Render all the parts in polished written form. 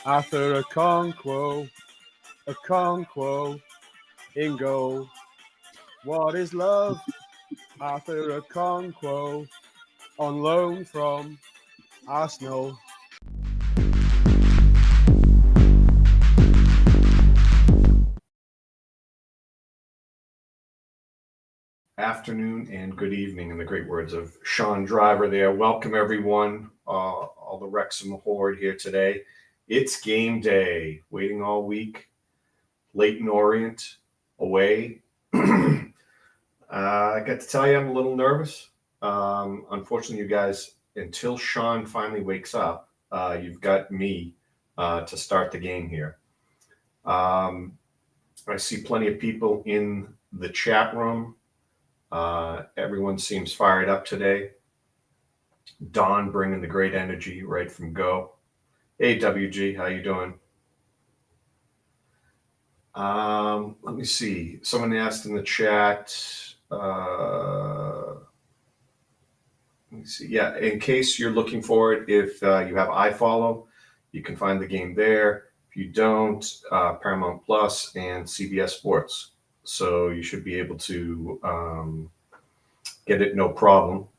Arthur Okonkwo, in goal. What is love? Arthur Okonkwo, on loan from Arsenal. Afternoon and good evening, in the great words of Sean Driver there. Welcome, everyone, all the Wrexham horde here today. It's game day, waiting all week. Leyton Orient away. I got to tell you, I'm a little nervous. Unfortunately, you guys, until Sean finally wakes up, you've got me to start the game here. I see plenty of people in the chat room. Everyone seems fired up today. Don bringing the great energy right from go. Hey, WG, how you doing? Let me see. Someone asked in the chat. Let me see. Yeah, in case you're looking for it, if you have iFollow, you can find the game there. If you don't, Paramount Plus and CBS Sports. So you should be able to get it no problem.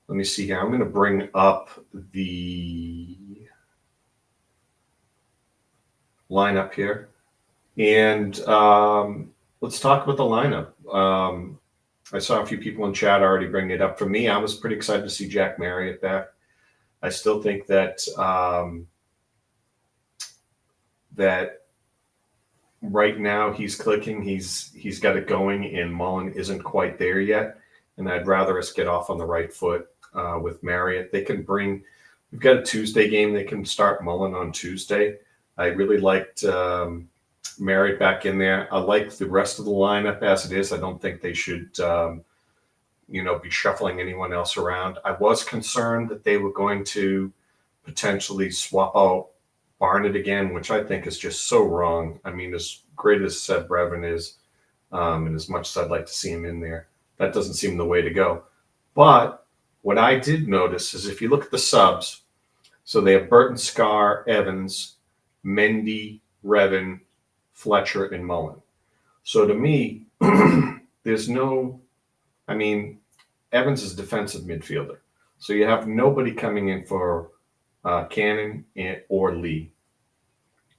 Let me see here. I'm going to bring up the lineup here. And let's talk about the lineup. I saw a few people in chat already bring it up. For me, I was pretty excited to see Jack Marriott back. I still think that that right now he's clicking. He's got it going, and Mullin isn't quite there yet. And I'd rather us get off on the right foot with Marriott. They can bring. We've got a Tuesday game. They can start Mullin on Tuesday. I really liked Marriott back in there. I like the rest of the lineup as it is. I don't think they should, be shuffling anyone else around. I was concerned that they were going to potentially swap out Barnett again, which I think is just so wrong. I mean, as great as Seb Brevin is, and as much as I'd like to see him in there, that doesn't seem the way to go. But what I did notice is if you look at the subs, so they have Burton, Scarr, Evans, Mendy, Revan, Fletcher, and Mullin. So to me, there's no, Evans is a defensive midfielder. So you have nobody coming in for Cannon or Lee,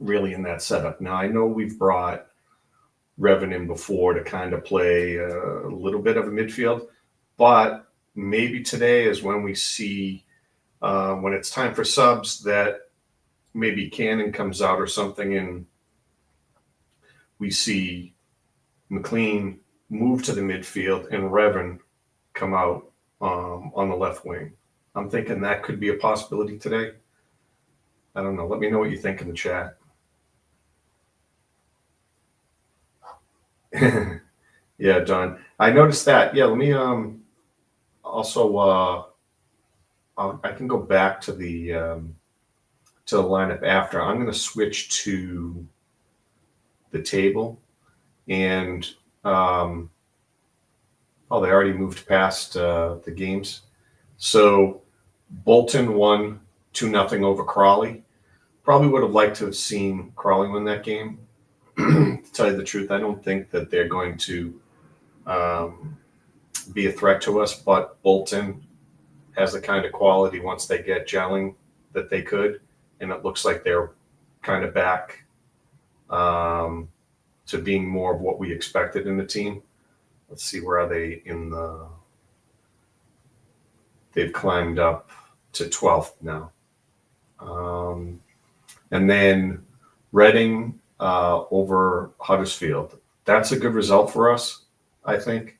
really, in that setup. Now, I know we've brought Revan in before to kind of play a little bit of a midfield, but maybe today is when we see, when it's time for subs, that maybe Cannon comes out or something, and we see McClean move to the midfield and Revan come out on the left wing. I'm thinking that could be a possibility today. I don't know. Let me know what you think in the chat. Yeah, John. I noticed that. Yeah, let me also I can go back to the lineup after. I'm going to switch to the table, and they already moved past the games. So Bolton won 2-0 over Crawley. Probably would have liked to have seen Crawley win that game. To tell you the truth, I don't think that they're going to be a threat to us, but Bolton has the kind of quality once they get gelling that they could, and it looks like they're kind of back to being more of what we expected in the team. Let's see, where are they in the... They've climbed up to 12th now. And then Reading over Huddersfield. That's a good result for us, I think.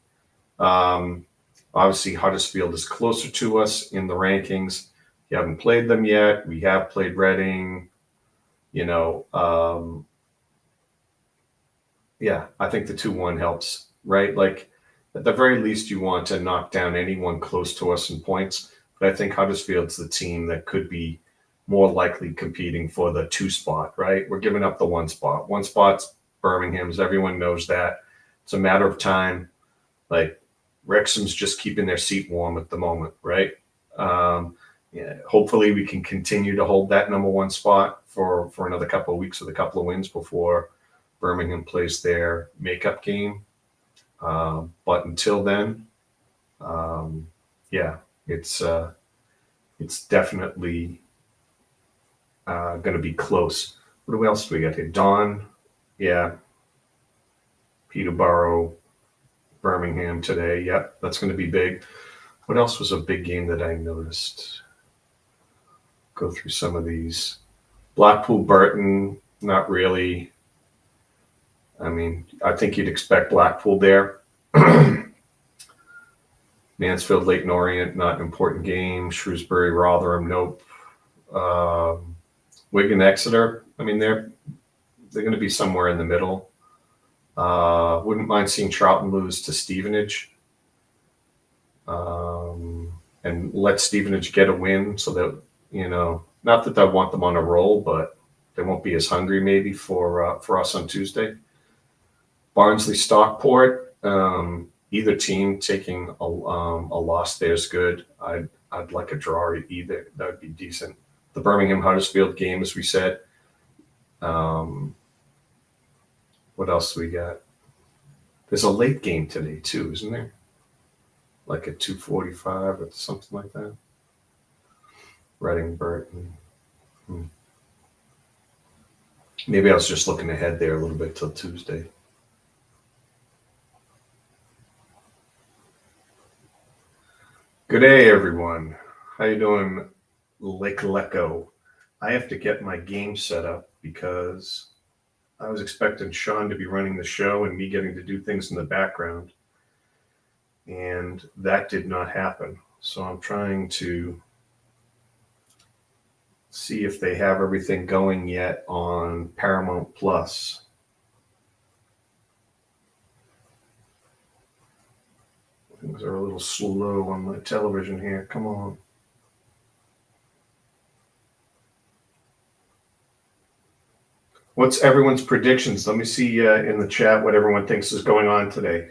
Obviously, Huddersfield is closer to us in the rankings. You haven't played them yet. We have played Reading. Yeah, I think the 2-1 helps, right? Like, at the very least, you want to knock down anyone close to us in points. But I think Huddersfield's the team that could be more likely competing for the 2 spot, right? We're giving up the 1 spot. 1 spot's Birmingham's. Everyone knows that. It's a matter of time. Like, Wrexham's just keeping their seat warm at the moment, right? Yeah, hopefully we can continue to hold that number 1 spot for another couple of weeks with a couple of wins before Birmingham plays their makeup game. But until then, yeah, it's definitely going to be close. What else do we got here? Don, yeah, Peterborough, Birmingham today. Yep, that's going to be big. What else was a big game that I noticed? Go through some of these. Blackpool, Burton, not really. I mean, I think you'd expect Blackpool there. Mansfield, Leyton Orient, not an important game. Shrewsbury, Rotherham, nope. Wigan, Exeter, I mean, they're going to be somewhere in the middle. Wouldn't mind seeing Charlton lose to Stevenage. And let Stevenage get a win so that, not that I want them on a roll, but they won't be as hungry maybe for us on Tuesday. Barnsley, Stockport, either team taking a loss there is good. I'd like a draw either. That would be decent. The Birmingham Huddersfield game, as we said. What else do we got? There's a late game today too, isn't there? Like at 2:45 or something like that. Reading, Burton. Maybe I was just looking ahead there a little bit till Tuesday. Good day, everyone. How you doing, Lake Lecco? I have to get my game set up because I was expecting Sean to be running the show and me getting to do things in the background. And that did not happen. So I'm trying to see if they have everything going yet on Paramount Plus. Things are a little slow on my television here. Come on. What's everyone's predictions? Let me see in the chat what everyone thinks is going on today.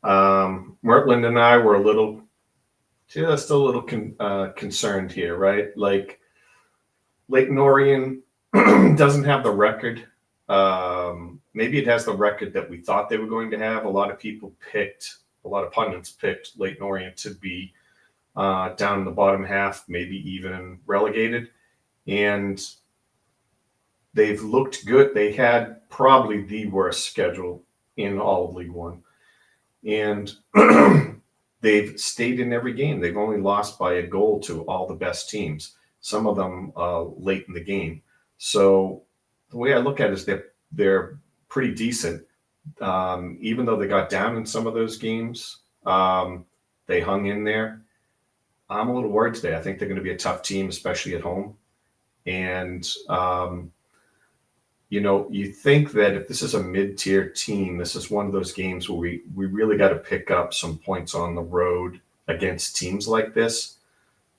Mertland and I were just a little concerned here, right? Like, Leyton Orient doesn't have the record. Maybe it has the record that we thought they were going to have. A lot of pundits picked Leyton Orient to be down in the bottom half, maybe even relegated. And they've looked good. They had probably the worst schedule in all of League One. And they've stayed in every game. They've only lost by a goal to all the best teams, some of them late in the game. So the way I look at it is they're pretty decent. Even though they got down in some of those games, they hung in there. I'm a little worried today. I think they're going to be a tough team, especially at home. And, you think that if this is a mid-tier team, this is one of those games where we really got to pick up some points on the road against teams like this.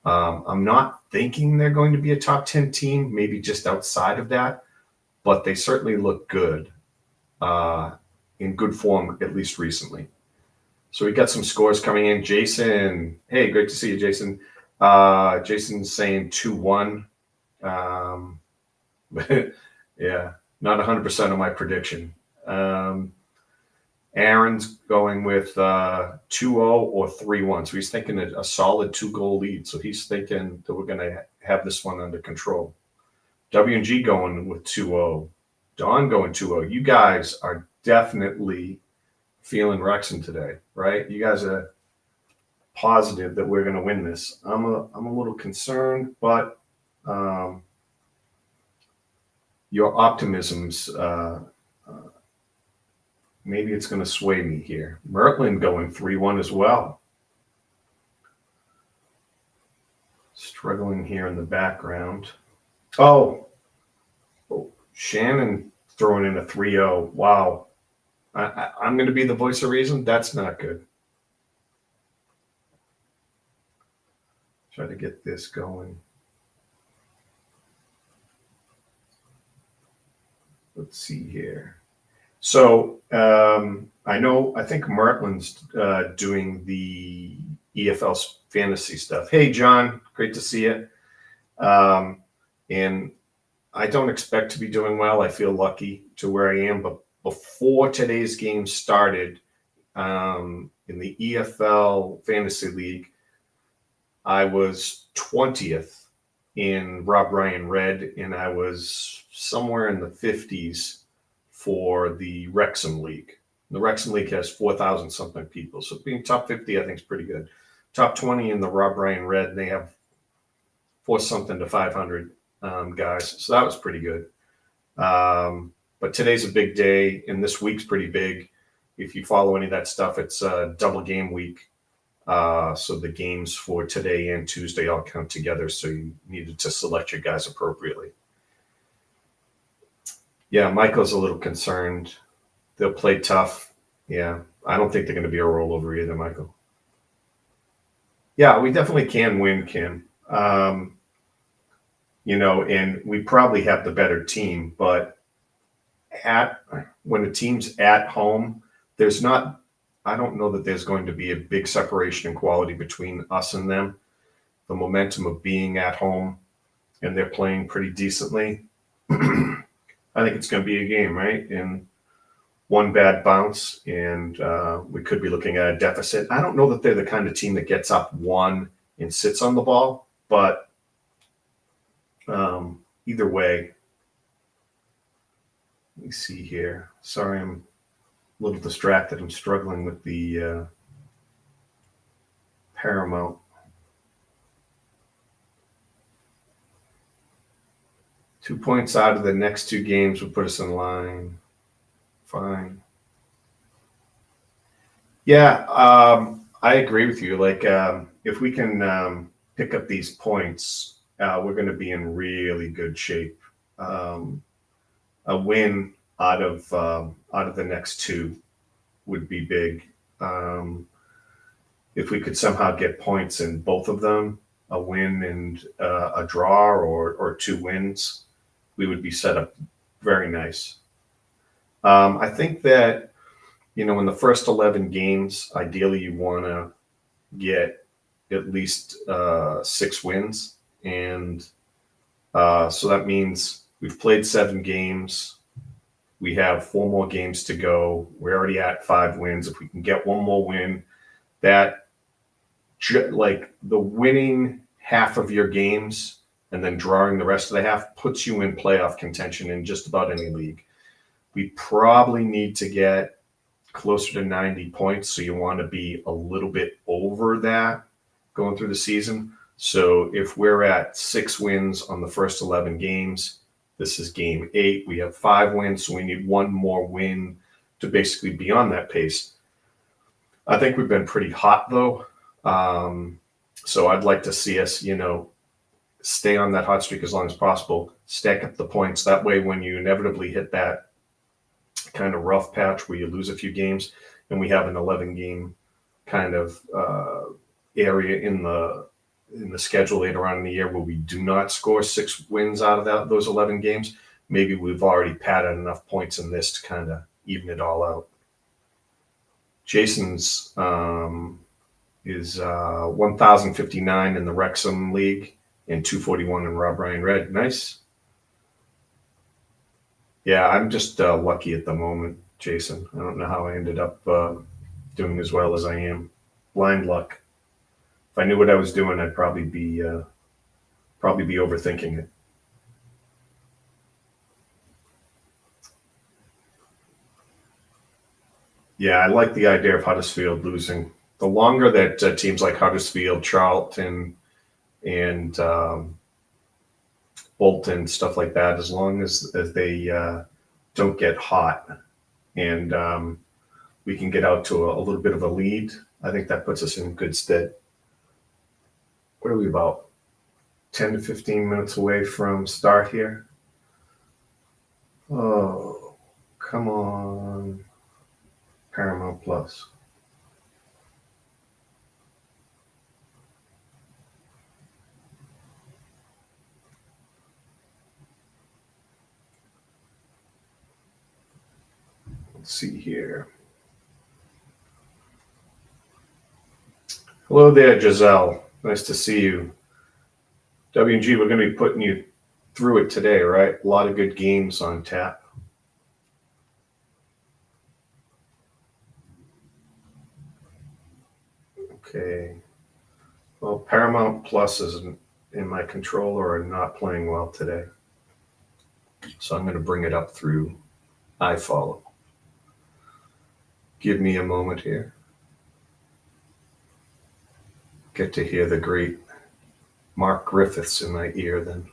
I'm not thinking they're going to be a top 10 team, maybe just outside of that, but they certainly look good, in good form, at least recently. So we got some scores coming in. Jason, hey, great to see you, Jason. Jason's saying 2-1. Yeah, not 100% of my prediction. Aaron's going with 2-0 or 3-1. So he's thinking a solid 2-goal lead. So he's thinking that we're going to have this one under control. W&G going with 2-0. Don going 2-0. You guys are definitely feeling Wrexham today, right? You guys are positive that we're going to win this. I'm a little concerned, but your optimism's maybe it's going to sway me here. Mertland going 3-1 as well. Struggling here in the background. Oh, Shannon throwing in a 3-0. Wow. I'm going to be the voice of reason. That's not good. Try to get this going. Let's see here. So I think Martlin's doing the EFL fantasy stuff. Hey, John, great to see you. And I don't expect to be doing well. I feel lucky to where I am. But before today's game started, in the EFL Fantasy League, I was 20th in Rob Ryan Red, and I was somewhere in the 50s for the Wrexham League. The Wrexham League has 4,000 something people. So being top 50, I think is pretty good. Top 20 in the Rob Ryan Red, they have 4 something to 500 guys. So that was pretty good. But today's a big day, and this week's pretty big. If you follow any of that stuff, it's a double game week. So the games for today and Tuesday all count together. So you needed to select your guys appropriately. Yeah, Michael's a little concerned. They'll play tough. Yeah, I don't think they're going to be a rollover either, Michael. Yeah, we definitely can win, Kim. And we probably have the better team, but when the team's at home, I don't know that there's going to be a big separation in quality between us and them. The momentum of being at home and they're playing pretty decently. I think it's going to be a game, right? And one bad bounce, and we could be looking at a deficit. I don't know that they're the kind of team that gets up one and sits on the ball, but either way, let me see here. Sorry, I'm a little distracted. I'm struggling with the Paramount. Two points out of the next two games would put us in line. Fine. Yeah, I agree with you. Like, if we can pick up these points, we're going to be in really good shape. A win out of the next two would be big. If we could somehow get points in both of them, a win and a draw or two wins, we would be set up very nice. I think that, in the first 11 games, ideally you want to get at least 6 wins. And so that means we've played 7 games. We have 4 more games to go. We're already at 5 wins. If we can get one more win, that like the winning half of your games and then drawing the rest of the half puts you in playoff contention in just about any league. We probably need to get closer to 90 points. So you want to be a little bit over that going through the season. So if we're at 6 wins on the first 11 games, this is game 8. We have 5 wins. So we need one more win to basically be on that pace. I think we've been pretty hot though. So I'd like to see us, stay on that hot streak as long as possible, stack up the points. That way, when you inevitably hit that kind of rough patch where you lose a few games, and we have an 11-game kind of area in the schedule later on in the year where we do not score 6 wins out of those 11 games, maybe we've already padded enough points in this to kind of even it all out. Jason's is 1,059 in the Wrexham League and 241 in Rob Ryan Red. Nice. Yeah, I'm just lucky at the moment, Jason. I don't know how I ended up doing as well as I am. Blind luck. If I knew what I was doing, I'd probably be overthinking it. Yeah, I like the idea of Huddersfield losing. The longer that teams like Huddersfield, Charlton, and Bolton, stuff like that, as long as they don't get hot and we can get out to a little bit of a lead, I think that puts us in good stead. What are we, about 10 to 15 minutes away from start here? Oh, come on. Paramount Plus. Let's see here. Hello there, Giselle. Nice to see you. W&G, we're going to be putting you through it today, right? A lot of good games on tap. Okay. Well, Paramount Plus is in my controller are not playing well today. So I'm going to bring it up through iFollow. Give me a moment here. Get to hear the great Mark Griffiths in my ear then.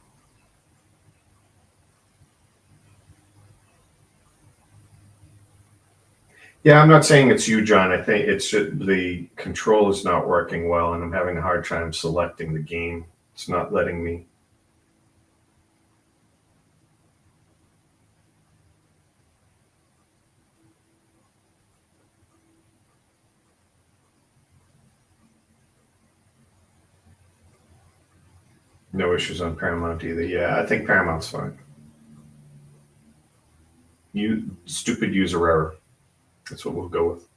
Yeah, I'm not saying it's you, John. I think it's just the control is not working well, and I'm having a hard time selecting the game. It's not letting me. No issues on Paramount either. Yeah, I think Paramount's fine. You stupid user error. That's what we'll go with.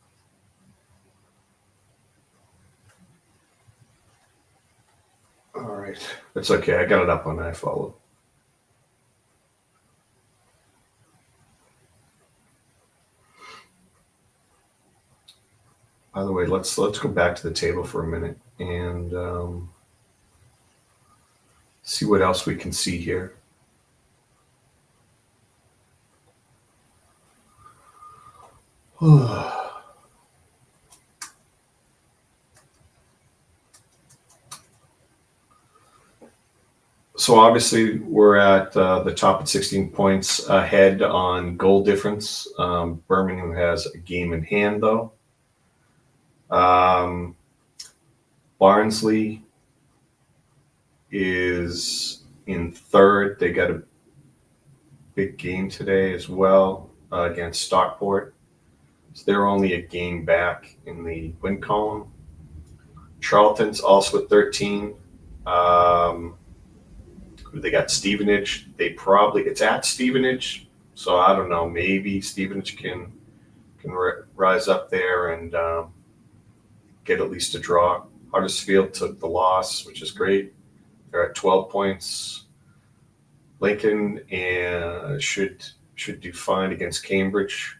All right. It's okay. I got it up on iFollow. By the way, let's go back to the table for a minute and see what else we can see here. So obviously we're at the top at 16 points ahead on goal difference. Birmingham has a game in hand though. Barnsley is in third. They got a big game today as well against Stockport. So they're only a game back in the win column. Charlton's also at 13. They got Stevenage. It's at Stevenage, so I don't know. Maybe Stevenage can rise up there and get at least a draw. Huddersfield took the loss, which is great. They're at 12 points. Lincoln should do fine against Cambridge.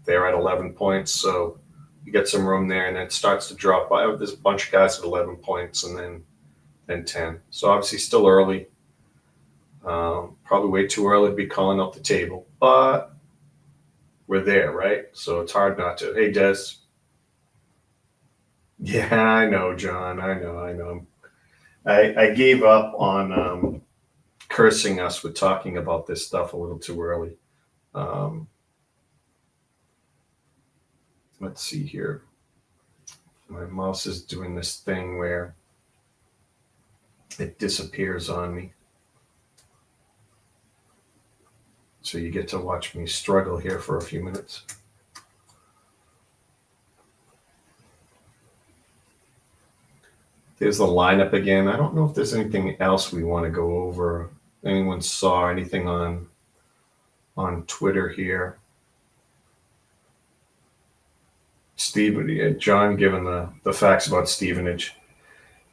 They're at 11 points, so you get some room there, and then it starts to drop by. There's a bunch of guys at 11 points, and then 10. So obviously still early. Probably way too early to be calling up the table, but we're there, right? So it's hard not to. Hey, Des. Yeah, I know, John. I know. I gave up on cursing us with talking about this stuff a little too early. Let's see here. My mouse is doing this thing where it disappears on me. So you get to watch me struggle here for a few minutes. There's the lineup again. I don't know if there's anything else we want to go over. Anyone saw anything on Twitter here? John giving the facts about Stevenage.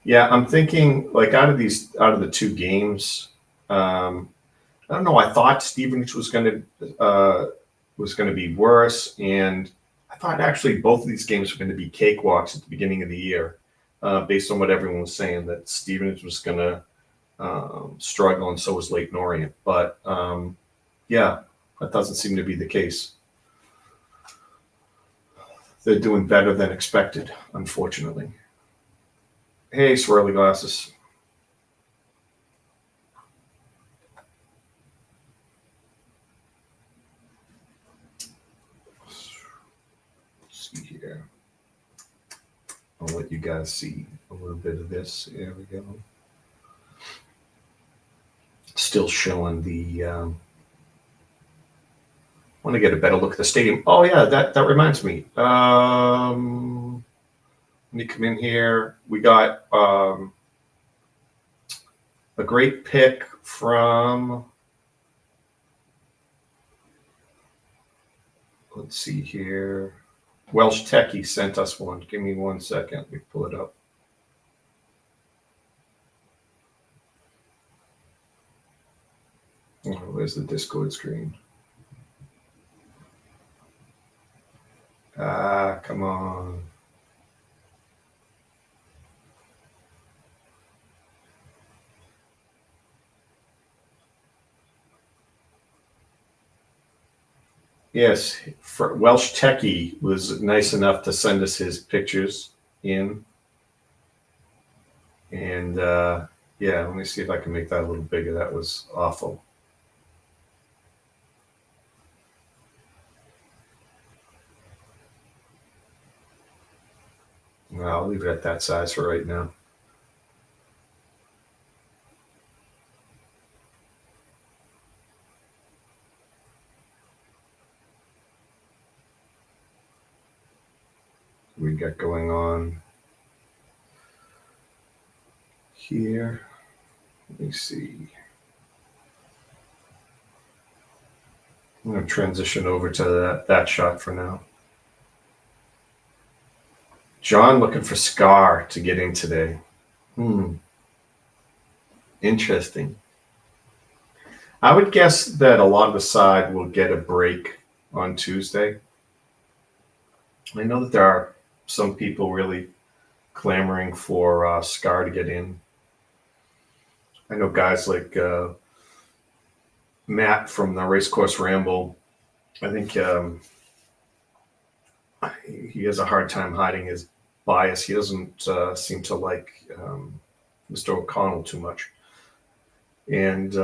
Yeah, I'm thinking like out of the two games, I don't know. I thought Stevenage was going to be worse, and I thought actually both of these games were going to be cakewalks at the beginning of the year, based on what everyone was saying that Stevenage was going to struggle, and so was Leyton Orient. But yeah, that doesn't seem to be the case. They're doing better than expected, unfortunately. Hey, swirly glasses. Let's see here. I'll let you guys see a little bit of this. There we go. Still showing the want to get a better look at the stadium. Oh yeah, that reminds me. Let me come in here. We got a great pick from. Let's see here. Welsh Techie sent us one. Give me 1 second. Let me pull it up. Oh, where's the Discord screen? Come on. Yes, Welsh Techie was nice enough to send us his pictures in. And yeah, let me see if I can make that a little bigger. That was awful. Well, I'll leave it at that size for right now. We got going on here. Let me see. I'm going to transition over to that shot for now. John looking for Scarr to get in today. Interesting. I would guess that a lot of the side will get a break on Tuesday. I know that there are some people really clamoring for Scarr to get in. I know guys like Matt from the Racecourse Ramble. I think he has a hard time hiding his bias. He doesn't seem to like Mr. O'Connell too much. And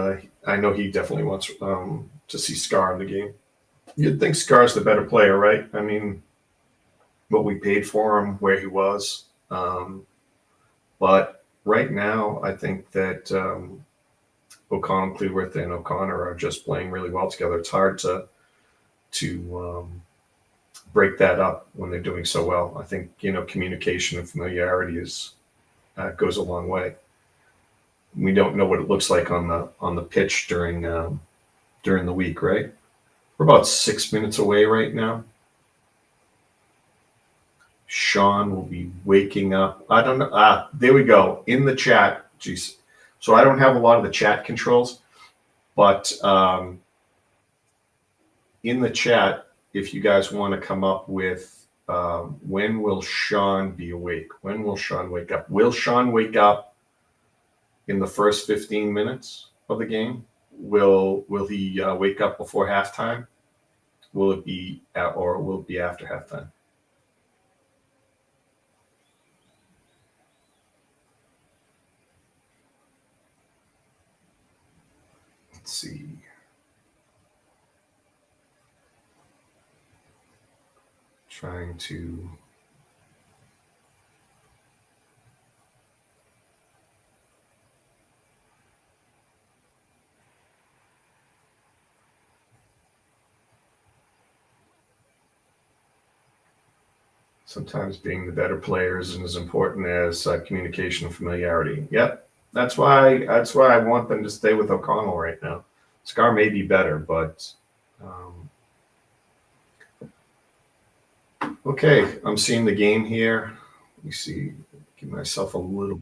I know he definitely wants to see Scarr in the game. You'd think Scar's the better player, right? I mean, what we paid for him, where he was. But right now, I think that O'Connell, Cleworth, and O'Connor are just playing really well together. It's hard to break that up when they're doing so well. I think, communication and familiarity goes a long way. We don't know what it looks like on the pitch during the week, right? We're about 6 minutes away right now. Sean will be waking up. I don't know. There we go. In the chat. Jeez. So I don't have a lot of the chat controls, but in the chat, if you guys want to come up with when will Sean be awake? When will Sean wake up? Will Sean wake up in the first 15 minutes of the game? Will he wake up before halftime? Will it be or will it be after halftime? Let's see. Trying to sometimes being the better player isn't as important as communication and familiarity. Yep. That's why I want them to stay with O'Connell right now. Scarr may be better, but okay. I'm seeing the game here. Let me see. Give myself a little.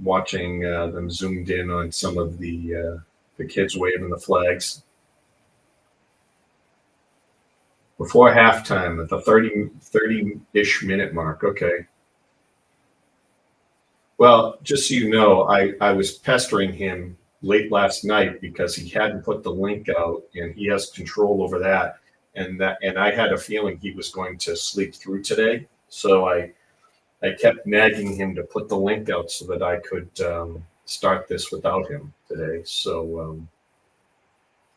Watching them zoomed in on some of the kids waving the flags. Before halftime at the 30-ish minute mark. Okay. Well, just so you know, I was pestering him late last night because he hadn't put the link out and he has control over that. And I had a feeling he was going to sleep through today. So I kept nagging him to put the link out so that I could start this without him today. So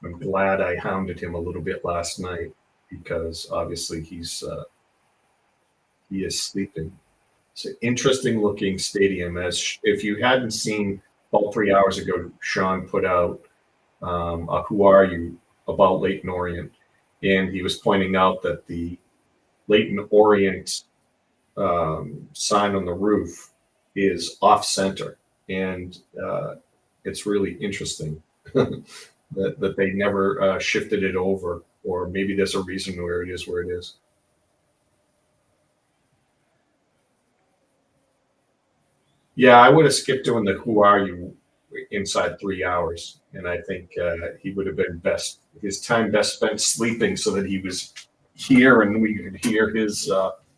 I'm glad I hounded him a little bit last night because obviously he is sleeping. It's an interesting looking stadium. As if you hadn't seen, about 3 hours ago, Sean put out a "Who Are You" about Leyton Orient, and he was pointing out that the Leyton Orient sign on the roof is off center, and it's really interesting that they never shifted it over, or maybe there's a reason where it is where it is. Yeah, I would have skipped doing the "Who Are You" inside 3 hours, and I think he would have been his time best spent sleeping, so that he was here and we could hear his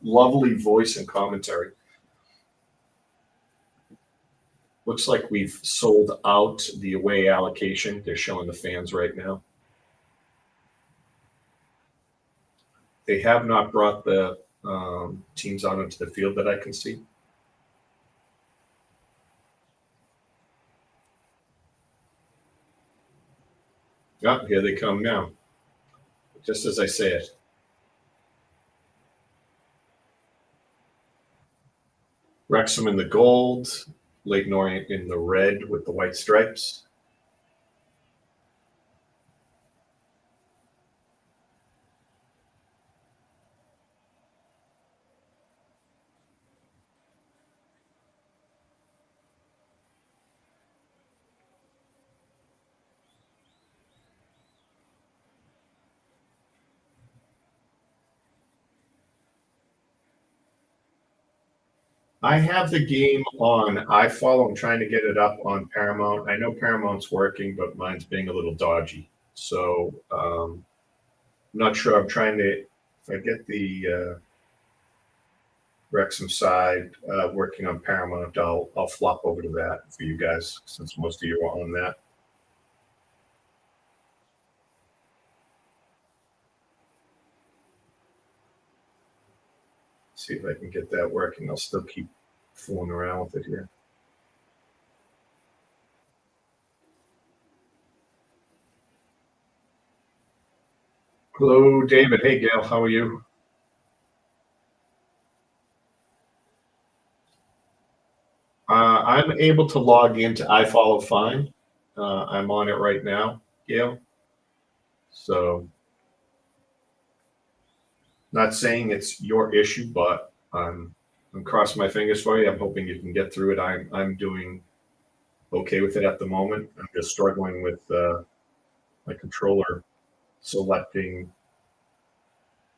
lovely voice and commentary. Looks like we've sold out the away allocation. They're showing the fans right now. They have not brought the teams out onto the field that I can see. Oh, here they come now, just as I say it. Wrexham in the gold, Leyton Orient in the red with the white stripes. I have the game on iFollow. I'm trying to get it up on Paramount. I know Paramount's working, but mine's being a little dodgy. So I'm not sure. I'm trying to, if I get the Wrexham side working on Paramount, I'll flop over to that for you guys, since most of you are on that. See if I can get that working. I'll still keep fooling around with it here. Hello, David. Hey, Gail. How are you? I'm able to log into iFollow fine. I'm on it right now, Gail. So, not saying it's your issue, but I'm crossing my fingers for you. I'm hoping you can get through it. I'm doing okay with it at the moment. I'm just struggling with my controller selecting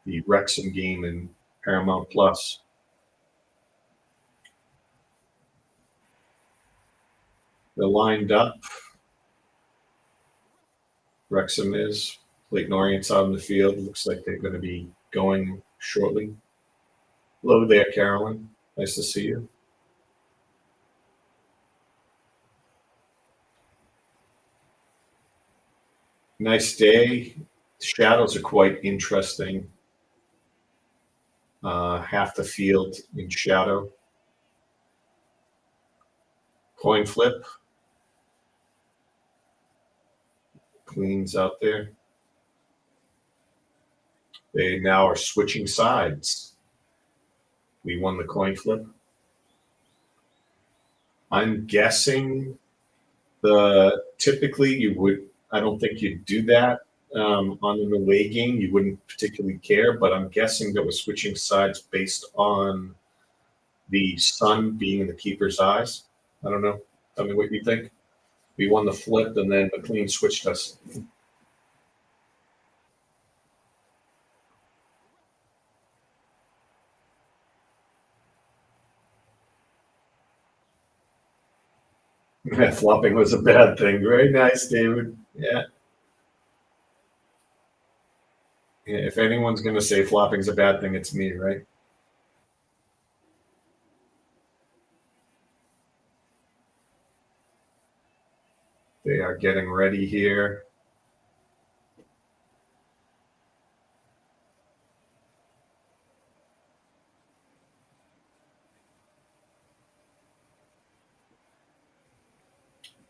the Wrexham game in Paramount Plus. They're lined up. Wrexham is. Leyton Orient's out in the field. Looks like they're going to be going shortly. Hello there, Carolyn. Nice to see you. Nice day. Shadows are quite interesting. Half the field in shadow. Coin flip. Queens out there. They now are switching sides. We won the coin flip. I'm guessing typically you would, I don't think you'd do that on an away game. You wouldn't particularly care, but I'm guessing that we're switching sides based on the sun being in the keeper's eyes. I don't know. Tell me what you think. We won the flip, and then McClean switched us. Flopping was a bad thing. Very nice, David. Yeah. If anyone's going to say flopping's a bad thing, it's me, right? They are getting ready here.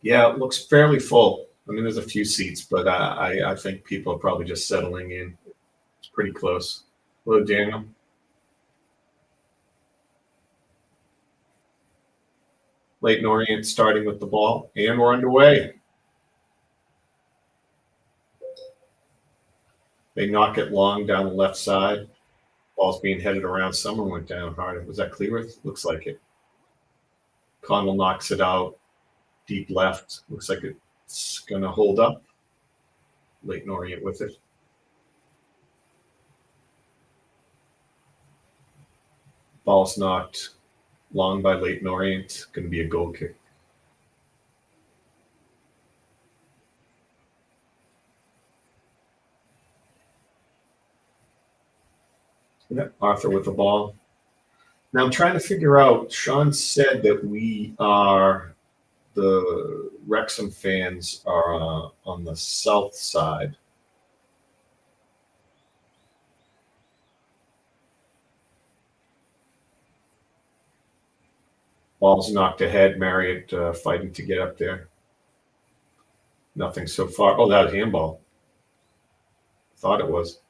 Yeah, it looks fairly full. I mean, there's a few seats, but I think people are probably just settling in. It's pretty close. Hello, Daniel. Leyton Orient starting with the ball, and we're underway. They knock it long down the left side. Ball's being headed around. Someone went down hard. Was that Cleworth? Looks like it. Connell knocks it out. Deep left. Looks like it's going to hold up. Leyton Orient with it. Ball's knocked long by Leyton Orient. Going to be a goal kick. Yeah, Arthur with the ball. Now I'm trying to figure out, Sean said that the Wrexham fans are on the south side. Ball's knocked ahead. Marriott fighting to get up there. Nothing so far. Oh, that was handball. Thought it was.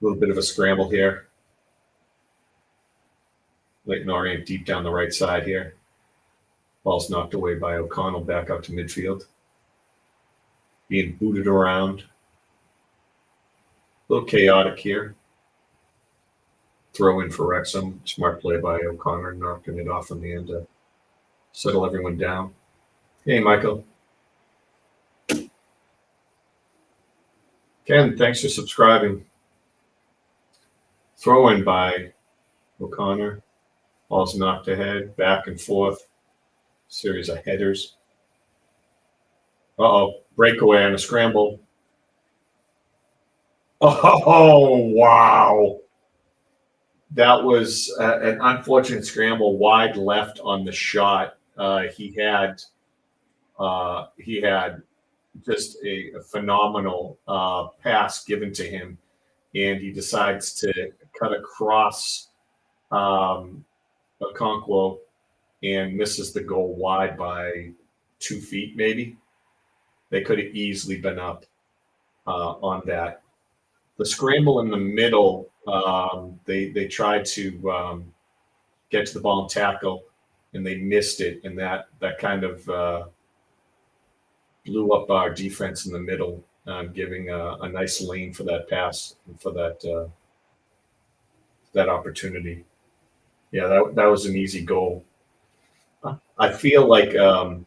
A little bit of a scramble here. Leyton Orient deep down the right side here. Ball's knocked away by O'Connell back out to midfield. Being booted around. A little chaotic here. Throw in for Wrexham. Smart play by O'Connor, knocking it off in the end to settle everyone down. Hey, Michael. Ken, thanks for subscribing. Throw in by O'Connor. Ball's knocked ahead, back and forth. Series of headers. Breakaway on a scramble. Oh, wow. That was an unfortunate scramble, wide left on the shot. He had just a phenomenal pass given to him, and he decides to cut across Okonkwo and misses the goal wide by 2 feet, maybe. They could have easily been up on that. The scramble in the middle, they tried to get to the ball and tackle, and they missed it, and that kind of blew up our defense in the middle, giving a nice lane for that pass and for that opportunity. Yeah, that was an easy goal. I feel like them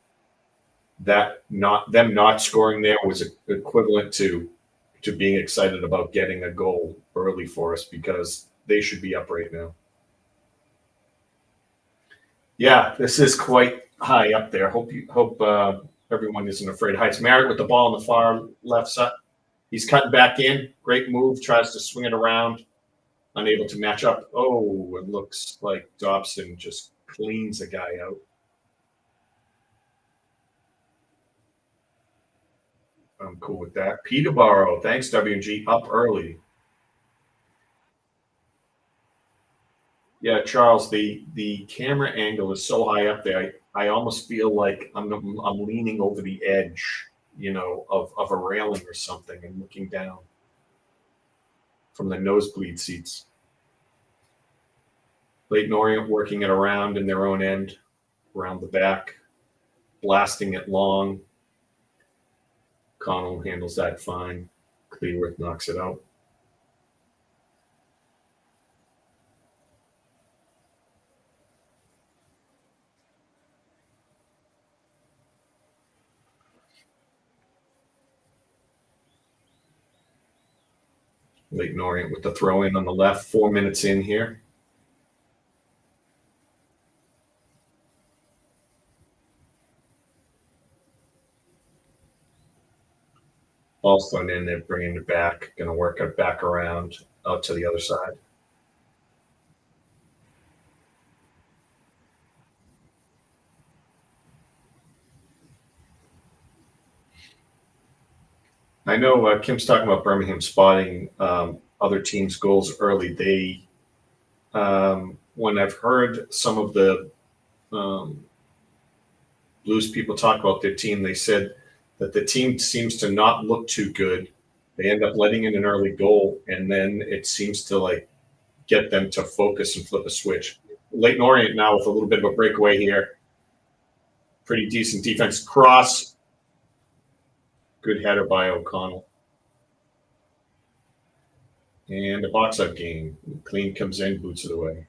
not scoring there was equivalent to being excited about getting a goal early for us, because they should be up right now. Yeah, this is quite high up there. Hope everyone isn't afraid. Hyde's Marriott with the ball on the far left side. He's cutting back in. Great move. Tries to swing it around. Unable to match up. Oh, it looks like Dobson just cleans a guy out. I'm cool with that. Peterborough, thanks, W&G, up early. Yeah, Charles, the camera angle is so high up there. I almost feel like I'm leaning over the edge, of a railing or something, and looking down from the nosebleed seats. Leyton Orient working it around in their own end, around the back, blasting it long. Connell handles that fine. Cleworth knocks it out. Leyton Orient with the throw in on the left. 4 minutes in here. Ball's thrown in, they're bringing it back. Going to work it back around out to the other side. I know Kim's talking about Birmingham spotting other teams' goals early. They, when I've heard some of the Blues people talk about their team, they said that the team seems to not look too good. They end up letting in an early goal, and then it seems to get them to focus and flip a switch. Leyton Orient now with a little bit of a breakaway here. Pretty decent defense. Cross. Good header by O'Connell. And a box-out game. McClean comes in, boots it away.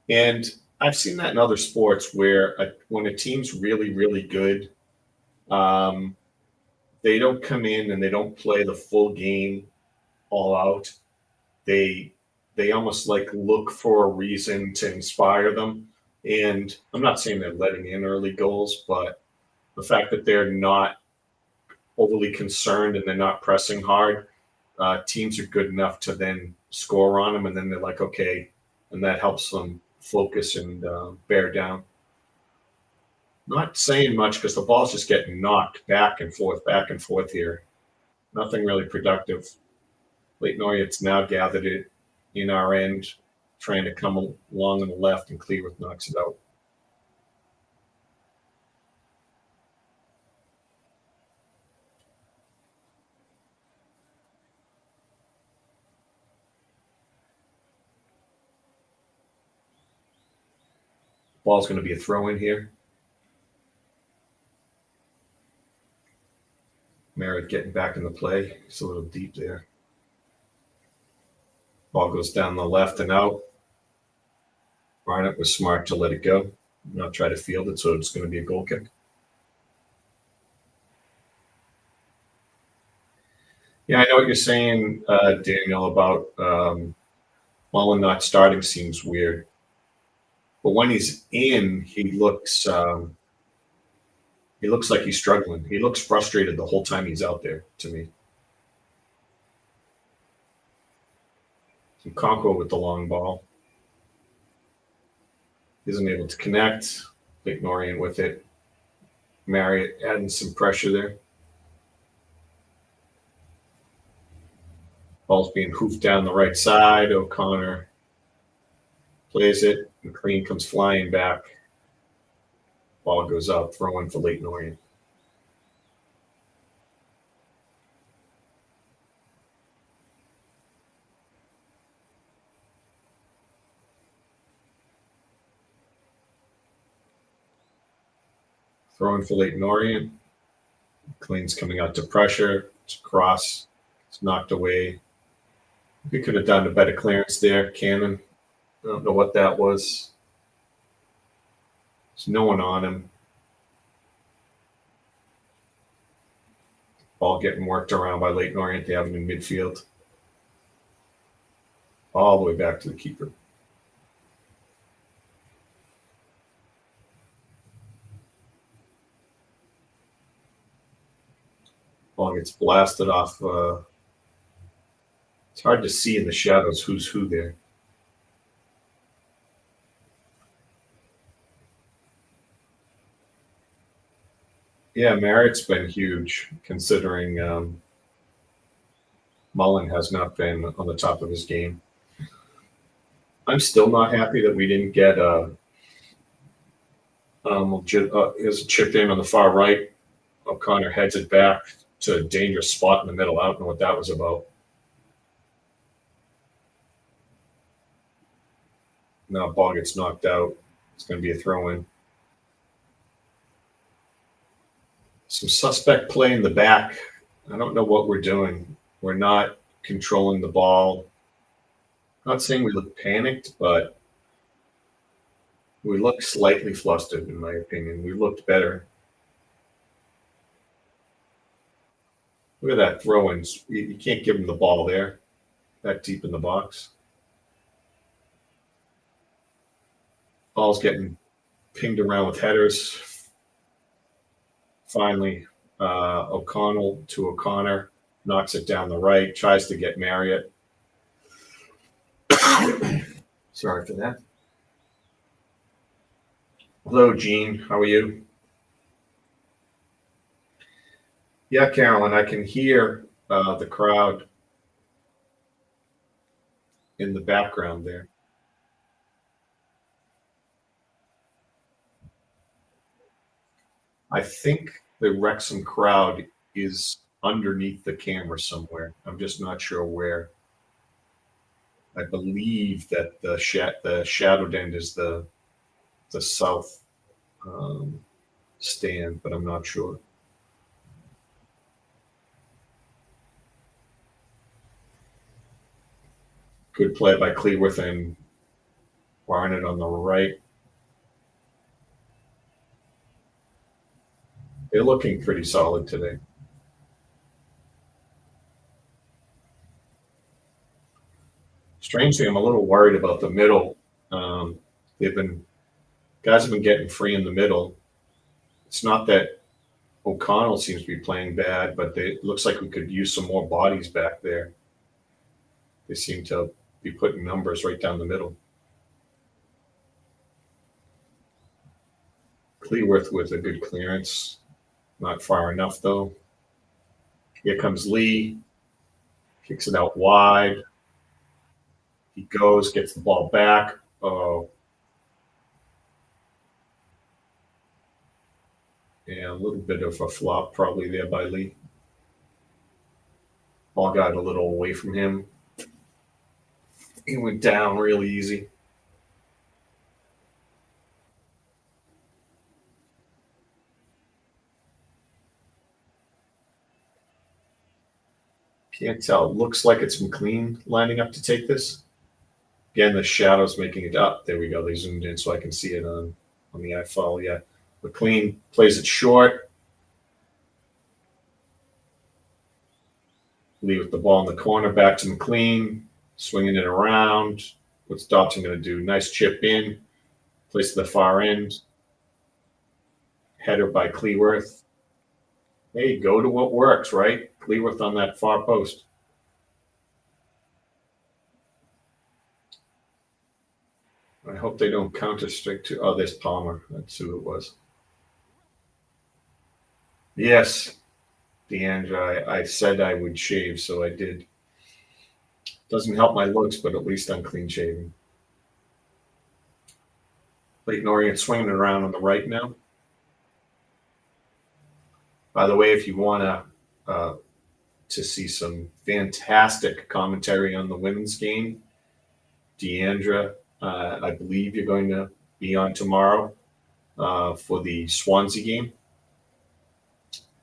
And I've seen that in other sports where when a team's really, really good, they don't come in and they don't play the full game all out. They almost like look for a reason to inspire them. And I'm not saying they're letting in early goals, but the fact that they're not overly concerned and they're not pressing hard, teams are good enough to then score on them, and then they're like, okay, and that helps them focus and bear down. Not saying much because the ball's just getting knocked back and forth here. Nothing really productive. Leyton Orient's now gathered it in our end, trying to come along on the left, and Cleaver knocks it out. Ball's going to be a throw in here. Marriott getting back in the play. It's a little deep there. Ball goes down the left and out. Barnett was smart to let it go, not try to field it, so it's going to be a goal kick. Yeah, I know what you're saying, Daniel, about Mullin not starting seems weird. But when he's in, he looks like he's struggling. He looks frustrated the whole time he's out there, to me. Conquo with the long ball. Isn't able to connect. Leyton Orient with it. Marriott adding some pressure there. Ball's being hoofed down the right side. O'Connor plays it. McClean comes flying back. Ball goes up. Throw in for Leyton Orient. Throwing for Leyton Orient. McClean's coming out to pressure. It's a cross. It's knocked away. We could have done a better clearance there. Cannon. I don't know what that was. There's no one on him. Ball getting worked around by Leyton Orient. They have him in midfield. All the way back to the keeper. Ball gets blasted off. It's hard to see in the shadows who's who there. Yeah, Marriott's been huge, considering Mullin has not been on the top of his game. I'm still not happy that we didn't get here's a chip in on the far right. O'Connor heads it back to a dangerous spot in the middle. I don't know what that was about. Now ball gets knocked out. It's going to be a throw-in. Some suspect play in the back. I don't know what we're doing. We're not controlling the ball. I'm not saying we look panicked, but we look slightly flustered, in my opinion. We looked better. Look at that throw-in. You can't give him the ball there, that deep in the box. Ball's getting pinged around with headers. Finally, O'Connell to O'Connor, knocks it down the right, tries to get Marriott. Sorry for that. Hello, Gene. How are you? Yeah, Carolyn, I can hear the crowd in the background there. I think the Wrexham crowd is underneath the camera somewhere. I'm just not sure where. I believe that the shadowed end is the south stand, but I'm not sure. Good play by Cleworth and Barnett on the right. They're looking pretty solid today. Strangely, I'm a little worried about the middle. They've been guys have been getting free in the middle. It's not that O'Connell seems to be playing bad, but it looks like we could use some more bodies back there. They seem to be putting numbers right down the middle. Cleworth with a good clearance. Not far enough, though. Here comes Lee. Kicks it out wide. He goes, gets the ball back. Oh. Yeah, a little bit of a flop probably there by Lee. Ball got a little away from him. He went down really easy. Can't tell. Looks like it's McClean lining up to take this. Again, the shadow's making it up. There we go. They zoomed in so I can see it on the iPhone. Yeah. McClean plays it short. Lee with the ball in the corner, back to McClean, swinging it around. What's Dobson going to do? Nice chip in, place to the far end. Header by Cleworth. Hey, go to what works, right? Cleworth on that far post. I hope they don't counter-strike to. Oh, there's Palmer. That's who it was. Yes, Deandra. I said I would shave, so I did. Doesn't help my looks, but at least I'm clean shaven. Leyton Orient swinging it around on the right now. By the way, if you want to see some fantastic commentary on the women's game, Deandra, I believe you're going to be on tomorrow for the Swansea game.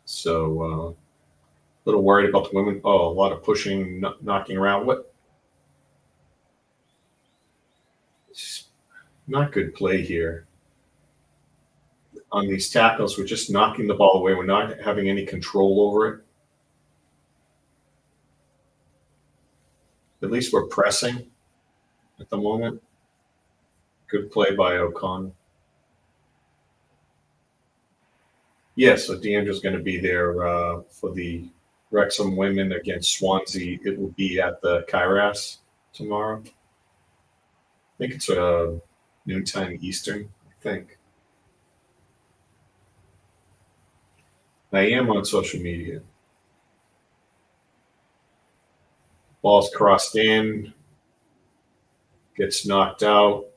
So a little worried about the women. Oh, a lot of pushing, knocking around. What? Not good play here. On these tackles, we're just knocking the ball away. We're not having any control over it. At least we're pressing at the moment. Good play by O'Connell. Yes, so Deandra's going to be there for the Wrexham women against Swansea. It will be at the Kairos tomorrow. I think it's noontime Eastern, I think. I am on social media. Ball's crossed in, gets knocked out.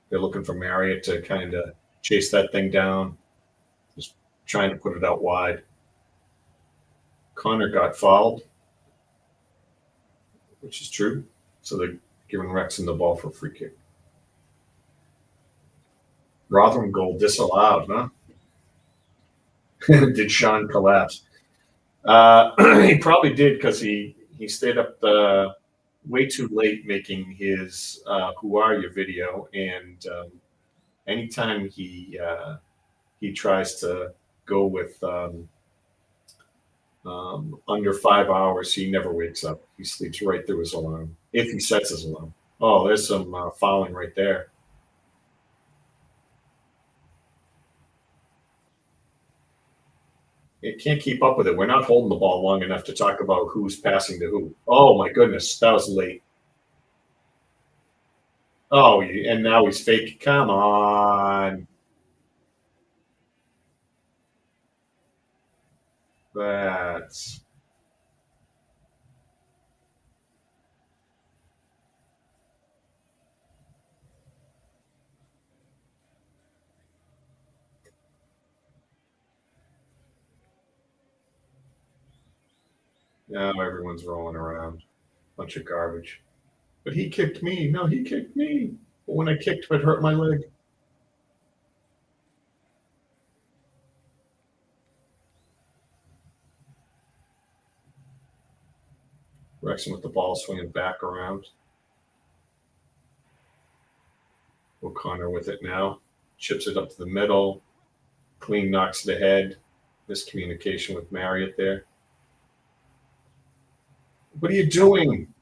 They're looking for Marriott to kind of chase that thing down. Just trying to put it out wide. Connor got fouled, which is true. So they're giving Wrexham the ball for a free kick. Rotherham goal disallowed, huh? Did Sean collapse? He probably did because he stayed up way too late making his "Who Are You" video, and anytime he tries to go with under 5 hours, he never wakes up. He sleeps right through his alarm if he sets his alarm. Oh, there's some fouling right there. It can't keep up with it. We're not holding the ball long enough to talk about who's passing to who. Oh my goodness, that was late. Oh, and now he's fake. Come on. That's now everyone's rolling around. Bunch of garbage. But he kicked me. No, he kicked me. But when I kicked him, it hurt my leg. Wrexham with the ball swinging back around. O'Connor with it now. Chips it up to the middle. Clean knocks it ahead. Miscommunication with Marriott there. What are you doing?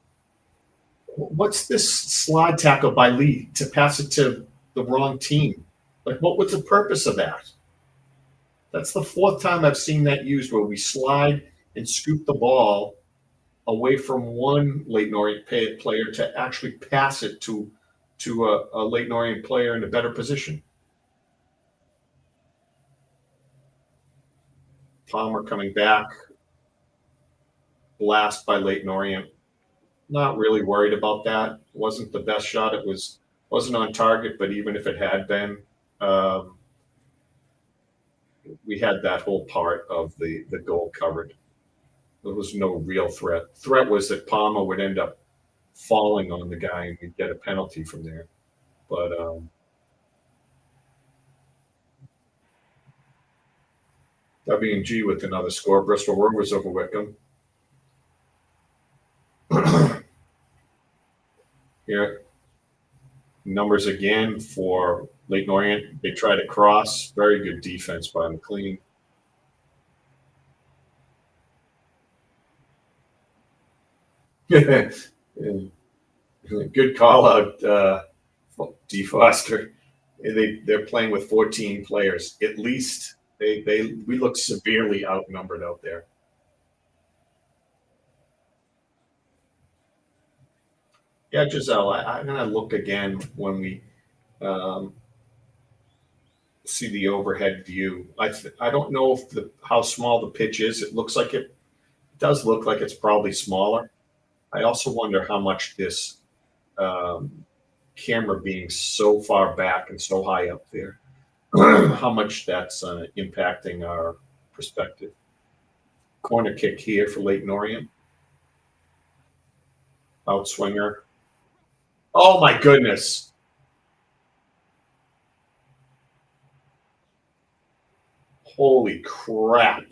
What's this slide tackle by Lee to pass it to the wrong team? Like, what was the purpose of that? That's the fourth time I've seen that used where we slide and scoop the ball away from one Leyton Orient player to actually pass it to a Leyton Orient player in a better position. Palmer coming back. Blast by Leyton Orient. Not really worried about that. Wasn't the best shot. Wasn't on target, but even if it had been, we had that whole part of the goal covered. There was no real threat. Threat was that Palmer would end up falling on the guy and we'd get a penalty from there. But W&G with another score. Bristol Rovers over Wickham. Here, numbers again for Leyton Orient. They try to cross. Very good defense by McClean. Good call out, D. Foster. They're playing with 14 players. At least we look severely outnumbered out there. Yeah, Giselle, I'm going to look again when we see the overhead view. I don't know if how small the pitch is. It looks like it does look like it's probably smaller. I also wonder how much this camera being so far back and so high up there, how much that's impacting our perspective. Corner kick here for Leyton Orient. Outswinger. Oh my goodness. Holy crap.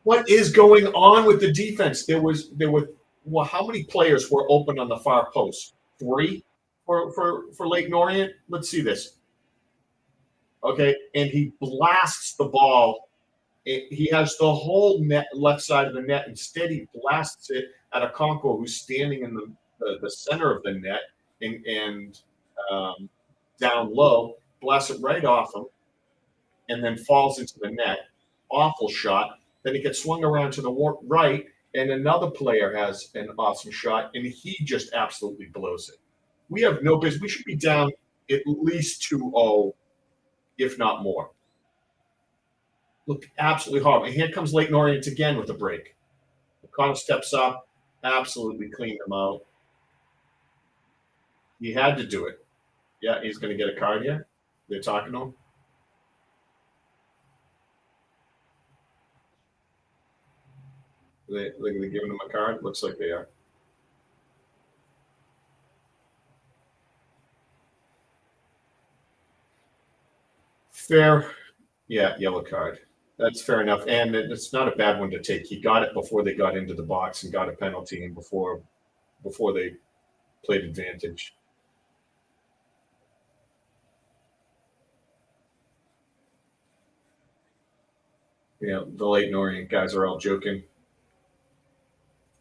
What is going on with the defense? Well, how many players were open on the far post? 3 for Leyton Orient? Let's see this. Okay, and he blasts the ball. He has the whole net left side of the net. Instead, he blasts it at Okonkwo, who's standing in the center of the net and down low, blasts it right off him, and then falls into the net. Awful shot. Then he gets swung around to the right, and another player has an awesome shot, and he just absolutely blows it. We have no business. We should be down at least 2-0, if not more. Look absolutely horrible. And here comes Leyton Orient again with a break. O'Connor steps up, absolutely cleaned him out. He had to do it. Yeah, he's going to get a card here. They're talking to him. They're giving him a card? Looks like they are. Fair. Yeah, yellow card. That's fair enough. And it's not a bad one to take. He got it before they got into the box and got a penalty and before they played advantage. Yeah, the Leyton Orient guys are all joking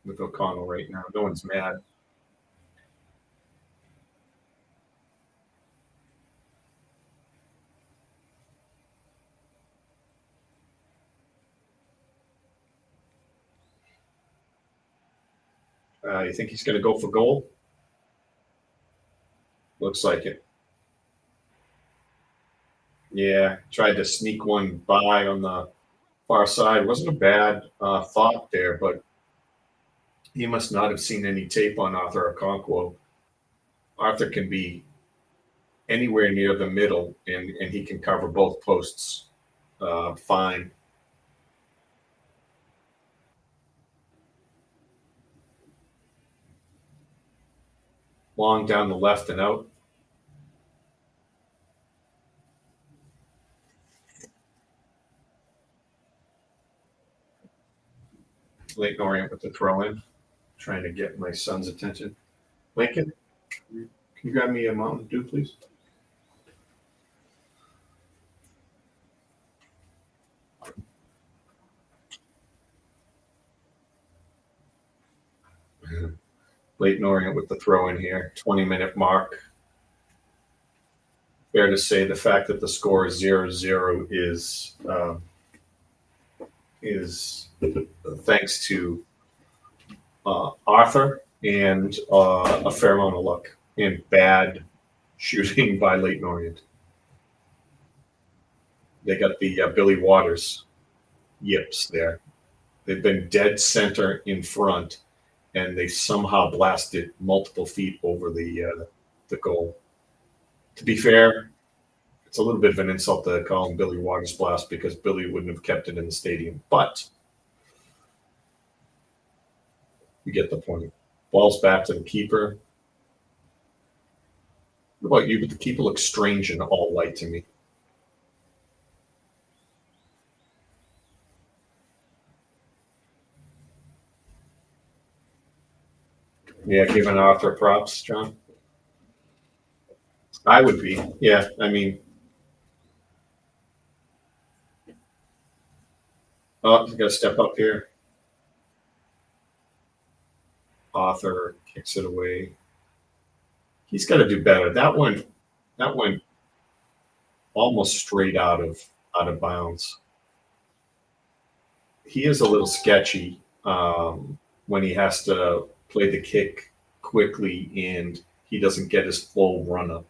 with O'Connell right now. No one's mad. You think he's going to go for goal? Looks like it. Yeah, tried to sneak one by on the far side. Wasn't a bad thought there, but he must not have seen any tape on Arthur Okonkwo. Arthur can be anywhere near the middle, and he can cover both posts fine. Long down the left and out. Leyton Orient with the throw in. Trying to get my son's attention. Lincoln, can you grab me a Mountain Dew, please? Leyton Orient with the throw in here. 20-minute mark. Fair to say the fact that the score is 0-0 is thanks to Arthur and a fair amount of luck and bad shooting by Leyton Orient. They got the Billy Waters yips there. They've been dead center in front, and they somehow blasted multiple feet over the goal. To be fair, it's a little bit of an insult to call him Billy Waters blast because Billy wouldn't have kept it in the stadium. But you get the point. Ball's back to the keeper. What about you? But the keeper looks strange in all light to me. Yeah, giving Arthur props, John. I would be. Yeah, I mean. Oh, you got to step up here. Arthur kicks it away. He's got to do better. That went almost straight out of bounds. He is a little sketchy when he has to play the kick quickly and he doesn't get his full run up.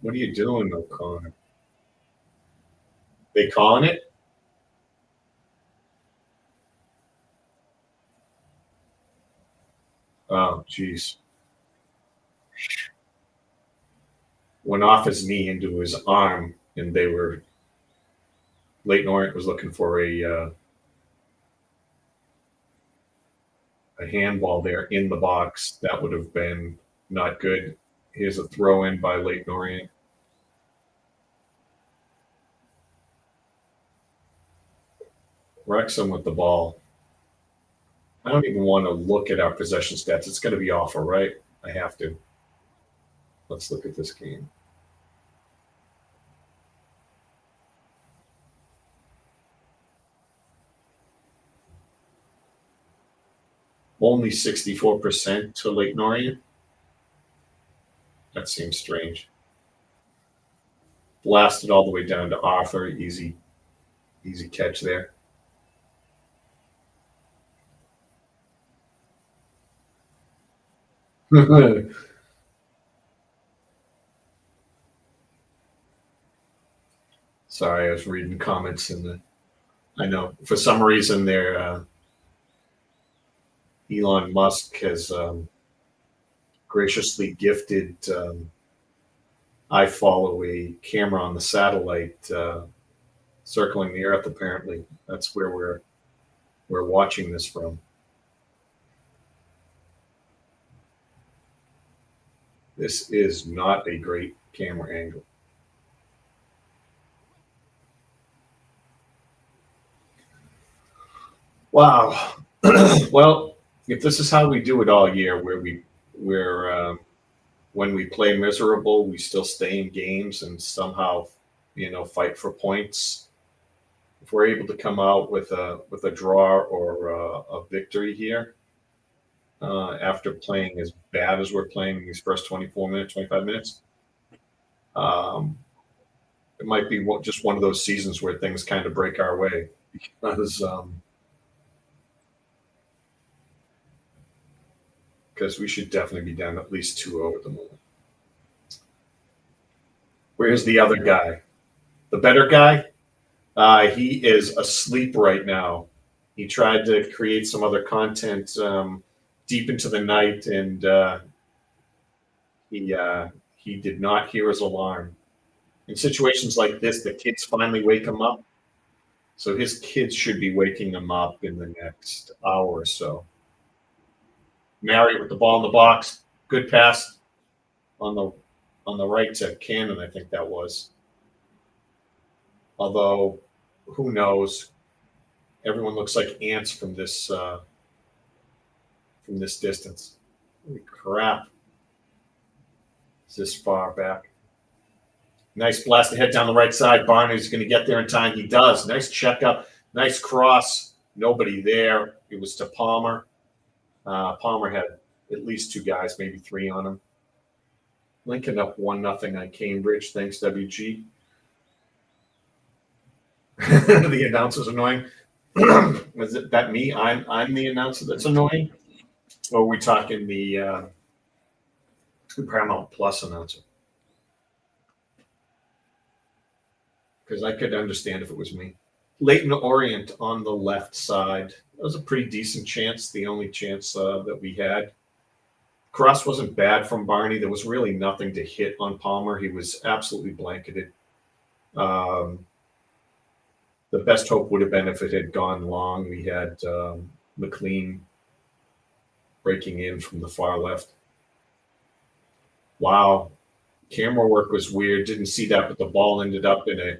What are you doing, O'Connor? They calling it? Oh, jeez. Went off his knee into his arm, and they were. Leyton Orient was looking for a handball there in the box. That would have been not good. Here's a throw in by Leyton Orient. Wrexham with the ball. I don't even want to look at our possession stats. It's going to be awful, right? I have to. Let's look at this game. Only 64% to Leyton Orient. That seems strange. Blasted all the way down to Arthur. Easy catch there. Sorry, I was reading comments I know for some reason there Elon Musk has graciously gifted I follow a camera on the satellite circling the Earth. Apparently, that's where we're watching this from. This is not a great camera angle. Wow. Well, if this is how we do it all year, where when we play miserable, we still stay in games and somehow, fight for points. If we're able to come out with a draw or a victory here, after playing as bad as we're playing in these first 24 minutes, 25 minutes, it might be just one of those seasons where things kind of break our way because we should definitely be down at least 2-0 at the moment. Where's the other guy? The better guy? He is asleep right now. He tried to create some other content deep into the night, and he did not hear his alarm. In situations like this, the kids finally wake him up. So his kids should be waking him up in the next hour or so. Marriott with the ball in the box. Good pass on the right to Cannon, I think that was. Although, who knows? Everyone looks like ants from this distance. Holy crap! It's this far back. Nice blast ahead down the right side. Barney's going to get there in time. He does. Nice checkup. Nice cross. Nobody there. It was to Palmer. Palmer had at least 2 guys, maybe 3 on him. Lincoln up 1-0 on Cambridge. Thanks, WG. The announcer's annoying. Is it that me? I'm the announcer that's annoying? Or are we talking the Paramount Plus announcer? Because I could understand if it was me. Leyton Orient on the left side. That was a pretty decent chance, the only chance that we had. Cross wasn't bad from Barney. There was really nothing to hit on Palmer. He was absolutely blanketed. The best hope would have been if it had gone long. We had McClean breaking in from the far left. Wow. Camera work was weird. Didn't see that, but the ball ended up in a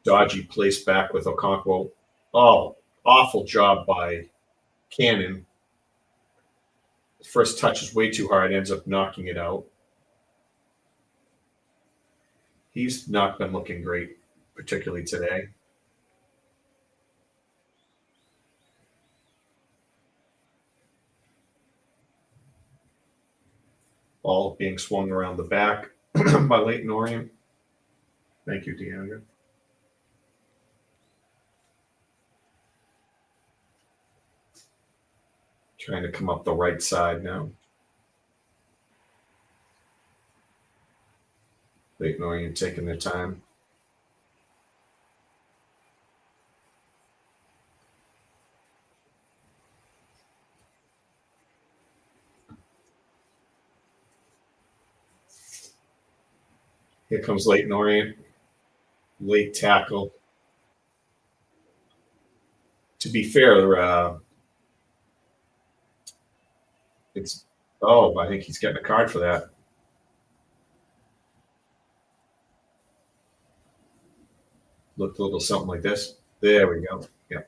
dodgy place back with Okonkwo. Oh, awful job by Cannon. First touch is way too hard, ends up knocking it out. He's not been looking great, particularly today. Ball being swung around the back by Leyton Orient. Thank you, DeAndre. Trying to come up the right side now. Leyton Orient taking their time. Here comes Leyton Orient. Late tackle. To be fair, I think he's getting a card for that. Looked a little something like this. There we go. Yeah.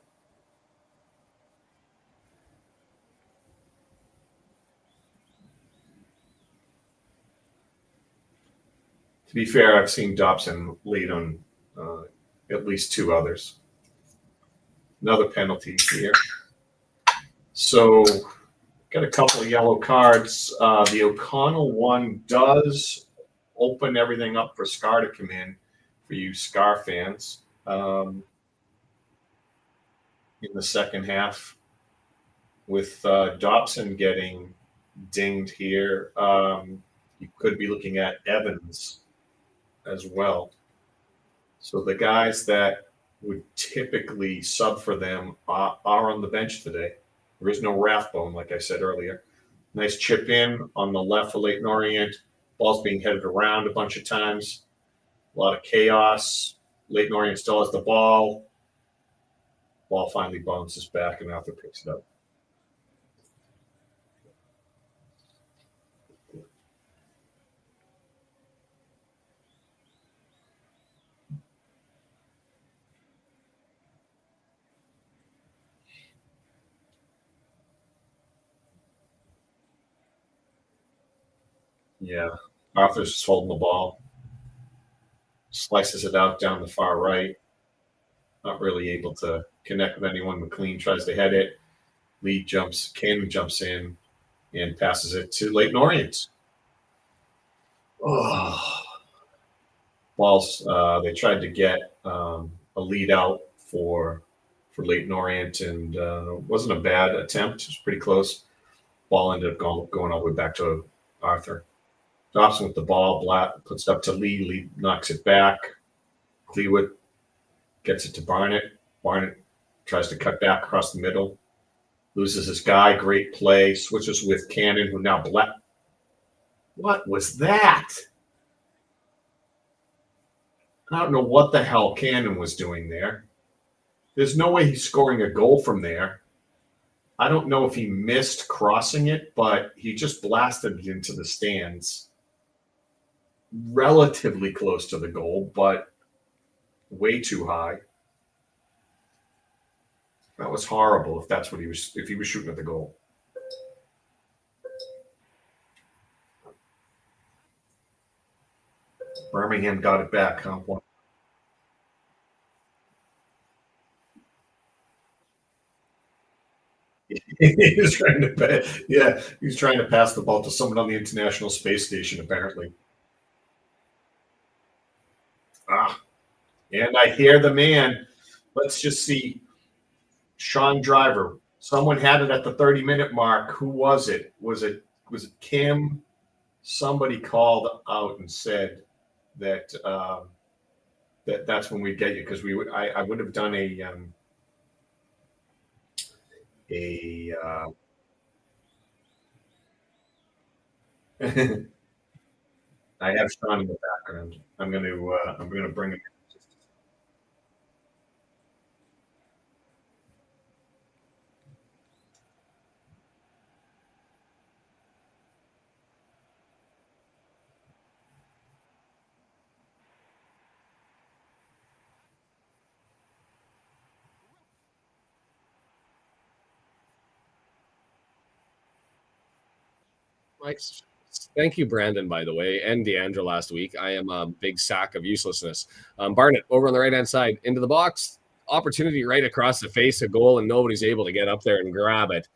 To be fair, I've seen Dobson lead on at least 2 others. Another penalty here. So got a couple of yellow cards. The O'Connell one does open everything up for Scarr to come in for you Scarr fans in the second half. With Dobson getting dinged here, you could be looking at Evans as well. So the guys that would typically sub for them are on the bench today. There is no Rathbone, like I said earlier. Nice chip in on the left for Leyton Orient. Ball's being headed around a bunch of times. A lot of chaos. Leyton Orient still has the ball. Ball finally bounces back and Arthur picks it up. Yeah, Arthur's just holding the ball. Slices it out down the far right. Not really able to connect with anyone. McClean tries to head it. Cannon jumps in and passes it to Leyton Orient. Oh. Balls, they tried to get a lead out for Leyton Orient, and it wasn't a bad attempt. It was pretty close. Ball ended up going all the way back to Arthur. Dobson with the ball, Blatt puts it up to Lee. Lee knocks it back. Cleawood gets it to Barnett. Barnett tries to cut back across the middle. Loses his guy. Great play. Switches with Cannon, who now Blatt. What was that? I don't know what the hell Cannon was doing there. There's no way he's scoring a goal from there. I don't know if he missed crossing it, but he just blasted it into the stands. Relatively close to the goal, but way too high. That was horrible if that's what he was, if he was shooting at the goal. Birmingham got it back, huh? He's trying to, he's trying to pass the ball to someone on the International Space Station, apparently. And I hear the man. Let's just see. Sean Driver. Someone had it at the 30-minute mark. Who was it? Was it Kim? Somebody called out and said that that's when we get you, because I would have done a I have Sean in the background. I'm going to bring him in. Thank you, Brandon, by the way, and Deandra last week. I am a big sack of uselessness. Barnett over on the right-hand side, into the box. Opportunity right across the face, a goal, and nobody's able to get up there and grab it.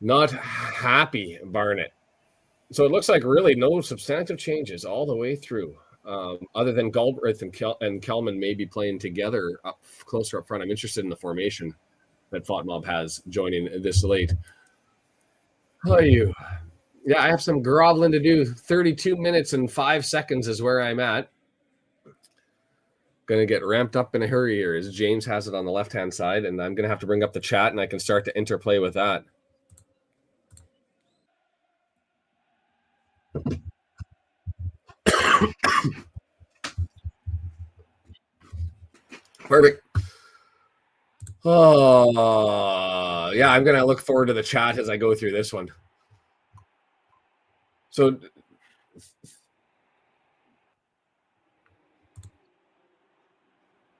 Not happy, Barnett. So it looks like really no substantive changes all the way through, other than Galbraith and Kelman maybe playing together up closer up front. I'm interested in the formation that FOTMob has joining this late. How are you? Yeah, I have some groveling to do. 32 minutes and 5 seconds is where I'm at. Going to get ramped up in a hurry here as James has it on the left-hand side, and I'm going to have to bring up the chat, and I can start to interplay with that. Perfect. Oh, yeah, I'm going to look forward to the chat as I go through this one. So,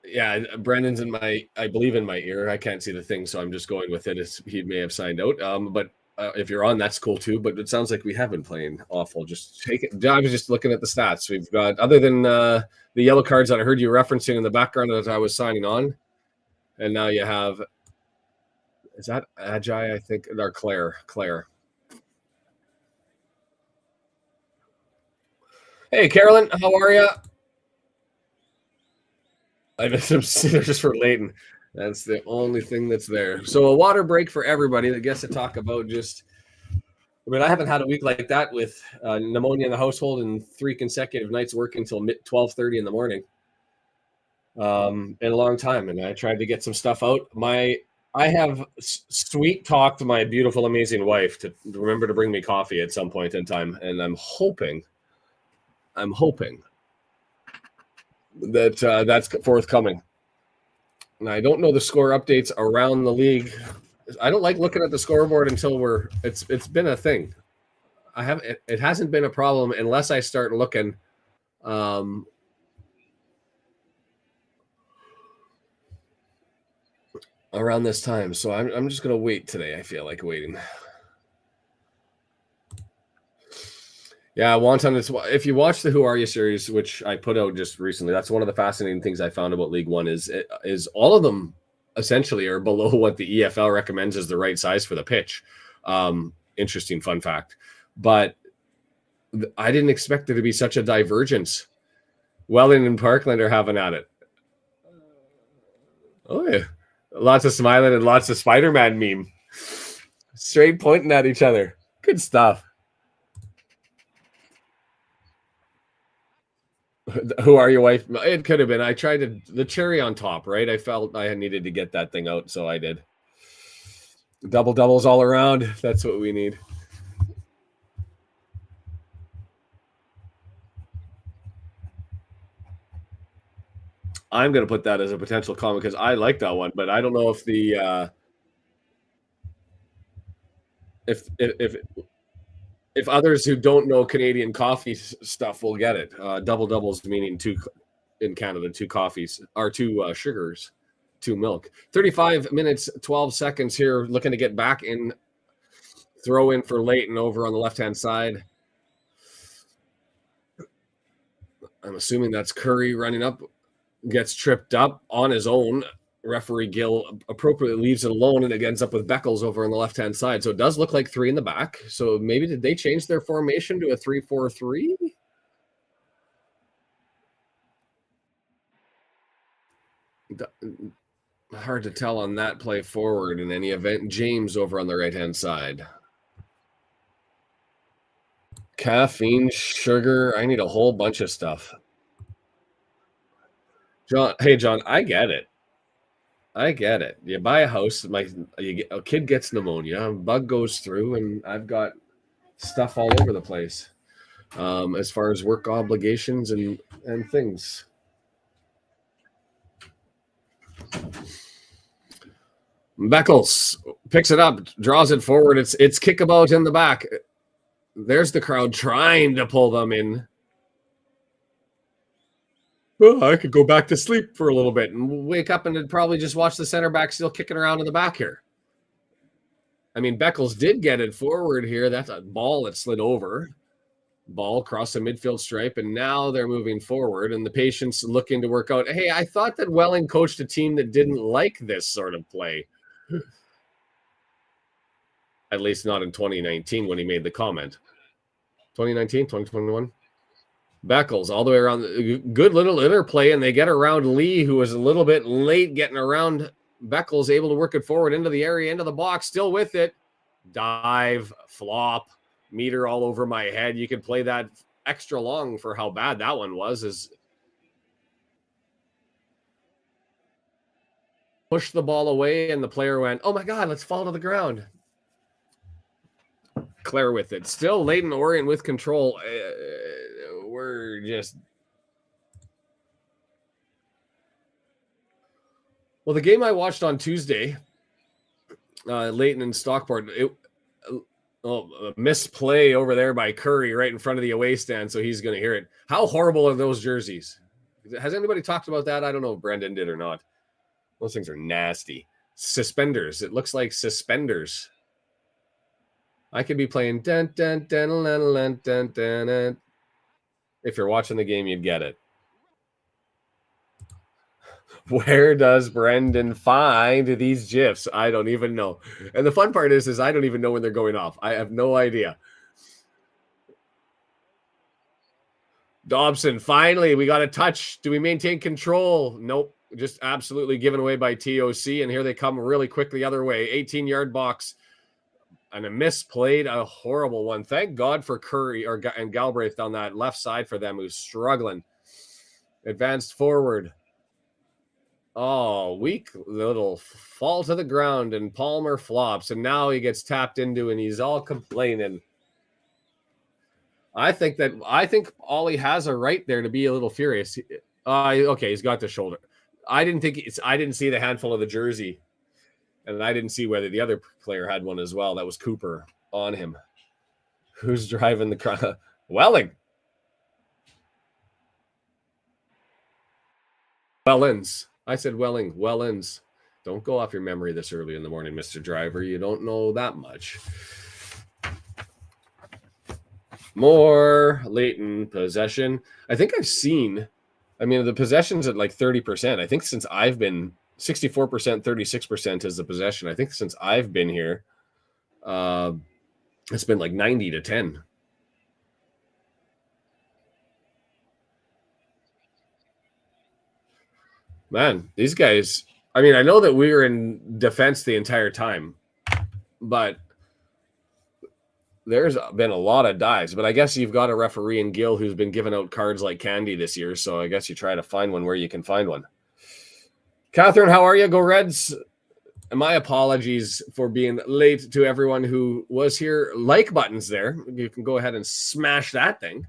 yeah, Brandon's I believe in my ear. I can't see the thing, so I'm just going with it as he may have signed out. But if you're on, that's cool too. But it sounds like we have been playing awful. Just take it. I was just looking at the stats. We've got, other than the yellow cards that I heard you referencing in the background as I was signing on. And now you have, is that Agi? I think, or Claire. Hey, Carolyn, how are you? I miss him just for Leyton. That's the only thing that's there. So a water break for everybody that gets to talk about just. I mean, I haven't had a week like that with pneumonia in the household and 3 consecutive nights working until 12:30 in the morning. In a long time, and I tried to get some stuff out. I have sweet talked my beautiful, amazing wife to remember to bring me coffee at some point in time, and I'm hoping that that's forthcoming. And I don't know the score updates around the league. I don't like looking at the scoreboard until it's been a thing. It hasn't been a problem unless I start looking around this time. So I'm just gonna wait today. I feel like waiting. Yeah, Wonton, if you watch the Who Are You series, which I put out just recently, that's one of the fascinating things I found about League One is all of them essentially are below what the EFL recommends as the right size for the pitch. Interesting fun fact. But I didn't expect there to be such a divergence. Welling and Parkland are having at it. Oh, yeah. Lots of smiling and lots of Spider-Man meme. Straight pointing at each other. Good stuff. Who Are Your Wife? It could have been. I tried the cherry on top, right? I felt I needed to get that thing out, so I did. Double doubles all around. That's what we need. I'm going to put that as a potential comment because I like that one, but I don't know if the if others who don't know Canadian coffee stuff will get it. Double doubles meaning two in Canada, 2 coffees or 2 sugars, 2 milk. 35 minutes, 12 seconds here. Looking to get back in. Throw in for Leyton over on the left-hand side. I'm assuming that's Curry running up, gets tripped up on his own. Referee Gill appropriately leaves it alone, and it ends up with Beckles over on the left-hand side. So it does look like 3 in the back. So maybe did they change their formation to a 3-4-3? Hard to tell on that play forward in any event. James over on the right-hand side. Caffeine, sugar. I need a whole bunch of stuff. John, hey, John, I get it. You buy a house, a kid gets pneumonia, a bug goes through, and I've got stuff all over the place as far as work obligations and things. Beckles picks it up, draws it forward. It's kickabout in the back. There's the crowd trying to pull them in. Well, I could go back to sleep for a little bit and wake up and probably just watch the center back still kicking around in the back here. I mean, Beckles did get it forward here. That's a ball that slid over. Ball across the midfield stripe, and now they're moving forward, and the patients looking to work out. Hey, I thought that Welling coached a team that didn't like this sort of play. At least not in 2019 when he made the comment. 2019, 2021. Beckles all the way around. Good little interplay, and they get around Lee, who was a little bit late getting around Beckles, able to work it forward into the area, into the box, still with it. Dive, flop, meter all over my head. You could play that extra long for how bad that one was. Is push the ball away, and the player went, oh my God, let's fall to the ground. Claire with it. Still Leyton Orient with control. We're just... Well, the game I watched on Tuesday, Leyton and Stockport, a misplay over there by Curry right in front of the away stand, so he's going to hear it. How horrible are those jerseys? Has anybody talked about that? I don't know if Brendan did or not. Those things are nasty. Suspenders. It looks like suspenders. I could be playing dun, dun, dun, dun, dun, dun, dun, dun. If you're watching the game, you'd get it. Where does Brendan find these GIFs? I don't even know. And the fun part is I don't even know when they're going off. I have no idea. Dobson, finally, we got a touch. Do we maintain control? Nope. Just absolutely given away by TOC. And here they come really quick the other way. 18-yard box. And a misplayed, a horrible one. Thank God for Curry and Galbraith on that left side for them, who's struggling. Advanced forward. Oh, weak little fall to the ground, and Palmer flops, and now he gets tapped into, and he's all complaining. I think Ollie has a right there to be a little furious. Okay, he's got the shoulder. I didn't see the handful of the jersey. And I didn't see whether the other player had one as well. That was Cooper on him. Who's driving the car? Welling. Wellens. I said Welling. Wellens. Don't go off your memory this early in the morning, Mr. Driver. You don't know that much. More Leyton possession. I think I've seen, the possession's at like 30%. I think since I've been 64%, 36% is the possession. I think since I've been here, it's been like 90-10. Man, these guys, I know that we were in defense the entire time, but there's been a lot of dives. But I guess you've got a referee in Gill who's been giving out cards like candy this year, so I guess you try to find one where you can find one. Catherine, how are you? Go Reds. And my apologies for being late to everyone who was here. Like buttons there. You can go ahead and smash that thing.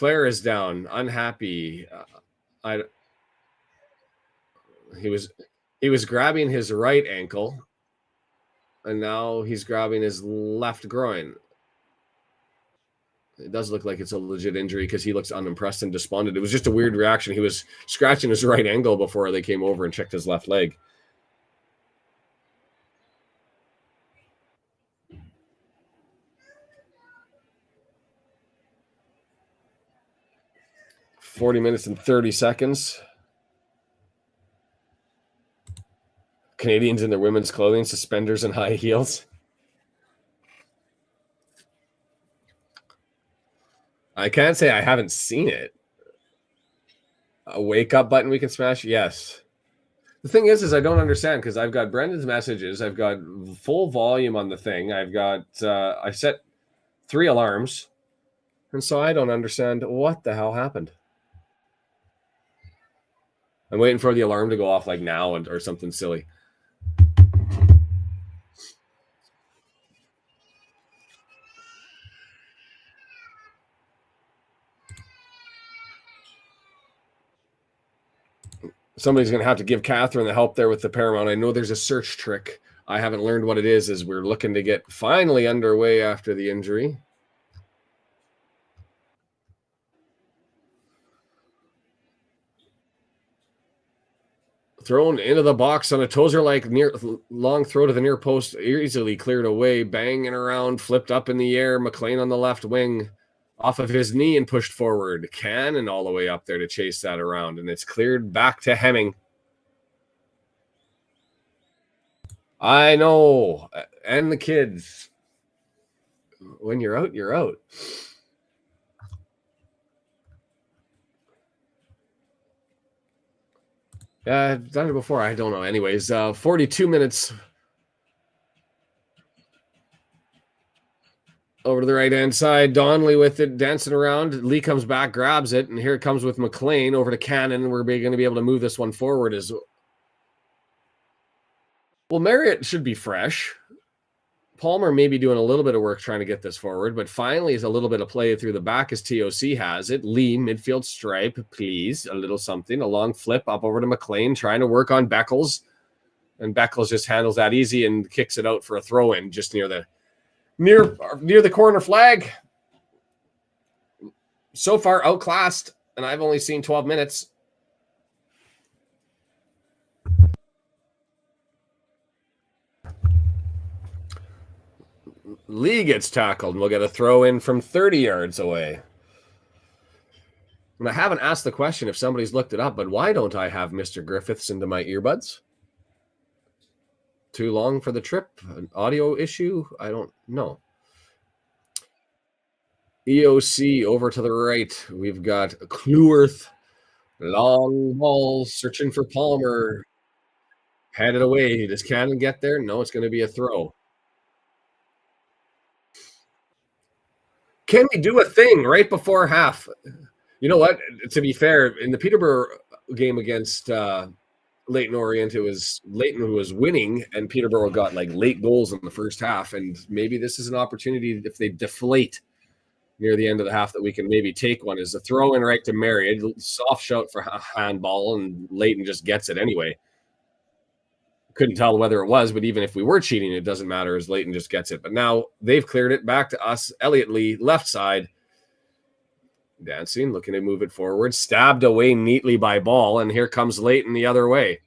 Claire is down, unhappy. He was grabbing his right ankle, and now he's grabbing his left groin. It does look like it's a legit injury because he looks unimpressed and despondent. It was just a weird reaction. He was scratching his right ankle before they came over and checked his left leg. $40 minutes and 30 seconds. Canadians in their women's clothing, suspenders and high heels. I can't say I haven't seen it. A wake up button we can smash? Yes. The thing is I don't understand because I've got Brendan's messages. I've got full volume on the thing. I've got, I set 3 alarms. And so I don't understand what the hell happened. I'm waiting for the alarm to go off like now or something silly. Somebody's going to have to give Catherine the help there with the Paramount. I know there's a search trick. I haven't learned what it is as we're looking to get finally underway after the injury. Thrown into the box on a Tozer-like long throw to the near post, easily cleared away, banging around, flipped up in the air. McClean on the left wing, off of his knee and pushed forward. Cannon all the way up there to chase that around, and it's cleared back to Hemming. I know, and the kids. When you're out, you're out. Yeah, I've done it before. I don't know. Anyways, 42 minutes. Over to the right-hand side. Donnelly with it, dancing around. Lee comes back, grabs it, and here it comes with McClean over to Cannon. We're going to be able to move this one forward. Well, Marriott should be fresh. Palmer may be doing a little bit of work trying to get this forward, but finally is a little bit of play through the back as TOC has it. Lee, midfield stripe, please. A little something. A long flip up over to McClean, trying to work on Beckles. And Beckles just handles that easy and kicks it out for a throw-in just near the corner flag. So far outclassed, and I've only seen 12 minutes. Lee gets tackled, and we'll get a throw in from 30 yards away. And I haven't asked the question if somebody's looked it up, but why don't I have Mr. Griffiths into my earbuds? Too long for the trip? An audio issue? I don't know. EOC over to the right. We've got Cleworth. Long ball, searching for Palmer. Headed away. Does Cannon get there? No, it's going to be a throw. Can we do a thing right before half? You know what? To be fair, in the Peterborough game against Leyton Orient, it was Leyton who was winning, and Peterborough got like late goals in the first half. And maybe this is an opportunity if they deflate near the end of the half that we can maybe take one. Is a throw in right to Marriott, soft shout for a handball, and Leyton just gets it anyway. Couldn't tell whether it was, but even if we were cheating, it doesn't matter as Leyton just gets it. But now they've cleared it back to us. Elliot Lee, left side. Dancing, looking to move it forward. Stabbed away neatly by Ball, and here comes Leyton the other way.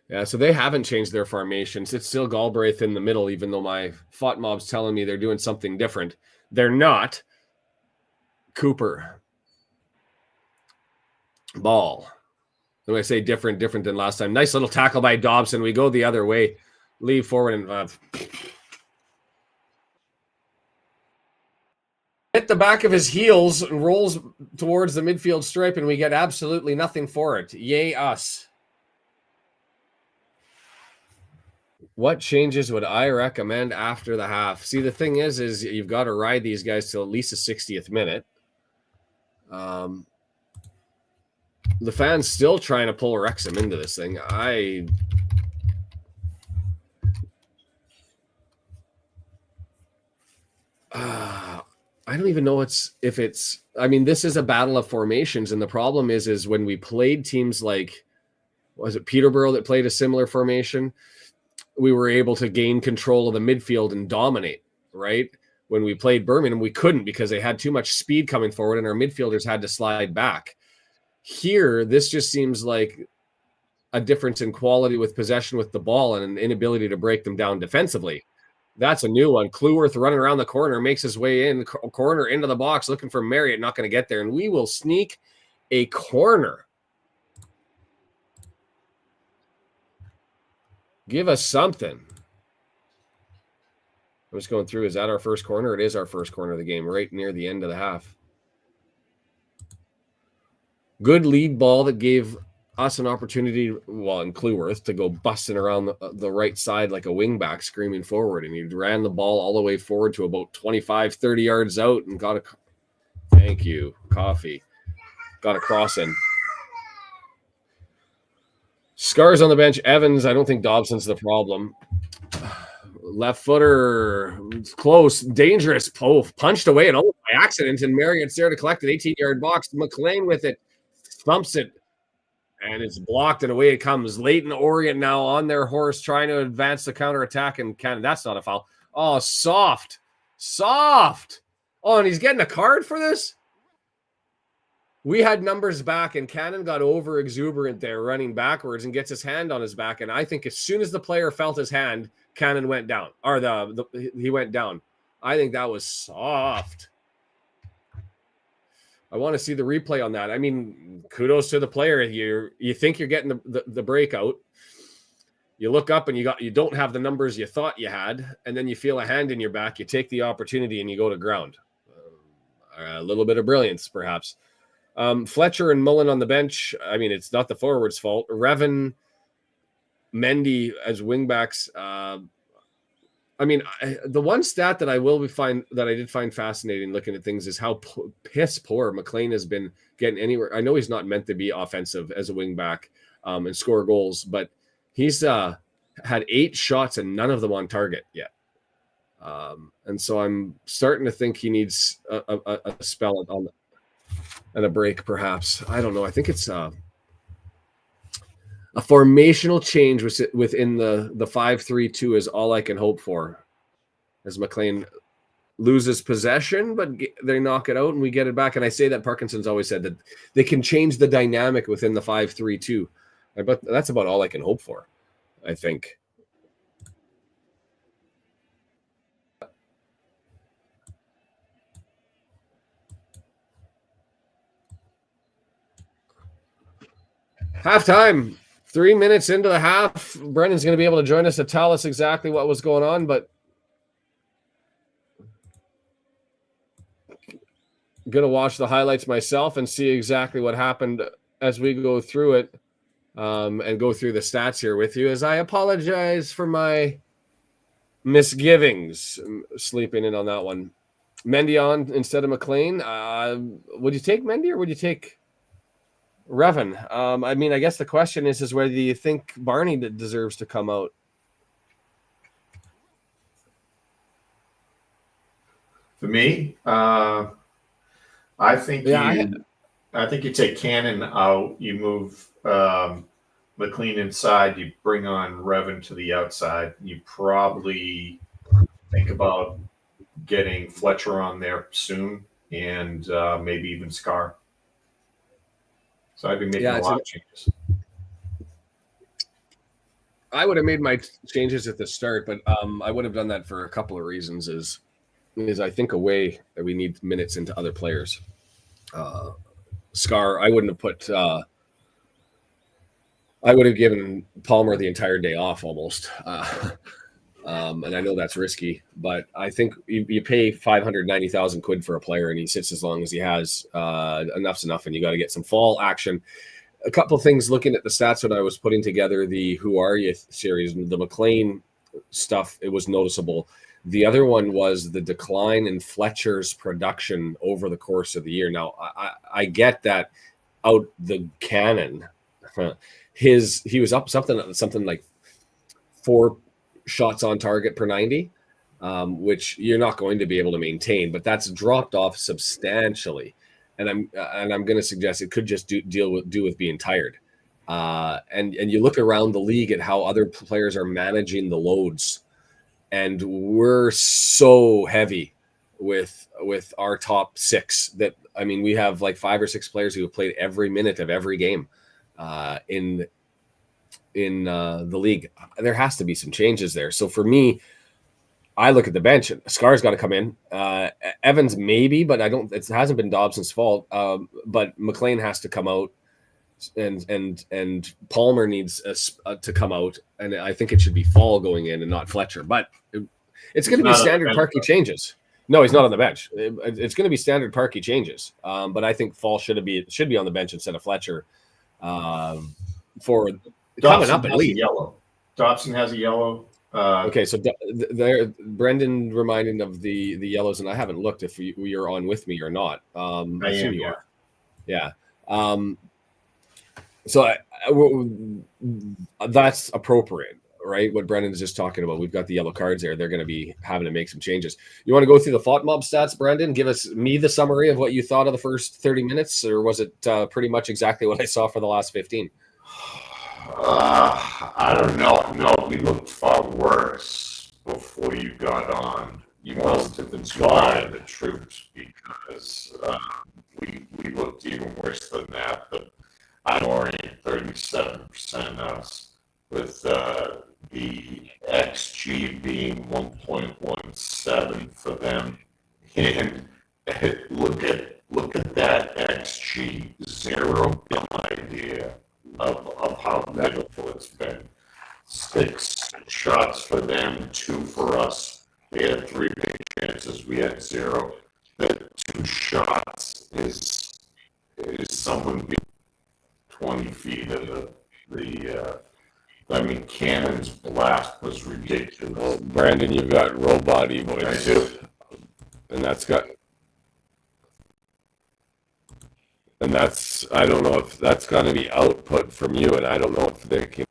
Yeah, so they haven't changed their formations. It's still Galbraith in the middle, even though my FOT mob's telling me they're doing something different. They're not. Cooper. Ball. When I say different than last time. Nice little tackle by Dobson. We go the other way. Leave forward and hit the back of his heels and rolls towards the midfield stripe, and we get absolutely nothing for it. Yay us. What changes would I recommend after the half? See, the thing is you've got to ride these guys till at least the 60th minute. The fans still trying to pull Wrexham into this thing. I don't even know if it's. I mean, this is a battle of formations, and the problem is when we played teams like, was it Peterborough that played a similar formation? We were able to gain control of the midfield and dominate, right? When we played Birmingham, we couldn't because they had too much speed coming forward, and our midfielders had to slide back. Here, this just seems like a difference in quality with possession with the ball and an inability to break them down defensively. That's a new one. Cleworth running around the corner, makes his way in, corner into the box, looking for Marriott, not going to get there. And we will sneak a corner. Give us something. I'm just going through. Is that our first corner? It is our first corner of the game, right near the end of the half. Good lead ball that gave us an opportunity, well, in Cleworth, to go busting around the right side like a wingback screaming forward. And he ran the ball all the way forward to about 25, 30 yards out and got a, thank you, coffee. Got a cross in. Scarr's on the bench. Evans, I don't think Dobson's the problem. Left footer, close, dangerous, punched away and almost by accident. And Marriott's there to collect an 18-yard box. McClean with it, thumps it. And it's blocked, and away it comes. Leyton Orient now on their horse, trying to advance the counterattack, and Cannon, that's not a foul. Oh, soft. Oh, and he's getting a card for this? We had numbers back, and Cannon got over exuberant there, running backwards, and gets his hand on his back. And I think as soon as the player felt his hand, Cannon went down, or he went down. I think that was soft. I want to see the replay on that. I mean, kudos to the player. You think you're getting the breakout. You look up and you don't have the numbers you thought you had, and then you feel a hand in your back. You take the opportunity and you go to ground. A little bit of brilliance, perhaps. Fletcher and Mullin on the bench. I mean, it's not the forwards' fault. Revan, Mendy as wingbacks. I mean, the one stat that I did find fascinating looking at things is how piss poor McClean has been getting anywhere. I know he's not meant to be offensive as a wingback and score goals, but he's had 8 shots and none of them on target yet. And so I'm starting to think he needs a spell on and a break, perhaps. I don't know. I think it's a formational change within the 5-3-2 is all I can hope for, as McClean loses possession, but they knock it out and we get it back. And I say that Parkinson's always said that they can change the dynamic within the 5-3-2. But that's about all I can hope for, I think. Halftime. 3 minutes into the half. Brendan's going to be able to join us to tell us exactly what was going on, but I'm going to watch the highlights myself and see exactly what happened as we go through it and go through the stats here with you, as I apologize for my misgivings sleeping in on that one. Mendy on instead of McClean. Would you take Mendy or would you take Revan? I mean, I guess the question is whether you think Barney deserves to come out. For me, I think I think you take Cannon out. You move McClean inside. You bring on Revan to the outside. You probably think about getting Fletcher on there soon, and maybe even Scarr. So I'd be making a lot of changes. I would have made my changes at the start, but I would have done that for a couple of reasons. Is I think a way that we need minutes into other players. Scarr, I wouldn't have put. I would have given Palmer the entire day off almost. And I know that's risky, but I think you pay 590,000 quid for a player and he sits as long as he has. Enough's enough, and you got to get some fall action. A couple of things looking at the stats when I was putting together the Who Are You series, the McClean stuff, it was noticeable. The other one was the decline in Fletcher's production over the course of the year. Now, I get that out the cannon. He was up something like 4 shots on target per 90. which you're not going to be able to maintain, but that's dropped off substantially. And I'm going to suggest it could just do with being tired. And you look around the league at how other players are managing the loads, and we're so heavy with our top six that, I mean, we have like 5 or 6 players who have played every minute of every game in the league. There has to be some changes there. So for me, I look at the bench. Scarr's got to come in. Evans maybe, but it hasn't been Dobson's fault. But McClean has to come out, and Palmer needs to come out. And I think it should be Faal going in and not Fletcher. But it's going to be standard Parky changes. No, he's not on the bench. It's going to be standard Parky changes. But I think Faal should be on the bench instead of Fletcher for coming up at least. Dobson has a yellow. Okay, so there, Brendan reminding of the yellows, and I haven't looked if you're on with me or not. I assume you are. Yeah. So that's appropriate, right? What Brendan is just talking about. We've got the yellow cards there. They're going to be having to make some changes. You want to go through the thought mob stats, Brendan? Give me the summary of what you thought of the first 30 minutes, or was it pretty much exactly what I saw for the last 15? I don't know. No, we looked far worse before you got on. You must have been joining the troops, because we looked even worse than that. But I'm Orient 37% us, with the XG being 1.17 for them. And look at that XG, 0 idea of how pitiful it's been. 6 shots for them, 2 for us. They had 3 big chances, we had 0. The 2 shots is someone being 20 feet of the I mean, Cannon's blast was ridiculous. Well, Brandon, you've got robot voice. I do. And that's I don't know if that's going to be output from you, and I don't know if they can.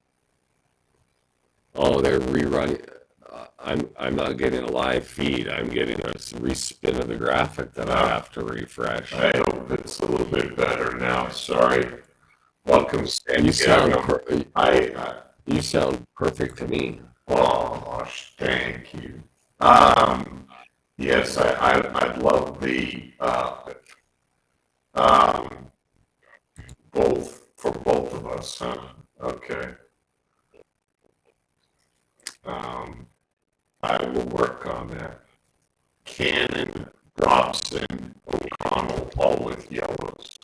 Oh, they're rerunning. I'm not getting a live feed. I'm getting a respin of the graphic that I have to refresh. I hope it's a little bit better now. Sorry. Welcome, Sam. You sound you sound perfect to me. Oh, thank you. Yes, I love the both of us, huh? Okay. I will work on that. Cannon, Robson, O'Connell, all with yellows.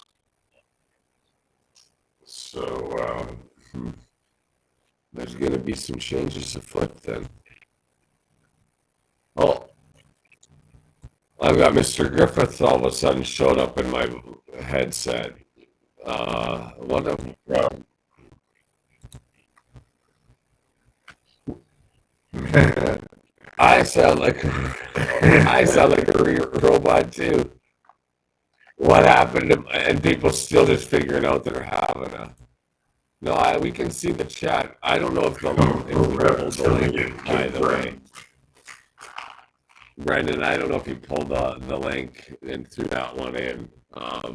So, There's going to be some changes afoot then. Oh, I've got Mr. Griffith all of a sudden showed up in my headset. What a I sound like a robot too. What happened to and people still just figuring out they're having a. No, we can see the chat. I don't know if the link, by the way. Brendan, I don't know if you pulled the link and threw that one in,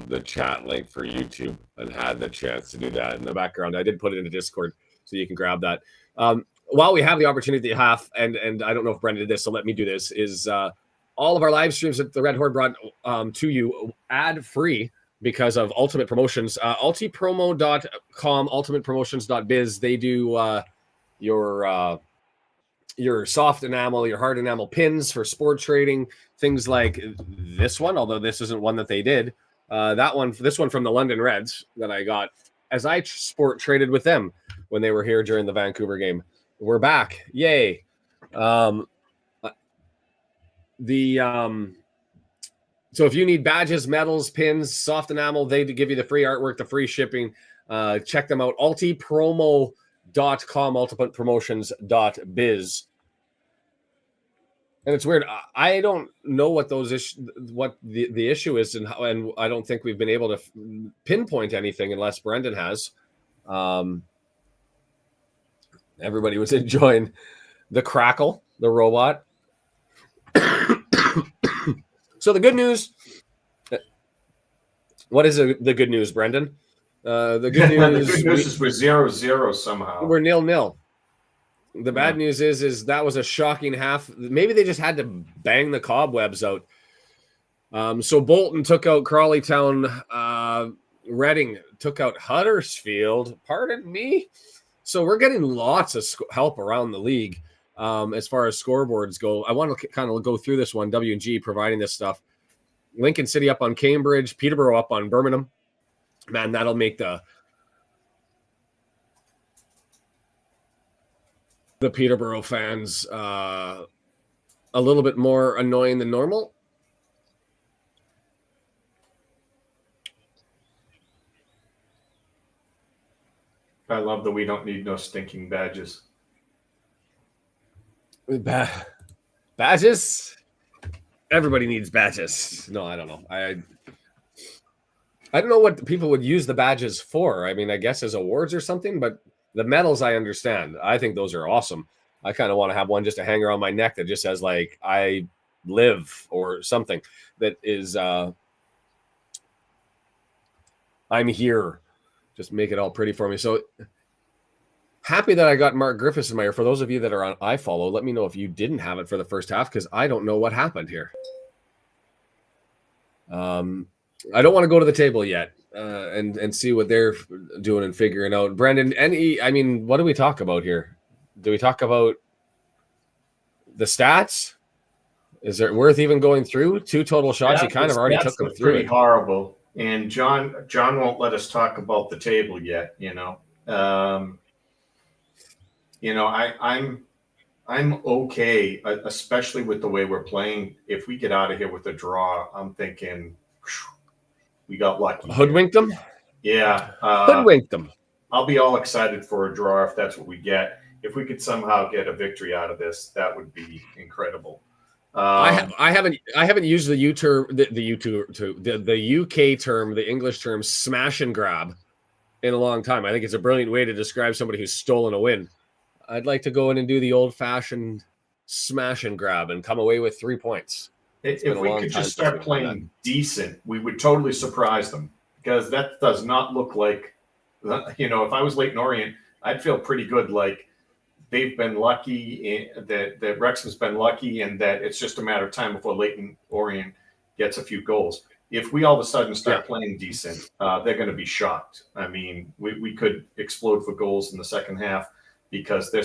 the chat link for YouTube, and had the chance to do that in the background. I did put it into Discord, so you can grab that. While we have the opportunity to have, and I don't know if Brendan did this, so let me do this, is all of our live streams that the Red Horde brought to you ad-free because of Ultimate Promotions. Ultipromo.com, ultimatepromotions.biz. They do your soft enamel, your hard enamel pins for sport trading, things like this one, although this isn't one that they did. This one from the London Reds that I got as I sport traded with them when they were here during the Vancouver game. We're back. Yay. So if you need badges, medals, pins, soft enamel, they give you the free artwork, the free shipping. Check them out. Ultipromo.com, ultimatepromotions.biz. And it's weird. I don't know what what the issue is, and I don't think we've been able to pinpoint anything unless Brendan has. Everybody was enjoying the Crackle, the robot. So the good news. What is the good news, Brendan? The good news. The good news is we're 0-0 somehow. We're 0-0. The bad news is that was a shocking half. Maybe they just had to bang the cobwebs out. So Bolton took out Crawleytown. Reading took out Huddersfield. Pardon me. So we're getting lots of help around the league as far as scoreboards go. I want to kind of go through this one. W&G providing this stuff. Lincoln City up on Cambridge. Peterborough up on Birmingham. Man, that'll make the Peterborough fans a little bit more annoying than normal. I love that we don't need no stinking badges. Badges? Everybody needs badges. No, I don't know. I don't know what people would use the badges for. I mean, I guess as awards or something, but the medals I understand. I think those are awesome. I kind of want to have one just to hang around my neck that just says like I live or something that is I'm here. Just make it all pretty for me. So happy that I got Mark Griffiths in my ear. For those of you that are on iFollow, let me know if you didn't have it for the first half because I don't know what happened here. I don't want to go to the table yet and see what they're doing and figuring out. Brendan, what do we talk about here? Do we talk about the stats? Is it worth even going through 2 total shots? You kind of already took them through. Pretty horrible. And John won't let us talk about the table yet. I'm okay, especially with the way we're playing. If we get out of here with a draw, I'm thinking we got lucky. Hoodwinked them? Yeah. Hoodwinked them. I'll be all excited for a draw if that's what we get. If we could somehow get a victory out of this, that would be incredible. I haven't used the UK term, the English term, smash and grab, in a long time. I think it's a brilliant way to describe somebody who's stolen a win. I'd like to go in and do the old-fashioned smash and grab and come away with 3 points. If we could just start playing decent, we would totally surprise them because that does not look like, if I was Leyton Orient, I'd feel pretty good like they've been lucky, that Wrexham's been lucky, and that it's just a matter of time before Leyton Orient gets a few goals. If we all of a sudden start playing decent, they're going to be shocked. I mean, we could explode for goals in the second half because they're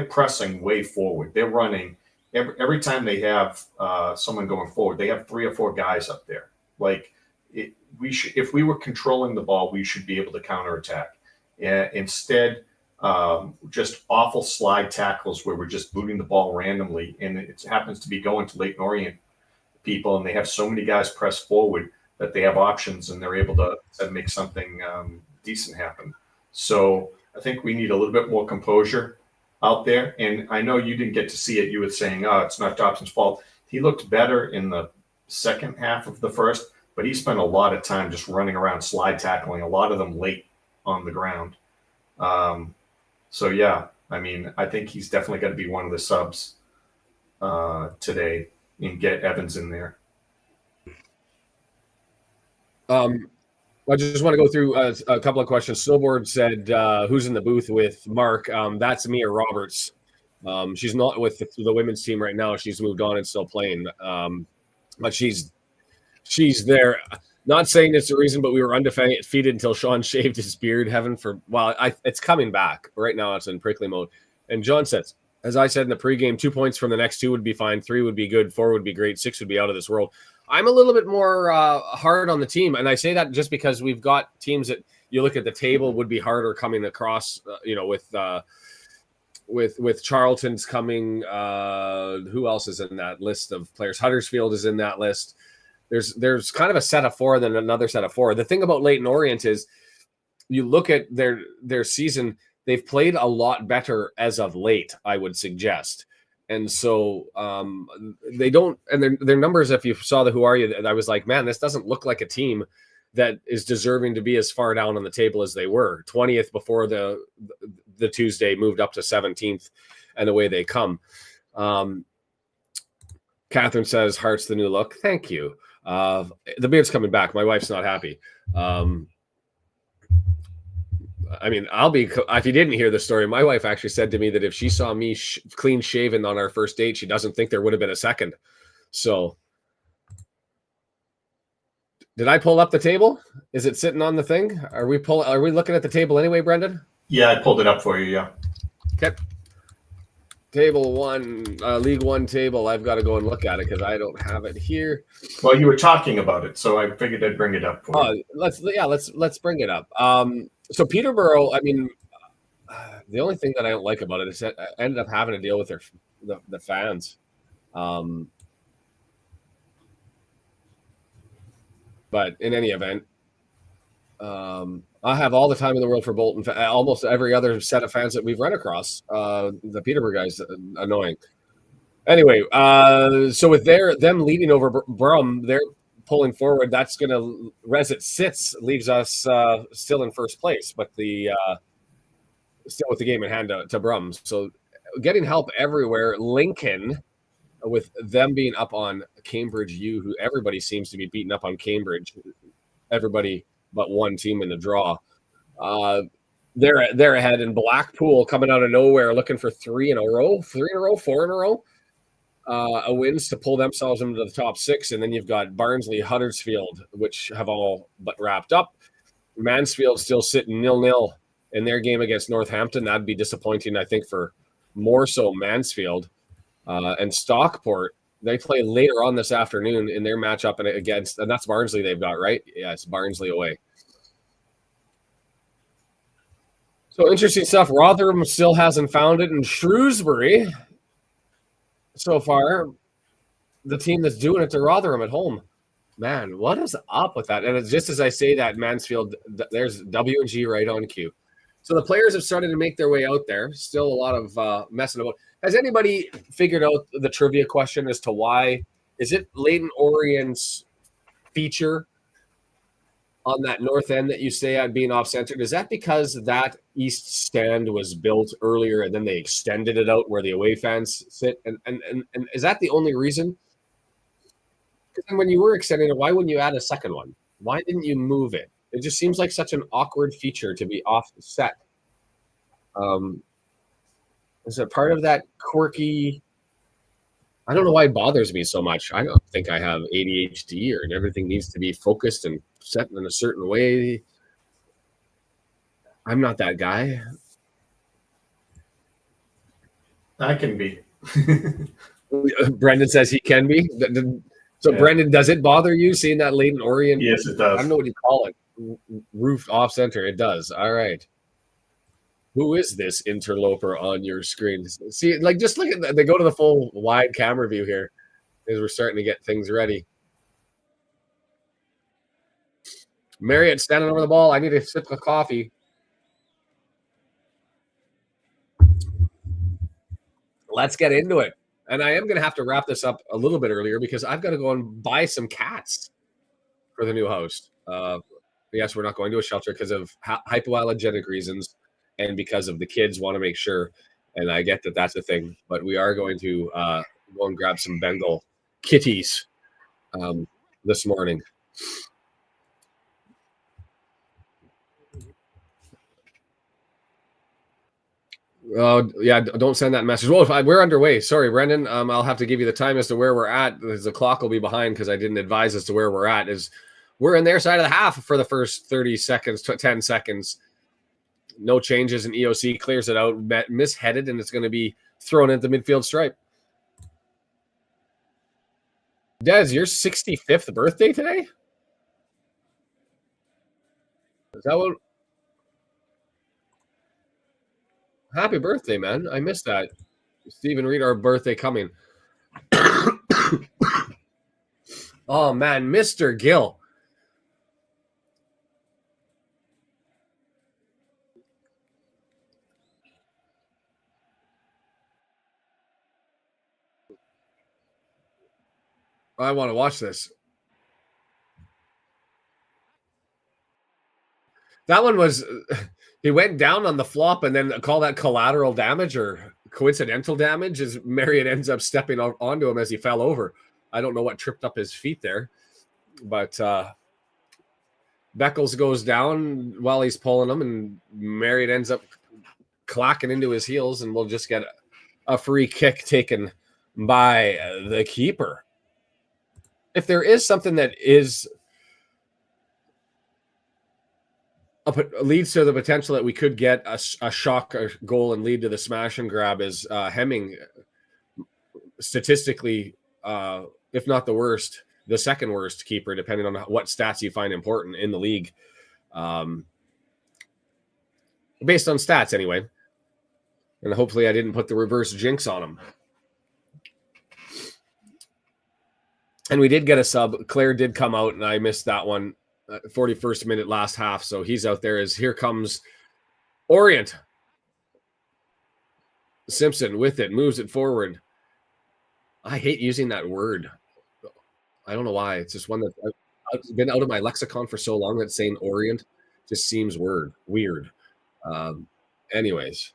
pressing way forward. They're running every time they have someone going forward. They have 3 or 4 guys up there. Like if we were controlling the ball, we should be able to counterattack. Instead. Just awful slide tackles where we're just booting the ball randomly, and it happens to be going to Leyton Orient people, and they have so many guys press forward that they have options and they're able to make something decent happen. So I think we need a little bit more composure out there. And I know you didn't get to see it. You were saying, it's not Dobson's fault. He looked better in the second half of the first, but he spent a lot of time just running around slide tackling, a lot of them late on the ground. So, yeah, I mean, I think he's definitely going to be one of the subs today and get Evans in there. I just want to go through a couple of questions. Snowboard said, who's in the booth with Mark? That's Mia Roberts. She's not with the women's team right now. She's moved on and still playing. But she's there. Not saying it's the reason, but we were undefeated until Sean shaved his beard. It's coming back. Right now it's in prickly mode. And John says, as I said in the pregame, 2 points from the next 2 would be fine. 3 would be good. 4 would be great. 6 would be out of this world. I'm a little bit more hard on the team. And I say that just because we've got teams that you look at the table would be harder coming across, with Charlton's coming. Who else is in that list of players? Huddersfield is in that list. There's kind of a set of 4, then another set of 4. The thing about Leyton Orient is you look at their season, they've played a lot better as of late, I would suggest. And so they don't, and their numbers, if you saw the Who Are You, I was like, man, this doesn't look like a team that is deserving to be as far down on the table as they were. 20th before the Tuesday, moved up to 17th, and away they come. Catherine says, "Heart's the new look." Thank you. The beard's coming back. My wife's not happy. I mean, if you didn't hear the story, my wife actually said to me that if she saw me clean shaven on our first date, she doesn't think there would have been a second. So did I pull up the table? Is it sitting on the thing? Are we looking at the table anyway, Brendan? Yeah, I pulled it up for you. Yeah. Okay. Table 1, League One table. I've got to go and look at it because I don't have it here. Well, you were talking about it, so I figured I'd bring it up for you. Let's bring it up. So Peterborough, I mean, the only thing that I don't like about it is that I ended up having to deal with the fans. But in any event, I have all the time in the world for Bolton. Almost every other set of fans that we've run across, the Peterborough guys, annoying. Anyway, so with them leading over Brum, they're pulling forward. That's going to, as it sits, leaves us still in first place, but still with the game in hand to Brum. So getting help everywhere. Lincoln, with them being up on Cambridge U, who everybody seems to be beating up on Cambridge. Everybody but one team in the draw. They're ahead, in Blackpool coming out of nowhere, looking for 4 in a row. Wins to pull themselves into the top 6, and then you've got Barnsley, Huddersfield, which have all but wrapped up. Mansfield still sitting 0-0 in their game against Northampton. That'd be disappointing, I think, for more so Mansfield. And Stockport, they play later on this afternoon in their matchup against, and that's Barnsley they've got, right? Yeah, it's Barnsley away. So interesting stuff. Rotherham still hasn't found it, and Shrewsbury, so far, the team that's doing it to Rotherham at home. Man, what is up with that? And it's just as I say that, Mansfield, there's W&G right on cue. So the players have started to make their way out there. Still a lot of messing about. Has anybody figured out the trivia question as to why? Is it Leyton Orient's feature on that north end that you say at being off-centered? Is that because that east stand was built earlier and then they extended it out where the away fans sit? And is that the only reason? Because when you were extending it, why wouldn't you add a second one? Why didn't you move it? It just seems like such an awkward feature to be offset. Is it part of that quirky? I don't know why it bothers me so much. I don't think I have ADHD or everything needs to be focused and set in a certain way. I'm not that guy. I can be. Brendan says he can be. So, yeah. Brendan, does it bother you seeing that Leyton Orient? Yes, it does. I don't know what you call it. Roofed off center. It does. All right. Who is this interloper on your screen? See, like, just look at that. They go to the full wide camera view here as we're starting to get things ready. Marriott standing over the ball. I need a sip of coffee. Let's get into it. And I am going to have to wrap this up a little bit earlier because I've got to go and buy some cats for the new host. Yes, we're not going to a shelter because of hypoallergenic reasons and because of the kids want to make sure. And I get that that's a thing. But we are going to go and grab some Bengal kitties this morning. Oh, yeah, don't send that message. Well, we're underway. Sorry, Brendan. I'll have to give you the time as to where we're at. The clock will be behind because I didn't advise as to where we're at. We're in their side of the half for the first 30 seconds, 10 seconds. No changes, and EOC clears it out, misheaded, and it's going to be thrown into the midfield stripe. Des, your 65th birthday today? Is that what? Happy birthday, man. I missed that. Stephen Reed, our birthday coming. Oh, man. Mr. Gill. I want to watch this. That one was... He went down on the flop and then call that collateral damage or coincidental damage as Marriott ends up stepping onto him as he fell over. I don't know what tripped up his feet there, but Beckles goes down while he's pulling him, and Marriott ends up clacking into his heels, and we'll just get a free kick taken by the keeper. If there is something that is leads to the potential that we could get a shock goal and lead to the smash and grab, is Hemming, statistically, if not the worst, the second worst keeper, depending on what stats you find important in the league. Based on stats, anyway. And hopefully I didn't put the reverse jinx on him. And we did get a sub. Claire did come out, and I missed that one. 41st minute, last half. So he's out there. As here comes Orient. Simpson with it, moves it forward. I hate using that word. I don't know why. It's just one that I've been out of my lexicon for so long that saying Orient just seems weird. Anyways.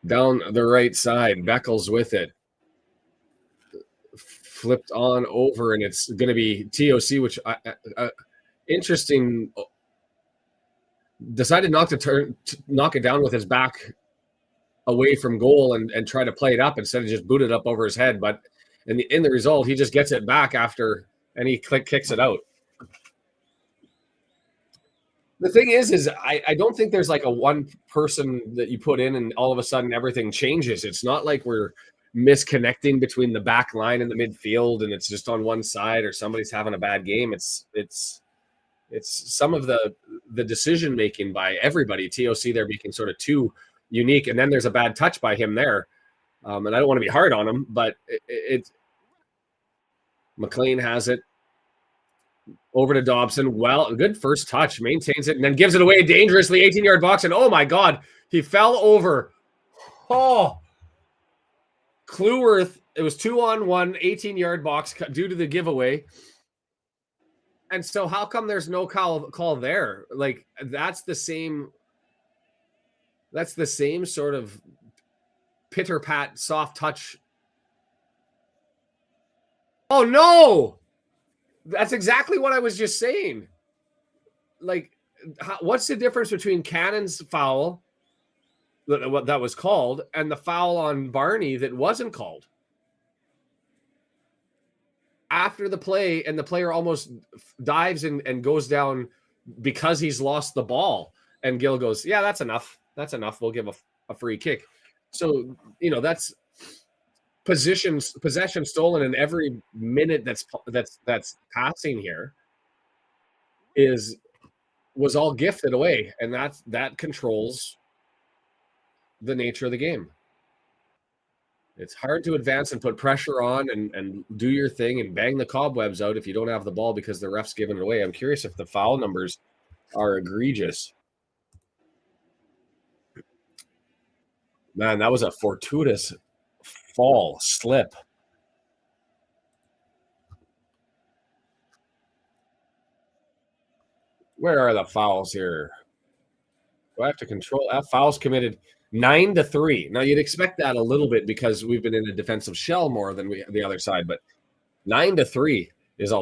Down the right side, Beckles with it. Flipped on over, and it's going to be TOC, which interesting. Decided not to knock it down with his back away from goal and try to play it up instead of just boot it up over his head. But in the result, he just gets it back after, and he kicks it out. The thing is I don't think there's like a one person that you put in and all of a sudden everything changes. It's not like we're misconnecting between the back line and the midfield and it's just on one side or somebody's having a bad game. It's some of the decision making by everybody. TOC there being sort of too unique, and then there's a bad touch by him there, and I don't want to be hard on him, but McClean has it over to Dobson. Well, a good first touch, maintains it, and then gives it away dangerously, 18-yard box, and oh my God, he fell over. Oh, Cleworth, it was 2-on-1, 18-yard box due to the giveaway. And so how come there's no call there? Like, that's the same sort of pitter-pat, soft touch. Oh, no! That's exactly what I was just saying. Like, what's the difference between Cannon's foul that was called and the foul on Barney that wasn't called? After the play, and the player almost dives and goes down because he's lost the ball, and Gill goes, yeah, that's enough. We'll give a free kick. So, that's possession stolen, and every minute that's passing here was all gifted away, and that controls the nature of the game. It's hard to advance and put pressure on and do your thing and bang the cobwebs out if you don't have the ball because the ref's giving it away. I'm curious if the foul numbers are egregious. Man, that was a fortuitous fall, slip. Where are the fouls here? Do I have to control that? Fouls committed 9-3. Now you'd expect that a little bit because we've been in a defensive shell more than the other side, but 9-3 is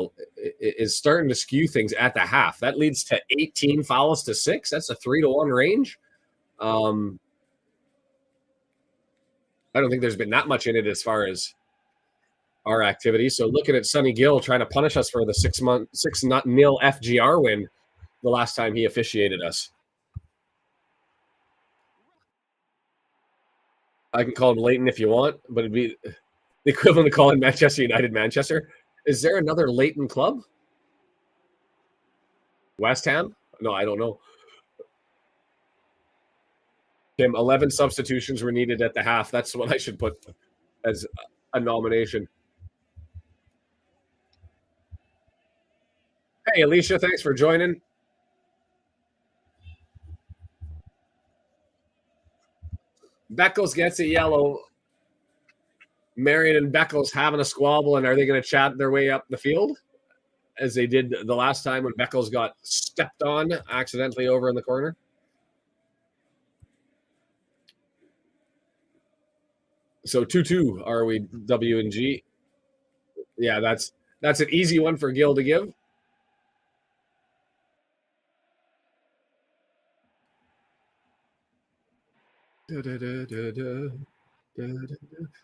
starting to skew things at the half. That leads to 18 fouls to 6. That's a 3-1 range. I don't think there's been that much in it as far as our activity. So looking at Sonny Gill trying to punish us for the 6-0 FGR win the last time he officiated us. I can call him Leyton if you want, but it'd be the equivalent of calling Manchester United Manchester. Is there another Leyton club? West Ham? No, I don't know. Tim, 11 substitutions were needed at the half. That's what I should put as a nomination. Hey, Alicia, thanks for joining. Beckles gets a yellow. Marriott and Beckles having a squabble, and are they going to chat their way up the field as they did the last time when Beckles got stepped on accidentally over in the corner? So 2-2 are we W and G? Yeah, that's an easy one for Gil to give.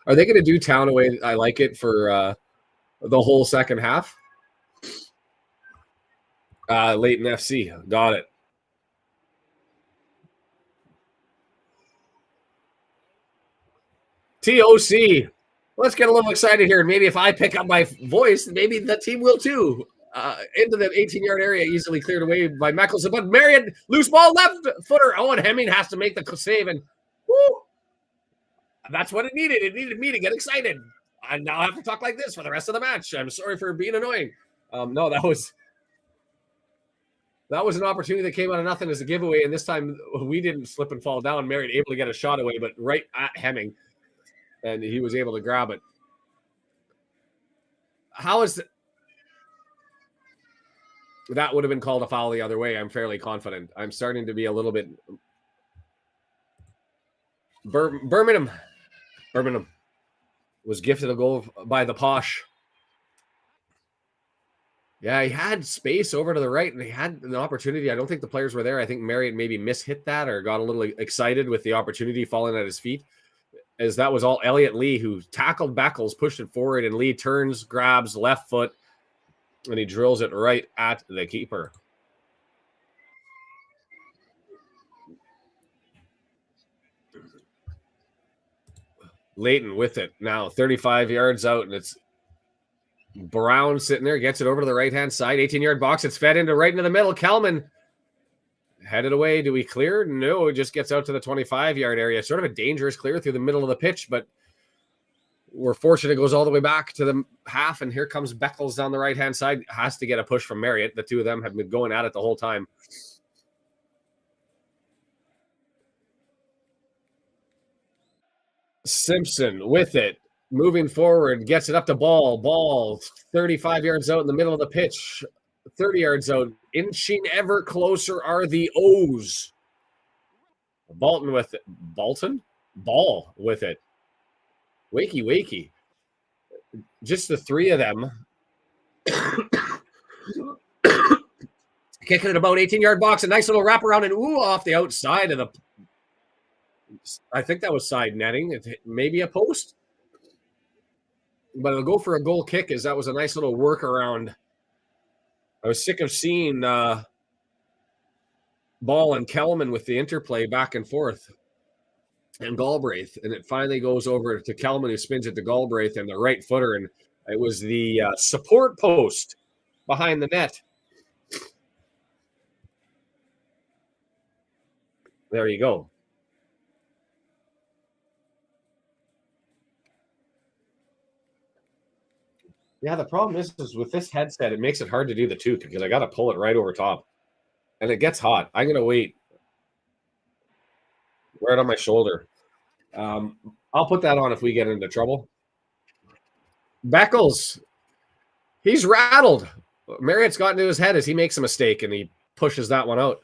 Are they going to do Town away? I like it for the whole second half. Leyton FC, got it. TOC. Let's get a little excited here. Maybe if I pick up my voice, maybe the team will too. Into the 18-yard area, easily cleared away by Mickelson. But Marriott, loose ball, left footer. Oh, and Hemming has to make the save. And woo, that's what it needed. It needed me to get excited. I now have to talk like this for the rest of the match. I'm sorry for being annoying. No, that was an opportunity that came out of nothing as a giveaway. And this time we didn't slip and fall down. Marriott able to get a shot away, but right at Hemming. And he was able to grab it. How is that would have been called a foul the other way? I'm fairly confident. I'm starting to be a little bit. Birmingham was gifted a goal by the Posh. Yeah, he had space over to the right, and he had an opportunity. I don't think the players were there. I think Marriott maybe mishit that or got a little excited with the opportunity falling at his feet. As that was all Elliott Lee who tackled Beckles, pushed it forward, and Lee turns, grabs left foot, and he drills it right at the keeper. Leyton with it now, 35 yards out, and it's Brown sitting there, gets it over to the right-hand side, 18-yard box. It's fed right into the middle. Kelman headed away. Do we clear? No, it just gets out to the 25-yard area. Sort of a dangerous clear through the middle of the pitch, but we're fortunate it goes all the way back to the half, and here comes Beckles down the right-hand side. Has to get a push from Marriott. The two of them have been going at it the whole time. Simpson with it. Moving forward, gets it up to Ball 35 yards out in the middle of the pitch. 30 yards out. Inching ever closer are the O's. Bolton with it. Ball with it. Wakey. Just the three of them. Kicking it about 18-yard box. A nice little wraparound and off the outside of the. I think that was side netting. Maybe a post. But it'll go for a goal kick as that was a nice little workaround. I was sick of seeing Ball and Kelman with the interplay back and forth and Galbraith. And it finally goes over to Kelman, who spins it to Galbraith and the right footer. And it was the support post behind the net. There you go. Yeah, the problem is with this headset, it makes it hard to do the two because I got to pull it right over top. And it gets hot. I'm going to wait. Right on my shoulder. I'll put that on if we get into trouble. Beckles. He's rattled. Marriott's got into his head as he makes a mistake, and he pushes that one out.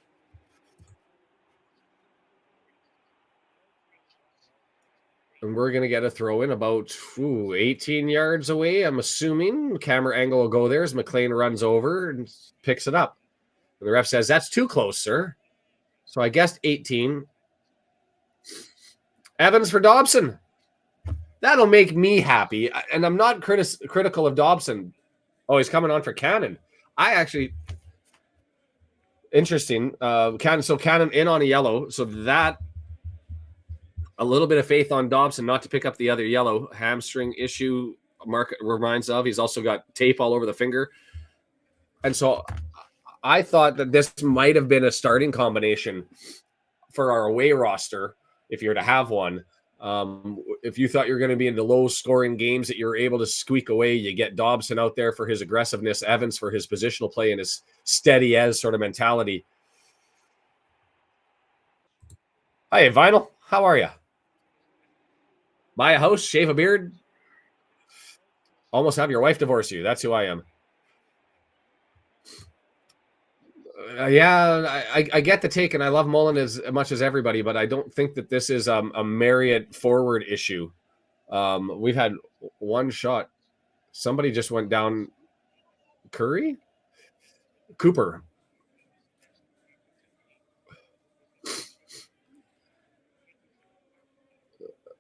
And we're going to get a throw in about 18 yards away, I'm assuming. Camera angle will go there as McClean runs over and picks it up. And the ref says, that's too close, sir. So I guessed 18. Evans for Dobson. That'll make me happy. And I'm not critical of Dobson. Oh, he's coming on for Cannon. Interesting. Cannon. So Cannon in on a yellow. So that. A little bit of faith on Dobson not to pick up the other yellow. Hamstring issue, Mark reminds of. He's also got tape all over the finger. And so I thought that this might have been a starting combination for our away roster, if you were to have one. If you thought you were going to be into low-scoring games that you were able to squeak away, you get Dobson out there for his aggressiveness, Evans for his positional play and his steady-as sort of mentality. Hi, Vinyl. How are you? Buy a house, shave a beard, almost have your wife divorce you. That's who I am. I get the take, and I love Mullin as much as everybody, but I don't think that this is a Marriott forward issue. We've had one shot. Somebody just went down. Cooper.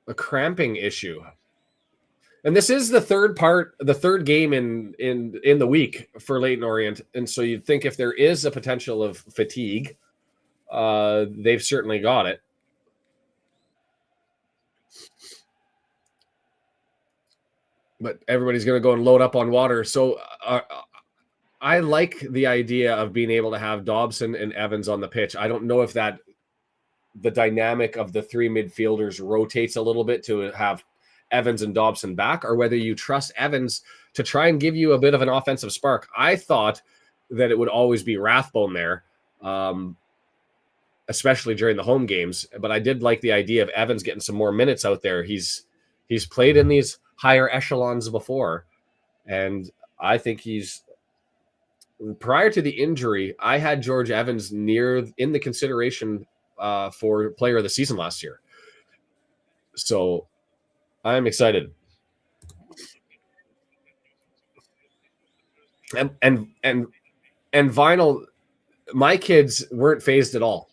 A cramping issue. And this is the third game in the week for Leyton Orient. And so you'd think if there is a potential of fatigue, they've certainly got it. But everybody's going to go and load up on water. So I like the idea of being able to have Dobson and Evans on the pitch. I don't know if the dynamic of the three midfielders rotates a little bit to have Evans and Dobson back, or whether you trust Evans to try and give you a bit of an offensive spark. I thought that it would always be Rathbone there, especially during the home games. But I did like the idea of Evans getting some more minutes out there. He's played in these higher echelons before, and I think prior to the injury, I had George Evans in the consideration for player of the season last year. So I'm excited. And Vinyl, my kids weren't phased at all.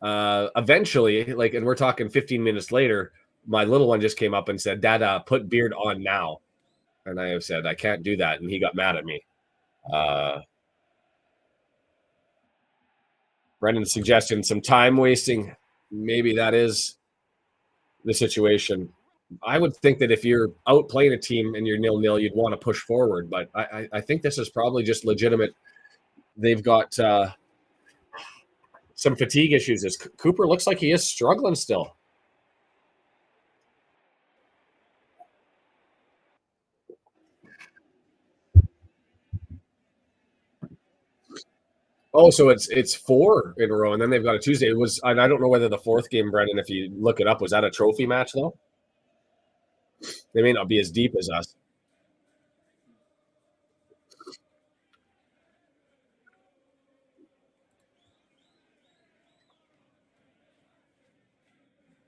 Eventually, and we're talking 15 minutes later, my little one just came up and said, "Dad, put Beard on now." And I have said, "I can't do that." And he got mad at me. Brendan's suggesting some time wasting. Maybe that is the situation. I would think that if you're out playing a team and you're 0-0, you'd want to push forward. But I think this is probably just legitimate. They've got some fatigue issues. As Cooper looks like he is struggling still. Oh, so it's 4 in a row, and then they've got a Tuesday. And I don't know whether the fourth game, Brendan, if you look it up, was that a trophy match though? They may not be as deep as us.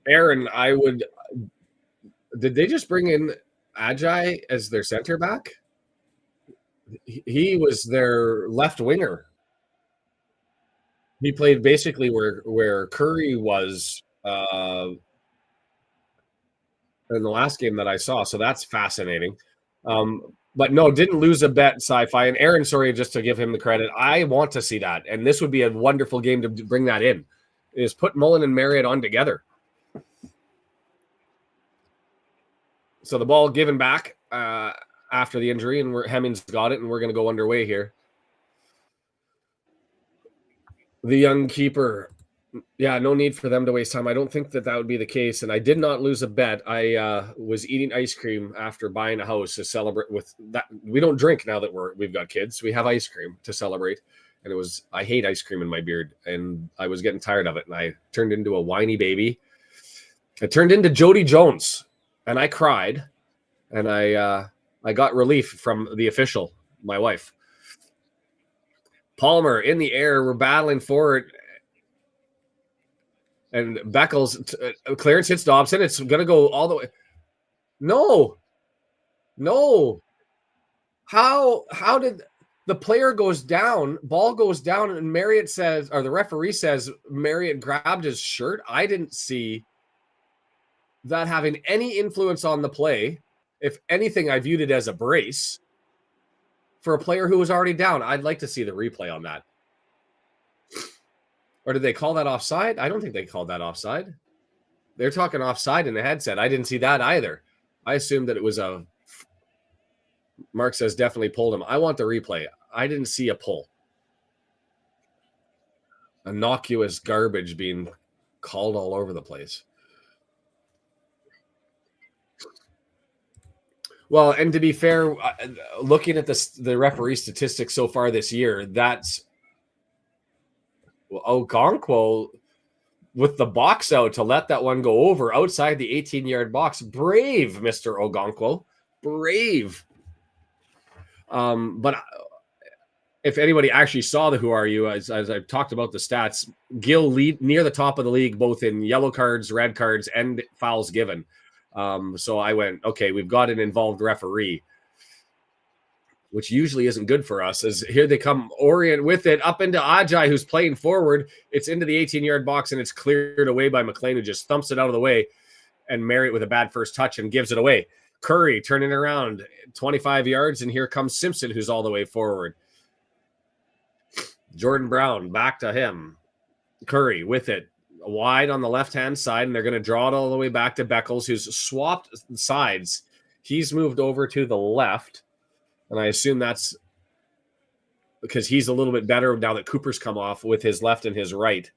Aaron, did they just bring in Ajay as their center back? He was their left winger. He played basically where Curry was in the last game that I saw. So that's fascinating. But no, didn't lose a bet, Sci-Fi. And Aaron, sorry, just to give him the credit, I want to see that. And this would be a wonderful game to bring that in, is put Mullin and Marriott on together. So the ball given back after the injury, and Hemmings got it, and we're going to go underway here. The young keeper. Yeah, no need for them to waste time. I don't think that would be the case. And I did not lose a bet. I was eating ice cream after buying a house to celebrate with that. We don't drink now that we've got kids. We have ice cream to celebrate. And I hate ice cream in my beard. And I was getting tired of it. And I turned into a whiny baby. I turned into Jody Jones. And I cried. And I got relief from the official, my wife. Palmer in the air. We're battling for it. And Beckles clearance hits Dobson. It's going to go all the way. No. How did the player goes down, ball goes down, and Marriott says, or the referee says, Marriott grabbed his shirt? I didn't see that having any influence on the play. If anything, I viewed it as a brace for a player who was already down. I'd like to see the replay on that. Or did they call that offside? I don't think they called that offside. They're talking offside in the headset. I didn't see that either. I assumed that it was a... Mark says definitely pulled him. I want the replay. I didn't see a pull. Innocuous garbage being called all over the place. Well, and to be fair, looking at the referee statistics so far this year, that's Okonkwo with the box out to let that one go over outside the 18-yard box. Brave, Mr. Okonkwo. Brave. But if anybody actually saw the Who Are You, as I've talked about the stats, Gill lead near the top of the league, both in yellow cards, red cards, and fouls given. So I went, okay, we've got an involved referee, which usually isn't good for us. As here they come, Orient with it up into Ajay, who's playing forward. It's into the 18-yard box, and it's cleared away by McClean, who just thumps it out of the way. And Marriott with a bad first touch and gives it away. Curry turning around 25 yards, and here comes Simpson, who's all the way forward. Jordan Brown back to him. Curry with it wide on the left-hand side, and they're going to draw it all the way back to Beckles, who's swapped sides. He's moved over to the left, and I assume that's because he's a little bit better now that Cooper's come off with his left and his right.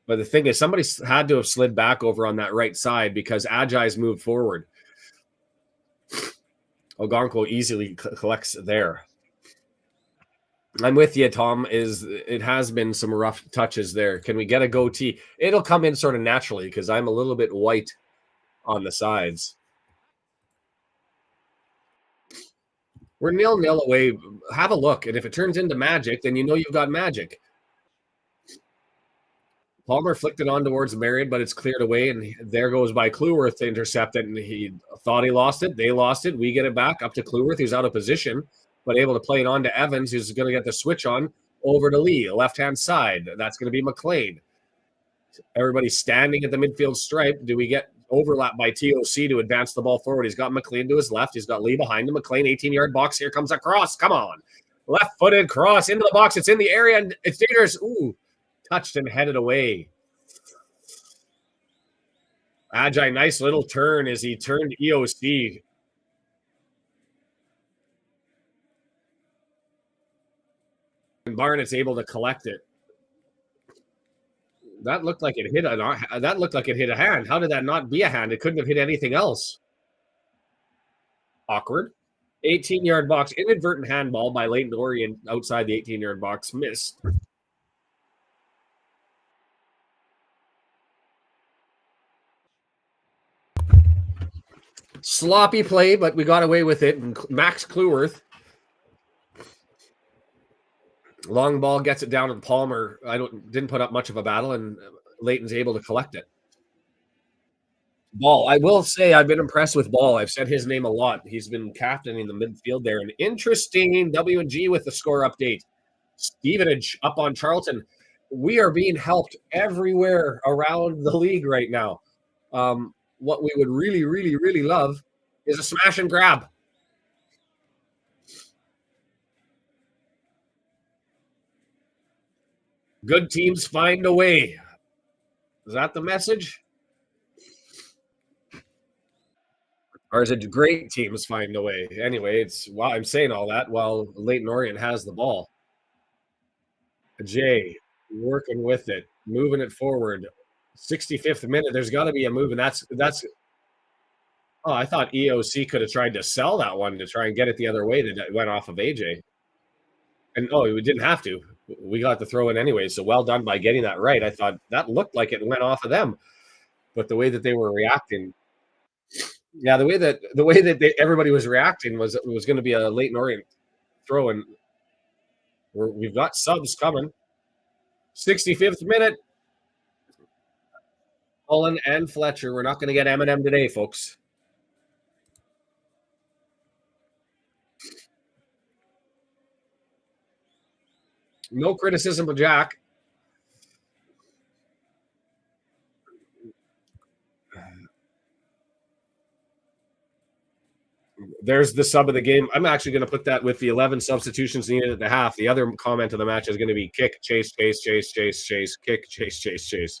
But the thing is, somebody had to have slid back over on that right side because Ajay's moved forward. Ogonkwo easily collects there. I'm with you, Tom. It has been some rough touches there. Can we get a goatee? It'll come in sort of naturally because I'm a little bit white on the sides. We're 0-0 away. Have a look. And if it turns into magic, then you know you've got magic. Palmer flicked it on towards Marriott, but it's cleared away, and there goes by Cleworth to intercept it, and he thought he lost it. They lost it. We get it back up to Cleworth, who's out of position, but able to play it on to Evans, who's going to get the switch on over to Lee, left-hand side. That's going to be McClean. Everybody standing at the midfield stripe. Do we get overlap by TOC to advance the ball forward? He's got McClean to his left. He's got Lee behind him. McClean, 18-yard box. Here comes a cross. Come on. Left-footed cross into the box. It's in the area, and it's dangerous. Ooh. Touched and headed away. Ajay, nice little turn as he turned EOC. And Barnett's able to collect it. That looked like it hit a hand. How did that not be a hand? It couldn't have hit anything else. Awkward. 18-yard box. Inadvertent handball by Leyton Orient outside the 18-yard box. Missed. Sloppy play, but we got away with it. And Max Cleworth. Long ball gets it down to Palmer. Didn't put up much of a battle, and Leighton's able to collect it. Ball. I will say I've been impressed with Ball. I've said his name a lot. He's been captaining the midfield there. An interesting W&G with the score update. Stevenage up on Charlton. We are being helped everywhere around the league right now. What we would really, really, really love is a smash and grab. Good teams find a way. Is that the message? Or is it great teams find a way? Anyway, I'm saying all that while Leyton Orient has the ball. Jay working with it, moving it forward. 65th minute, there's got to be a move, and that's. Oh, I thought EOC could have tried to sell that one to try and get it the other way. That went off of AJ, and we didn't have to. We got the throw in anyway, so well done by getting that right. I thought that looked like it went off of them, but the way that they were reacting, yeah, the way that everybody was reacting was it was going to be a Leyton Orient throw, and we've got subs coming. 65th minute. Mullin and Fletcher. We're not going to get Eminem today, folks. No criticism of Jack. There's the sub of the game. I'm actually going to put that with the 11 substitutions needed at the half. The other comment of the match is going to be kick, chase, chase, chase, chase, chase, kick, chase, chase, chase.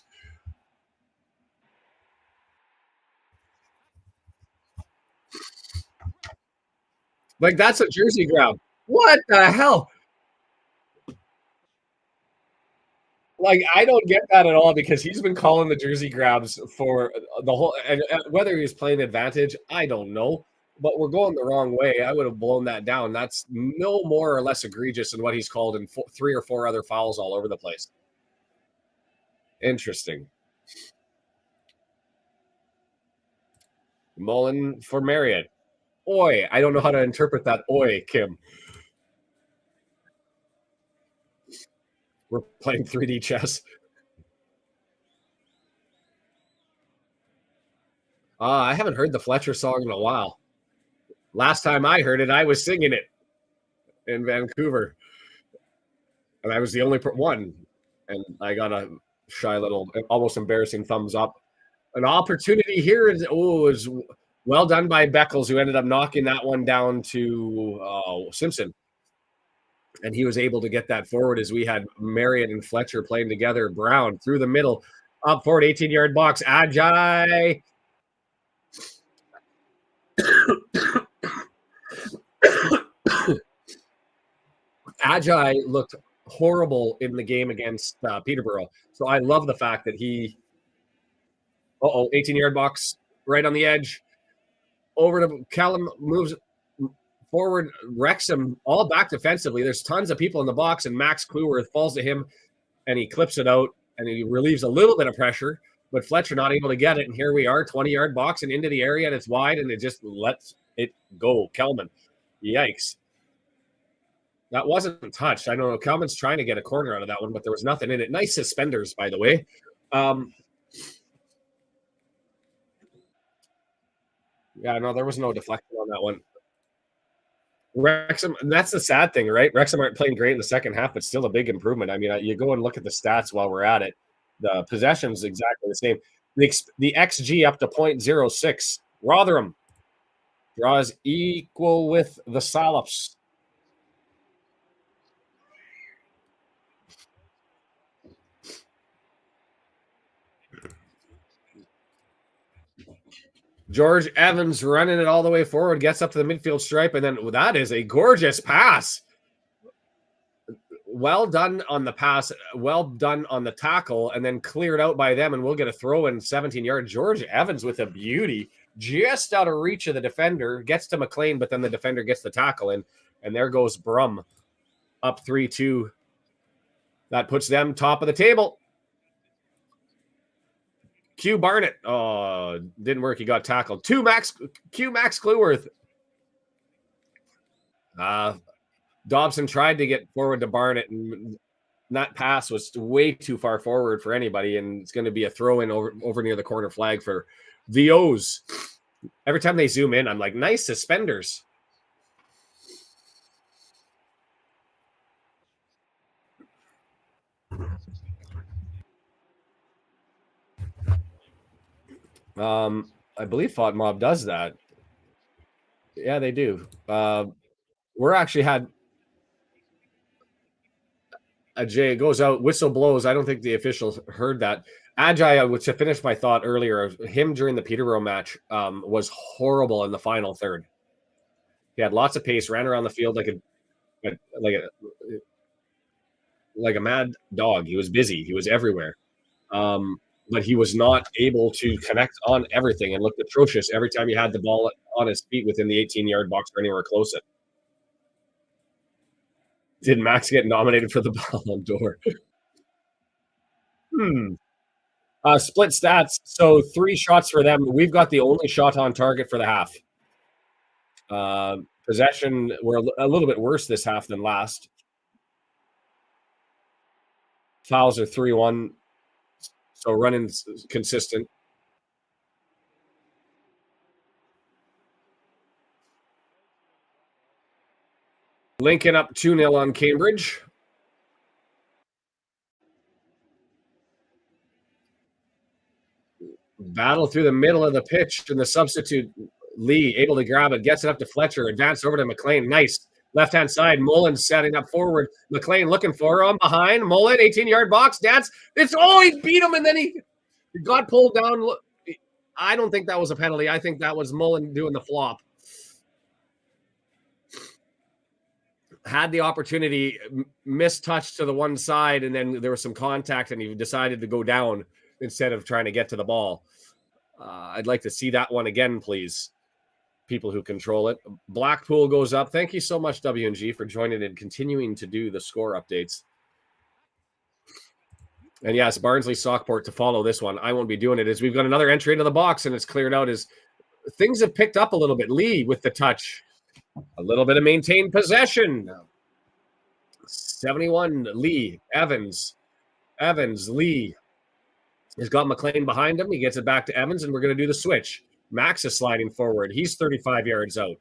Like, that's a jersey grab. What the hell? Like, I don't get that at all because he's been calling the jersey grabs for the whole – and whether he's playing advantage, I don't know. But we're going the wrong way. I would have blown that down. That's no more or less egregious than what he's called in 3 or 4 other fouls all over the place. Interesting. Mullin for Marriott. Oi. I don't know how to interpret that. Oi, Kim. We're playing 3D chess. I haven't heard the Fletcher song in a while. Last time I heard it, I was singing it in Vancouver. And I was the only one. And I got a shy little, almost embarrassing thumbs up. An opportunity here is well done by Beckles, who ended up knocking that one down to Simpson. And he was able to get that forward as we had Marriott and Fletcher playing together. Brown through the middle, up forward, 18-yard box. Ajay. Ajay looked horrible in the game against Peterborough. So I love the fact that he 18-yard box right on the edge. Over to Callum, moves forward. Wrexham all back defensively. There's tons of people in the box, and Max Kluwer falls to him, and he clips it out, and he relieves a little bit of pressure, but Fletcher not able to get it, and here we are, 20-yard box and into the area, and it's wide, and it just lets it go. Kelman, yikes. That wasn't touched. I know Kelman's trying to get a corner out of that one, but there was nothing in it. Nice suspenders, by the way. Yeah, no, there was no deflection on that one. Wrexham, and that's the sad thing, right? Wrexham aren't playing great in the second half, but still a big improvement. I mean, you go and look at the stats while we're at it. The possession's exactly the same. The XG up to 0.06. Rotherham draws equal with the Sallops. George Evans running it all the way forward, gets up to the midfield stripe, and then that is a gorgeous pass. Well done on the pass, well done on the tackle, and then cleared out by them, and we'll get a throw in 17-yard. George Evans with a beauty, just out of reach of the defender, gets to McClean, but then the defender gets the tackle in, and there goes Brum up 3-2. That puts them top of the table. Q Barnett. Oh, didn't work. He got tackled. Max Kluworth. Dobson tried to get forward to Barnett, and that pass was way too far forward for anybody, and it's going to be a throw-in over near the corner flag for the O's. Every time they zoom in, I'm like, nice suspenders. I believe Fought Mob does that. Yeah, they do. We're actually had Jay goes out, whistle blows. I don't think the officials heard that. Ajay, which I finished my thought earlier, him during the Peterborough match was horrible in the final third. He had lots of pace, ran around the field like a mad dog. He was busy. He was everywhere. But he was not able to connect on everything and looked atrocious every time he had the ball on his feet within the 18-yard box or anywhere close it. Did Max get nominated for the Ballon d'Or? Split stats. So 3 shots for them. We've got the only shot on target for the half. Possession, we're a little bit worse this half than last. Fouls are 3-1. So running consistent. Lincoln up 2-0 on Cambridge. Battle through the middle of the pitch, and the substitute, Lee, able to grab it, gets it up to Fletcher, advance over to McClean. Nice. Left-hand side, Mullin setting up forward. McClean looking for him behind. Mullin, 18-yard box. He beat him, and then he got pulled down. I don't think that was a penalty. I think that was Mullin doing the flop. Had the opportunity, mistouched to the one side, and then there was some contact, and he decided to go down instead of trying to get to the ball. I'd like to see that one again, please. People who control it. Blackpool goes up. Thank you so much, W&G, for joining and continuing to do the score updates. And yes, Barnsley Stockport to follow this one. I won't be doing it. As we've got another entry into the box, and it's cleared out as things have picked up a little bit. Lee with the touch. A little bit of maintained possession. 71, Lee. Evans, Lee. He's got McClean behind him. He gets it back to Evans, and we're going to do the switch. Max is sliding forward. He's 35 yards out.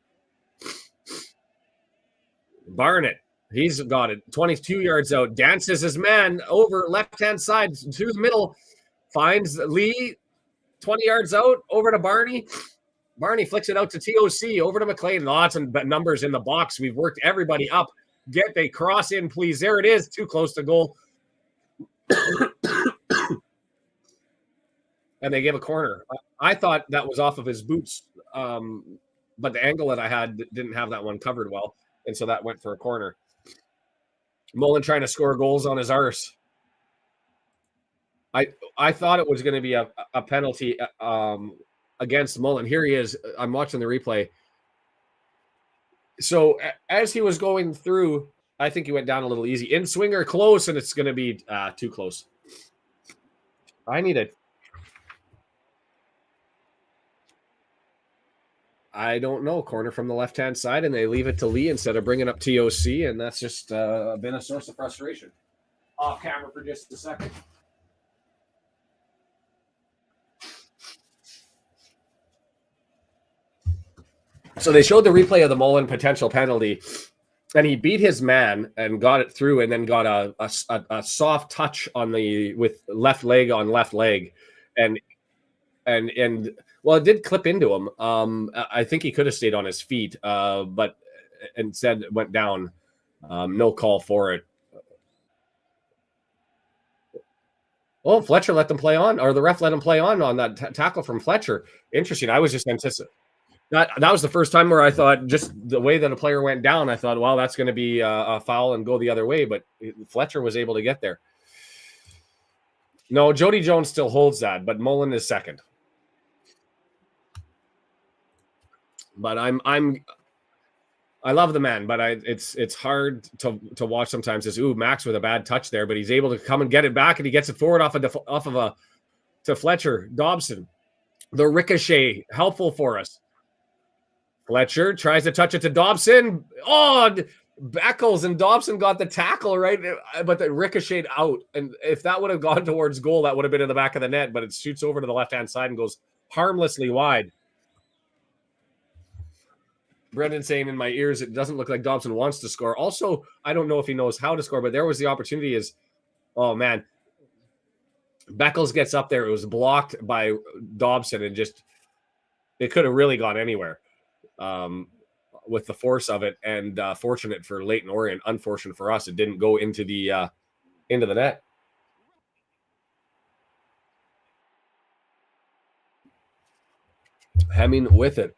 Barnett, he's got it. 22 yards out. Dances his man over left-hand side to the middle. Finds Lee 20 yards out over to Barney. Barney flicks it out to TOC over to McClean. Lots of numbers in the box. We've worked everybody up. Get a cross in, please. There it is. Too close to goal. And they gave a corner. I thought that was off of his boots. But the angle that I had didn't have that one covered well. And so that went for a corner. Mullin trying to score goals on his arse. I thought it was going to be a penalty against Mullin. Here he is. I'm watching the replay. So as he was going through, I think he went down a little easy. In swinger close, and it's going to be too close. I don't know. Corner from the left-hand side, and they leave it to Lee instead of bringing up TOC, and that's just been a source of frustration. Off camera for just a second. So they showed the replay of the Mullin potential penalty, and he beat his man and got it through, and then got a soft touch on with left leg on left leg, and well, it did clip into him. I think he could have stayed on his feet, but instead went down. No call for it. Oh, Fletcher let them play on, or the ref let him play on that tackle from Fletcher. Interesting. I was just anticipating. That was the first time where I thought, just the way that a player went down, I thought, well, that's going to be a foul and go the other way. But Fletcher was able to get there. No, Jody Jones still holds that, but Mullin is second. But I love the man, but it's hard to watch sometimes. Max with a bad touch there, but he's able to come and get it back, and he gets it forward to Fletcher. Dobson, the ricochet, helpful for us. Fletcher tries to touch it to Dobson. Oh, Beckles and Dobson got the tackle right, but the ricocheted out. And if that would have gone towards goal, that would have been in the back of the net, but it shoots over to the left-hand side and goes harmlessly wide. Brendan saying in my ears, it doesn't look like Dobson wants to score. Also, I don't know if he knows how to score, but there was the opportunity oh man, Beckles gets up there. It was blocked by Dobson, and it could have really gone anywhere with the force of it. And fortunate for Leyton Orient, unfortunate for us, it didn't go into the net. Hemming with it.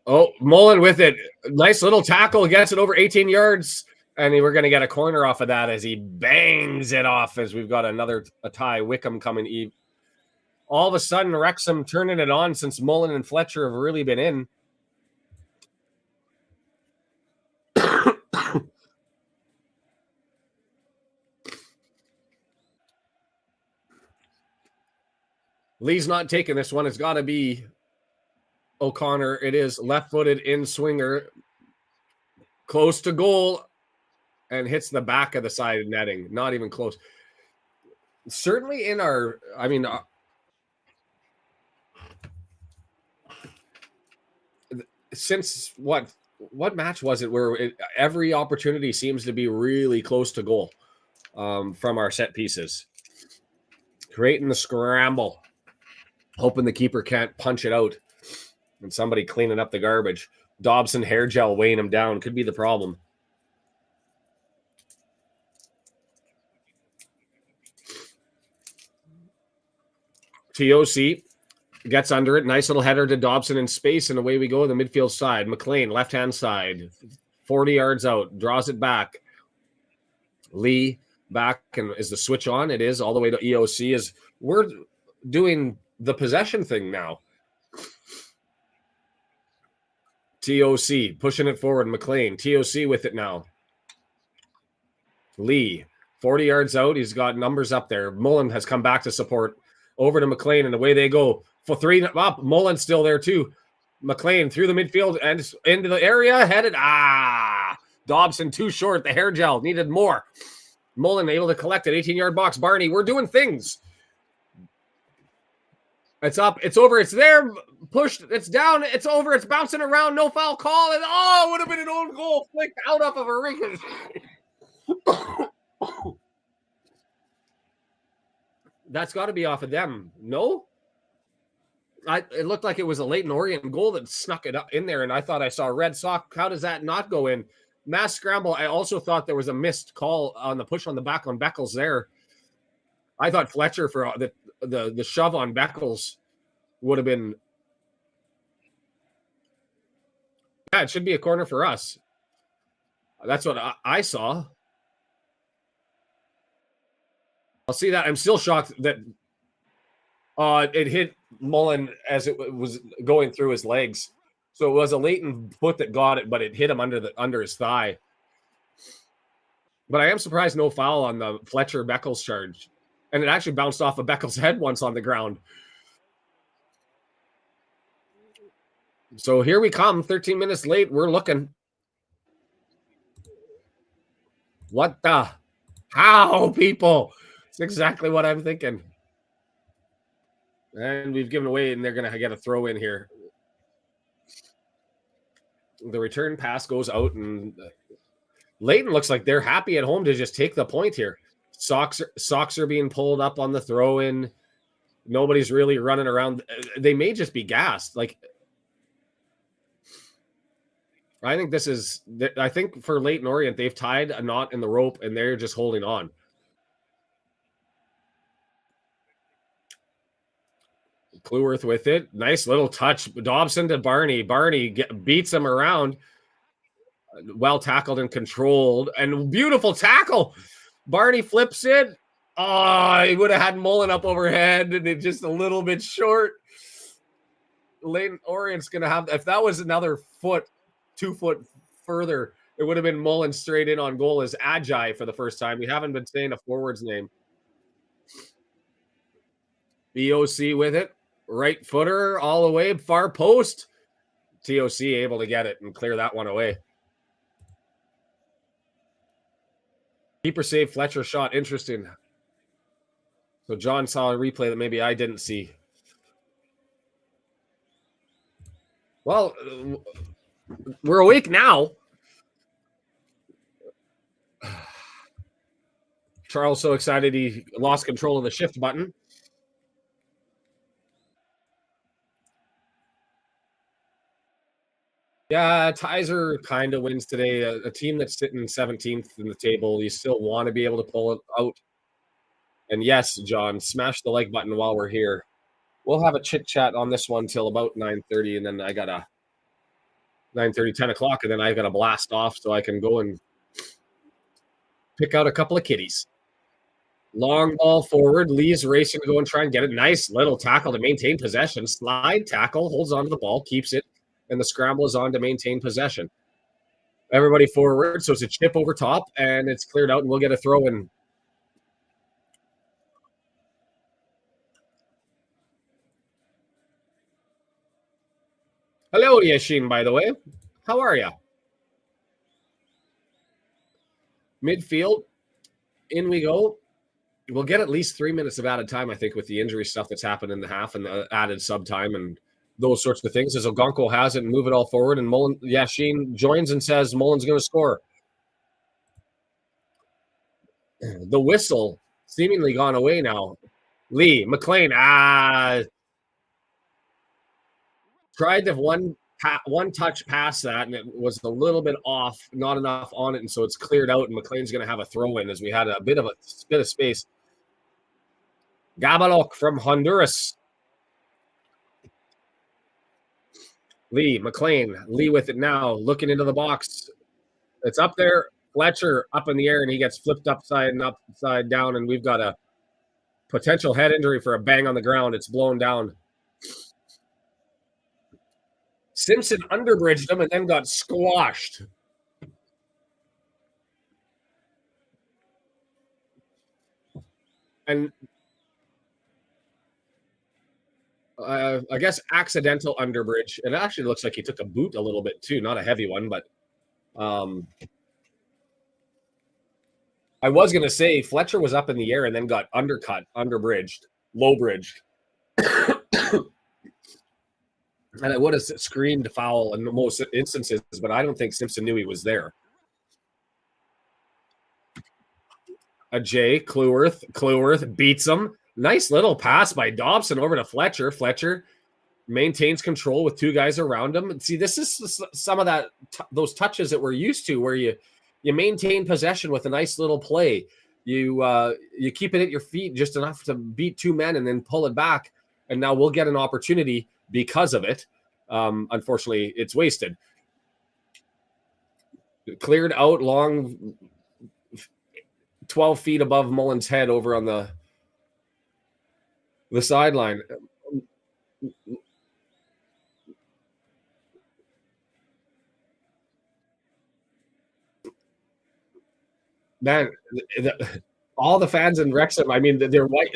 Oh, Mullin with it. Nice little tackle. Gets it over 18 yards. And we're going to get a corner off of that as he bangs it off as we've got a tie. Wickham coming. All of a sudden, Wrexham turning it on since Mullin and Fletcher have really been in. Lee's not taking this one. It's got to be O'Connor. It is left-footed in swinger, close to goal, and hits the back of the side netting. Not even close. Certainly in since what match was it where every opportunity seems to be really close to goal from our set pieces. Creating the scramble, hoping the keeper can't punch it out. And somebody cleaning up the garbage. Dobson hair gel weighing him down. Could be the problem. TOC gets under it. Nice little header to Dobson in space, and away we go. The midfield side. McClean, left-hand side. 40 yards out. Draws it back. Lee back. And is the switch on? It is. All the way to EOC. We're doing the possession thing now. TOC pushing it forward. McClean. TOC with it now. Lee, 40 yards out. He's got numbers up there. Mullin has come back to support. Over to McClean, and away they go. For 3 up. Mullin's still there too. McClean through the midfield and into the area. Headed. Dobson too short. The hair gel needed more. Mullin able to collect it. 18-yard box. Barney, we're doing things. It's up. It's over. It's there. Pushed. It's down. It's over. It's bouncing around. No foul call. And it would have been an own goal. Flicked out off of a ricochet. That's got to be off of them. No? It looked like it was a Leyton Orient goal that snuck it up in there, and I thought I saw a red sock. How does that not go in? Mass scramble. I also thought there was a missed call on the push on the back on Beckles there. I thought Fletcher for the shove on Beckles would have been. Yeah, it should be a corner for us. That's what I saw. I'll see that. I'm still shocked that it hit Mullin as it was going through his legs. So it was a Leyton foot that got it, but it hit him under his thigh. But I am surprised no foul on the Fletcher Beckles charge. And it actually bounced off of Beckles' head once on the ground. So here we come, 13 minutes late. We're looking. What the? How, people? It's exactly what I'm thinking. And we've given away, and they're going to get a throw in here. The return pass goes out, and Leyton looks like they're happy at home to just take the point here. Socks are being pulled up on the throw in. Nobody's really running around. They may just be gassed. Like, I think for Leyton Orient, they've tied a knot in the rope, and they're just holding on. Cluworth with it. Nice little touch. Dobson to Barney. Barney beats him around. Well tackled and controlled. And beautiful tackle. Barney flips it. He would have had Mullin up overhead, and it just a little bit short. Leyton Orient's going to have, if that was another 2 foot further, it would have been Mullin straight in on goal as Agi for the first time. We haven't been saying a forward's name. BOC with it. Right footer all the way. Far post. TOC able to get it and clear that one away. Keeper save, Fletcher shot. Interesting. So John saw a replay that maybe I didn't see. Well, we're awake now. Charles so excited he lost control of the shift button. Yeah, Tizer kind of wins today. A team that's sitting 17th in the table, you still want to be able to pull it out. And yes, John, smash the like button while we're here. We'll have a chit-chat on this one till about 9:30, and then I got a 9:30, 10 o'clock, and then I got to blast off so I can go and pick out a couple of kitties. Long ball forward. Lee's racing to go and try and get it. Nice little tackle to maintain possession. Slide tackle, holds onto the ball, keeps it. And the scramble is on to maintain possession. Everybody forward, so it's a chip over top, and it's cleared out, and we'll get a throw in. Hello, Yashin, by the way. How are you? Midfield, in we go. We'll get at least 3 minutes of added time, I think, with the injury stuff that's happened in the half and the added sub time and those sorts of things, as Ogonko has it and move it all forward. And Mullin, Yashin joins and says Mullin's going to score. The whistle seemingly gone away now. Lee, McClean, tried to one touch past that, and it was a little bit off, not enough on it, and so it's cleared out, and McClean's going to have a throw in as we had a bit of space. Gabalok from Honduras. Lee, McClean, Lee with it now, looking into the box. It's up there. Fletcher up in the air, and he gets flipped upside down, and we've got a potential head injury for a bang on the ground. It's blown down. Simpson underbridged him and then got squashed. And I guess accidental underbridge. It actually looks like he took a boot a little bit too, not a heavy one, but I was going to say Fletcher was up in the air and then got undercut, underbridged, low bridged. And I would have screamed foul in most instances, but I don't think Simpson knew he was there. A J, Clueworth beats him. Nice little pass by Dobson over to Fletcher. Fletcher maintains control with two guys around him. See, this is some of that those touches that we're used to, where you maintain possession with a nice little play. You keep it at your feet just enough to beat two men and then pull it back. And now we'll get an opportunity because of it. Unfortunately, it's wasted. Cleared out long, 12 feet above Mullin's head over on the sideline. Man, all the fans in Wrexham, I mean, they're white,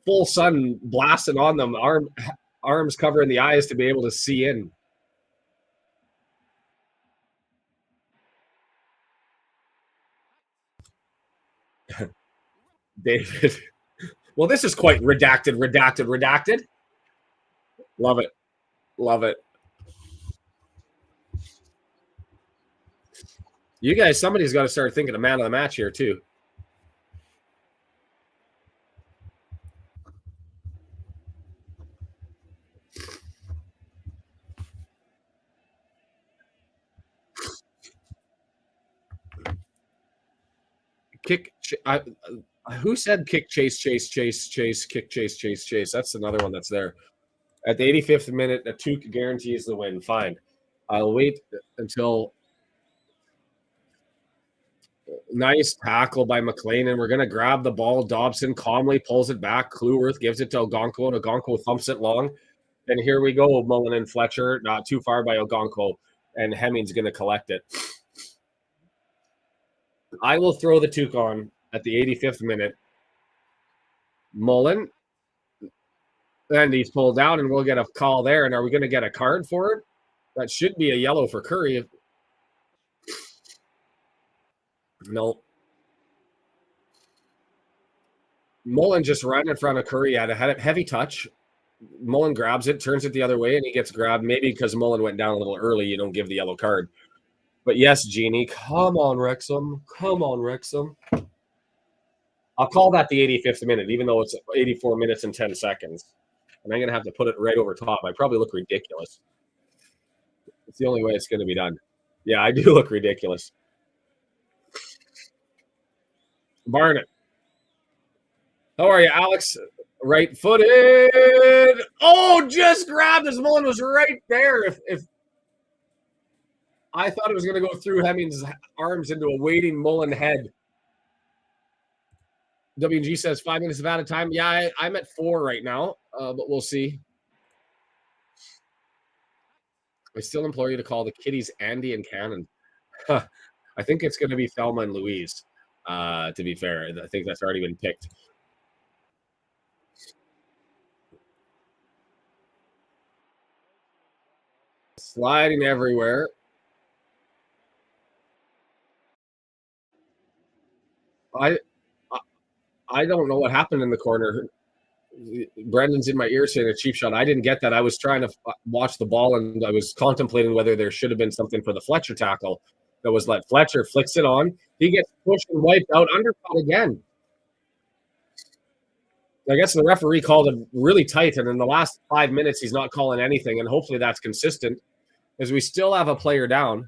full sun blasting on them, arms covering the eyes to be able to see in. David. Well, this is quite redacted. Love it. Love it. You guys, somebody's got to start thinking of man of the match here, too. Kick. Who said kick, chase, kick, chase? That's another one that's there. At the 85th minute, a Tuke guarantees the win. Fine. I'll wait until nice tackle by McClean, and we're going to grab the ball. Dobson calmly pulls it back. Clueworth gives it to Ogonko, and Ogonko thumps it long. And here we go, Mullin and Fletcher, not too far by Ogonko, and Hemming's going to collect it. I will throw the Tuke on at the 85th minute. Mullin, and he's pulled down, and we'll get a call there. And are we going to get a card for it? That should be a yellow for Curry. No. Mullin just ran in front of Curry at a heavy touch. Mullin grabs it, turns it the other way, and he gets grabbed. Maybe because Mullin went down a little early, you don't give the yellow card. But yes, Jeannie, come on, Wrexham. Come on, Wrexham. I'll call that the 85th minute, even though it's 84 minutes and 10 seconds. And I'm going to have to put it right over top. I probably look ridiculous. It's the only way it's going to be done. Yeah, I do look ridiculous. Barnett. How are you, Alex? Right-footed. Oh, just grabbed as Mullin was right there. If I thought it was going to go through Hemming's arms into a waiting Mullin head. WG says 5 minutes of out of time. Yeah, I'm at 4 right now, but we'll see. I still implore you to call the kiddies Andy and Cannon. I think it's going to be Thelma and Louise, to be fair. I think that's already been picked. Sliding everywhere. I don't know what happened in the corner. Brendan's in my ear saying a cheap shot. I didn't get that. I was trying to watch the ball, and I was contemplating whether there should have been something for the Fletcher tackle that was let. Fletcher flicks it on. He gets pushed and wiped out, undercut again. I guess the referee called it really tight, and in the last 5 minutes, he's not calling anything, and hopefully that's consistent, as we still have a player down,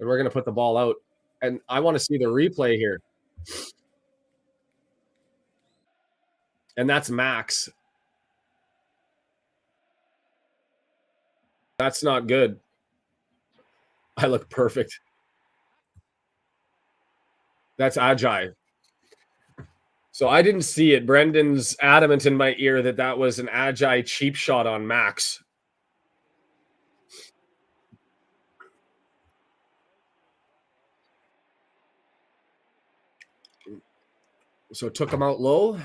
and we're going to put the ball out. And I want to see the replay here. And that's Max. That's not good. I look perfect. That's Ajay. So I didn't see it. Brendan's adamant in my ear that was an Ajay cheap shot on Max. So took him out low.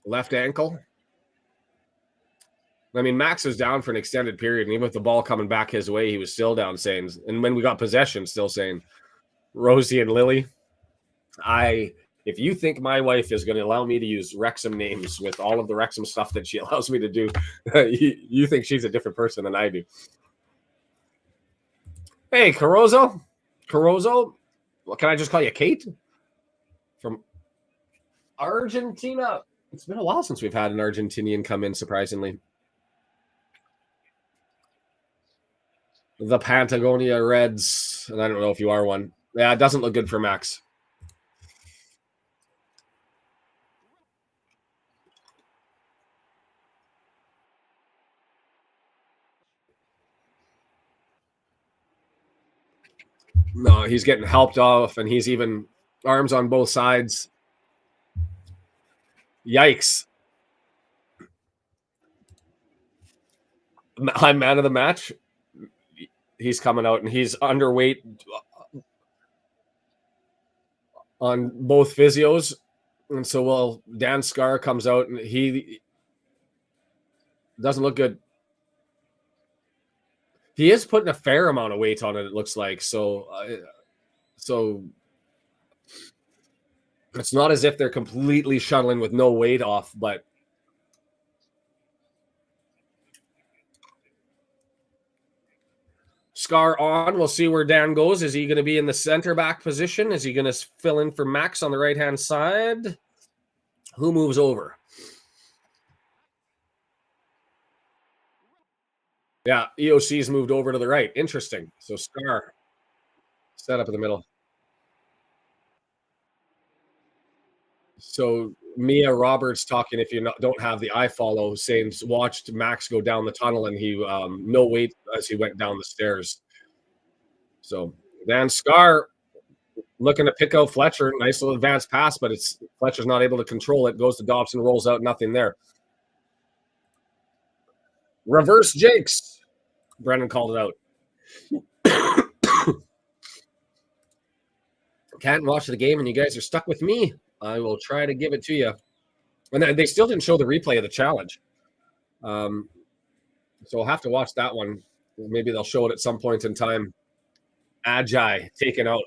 Left ankle. I mean, Max was down for an extended period, and even with the ball coming back his way, he was still down saying, and when we got possession, still saying, Rosie and Lily, if you think my wife is going to allow me to use Wrexham names with all of the Wrexham stuff that she allows me to do, you think she's a different person than I do. Hey, Carozo, what can I just call you, Kate? From Argentina. It's been a while since we've had an Argentinian come in, surprisingly. The Patagonia Reds, and I don't know if you are one. Yeah, it doesn't look good for Max. No, he's getting helped off, and he's even arms on both sides. Yikes. I'm man of the match. He's coming out, and he's underweight on both physios. And so, Dan Scarr comes out, and he doesn't look good. He is putting a fair amount of weight on it, it looks like. So it's not as if they're completely shuttling with no weight off, but Scarr on. We'll see where Dan goes. Is he going to be in the center back position? Is he going to fill in for Max on the right-hand side? Who moves over? Yeah, EOC's moved over to the right. Interesting. So Scarr set up in the middle. So Mia Roberts talking, if you don't have the iFollow, saying watched Max go down the tunnel and he no weight as he went down the stairs. So Dan Scarr looking to pick out Fletcher. Nice little advanced pass, but Fletcher's not able to control it. Goes to Dobson, rolls out, nothing there. Reverse Jakes. Brennan called it out. Can't watch the game and you guys are stuck with me. I will try to give it to you. And they still didn't show the replay of the challenge. So we'll have to watch that one. Maybe they'll show it at some point in time. Agi taken out.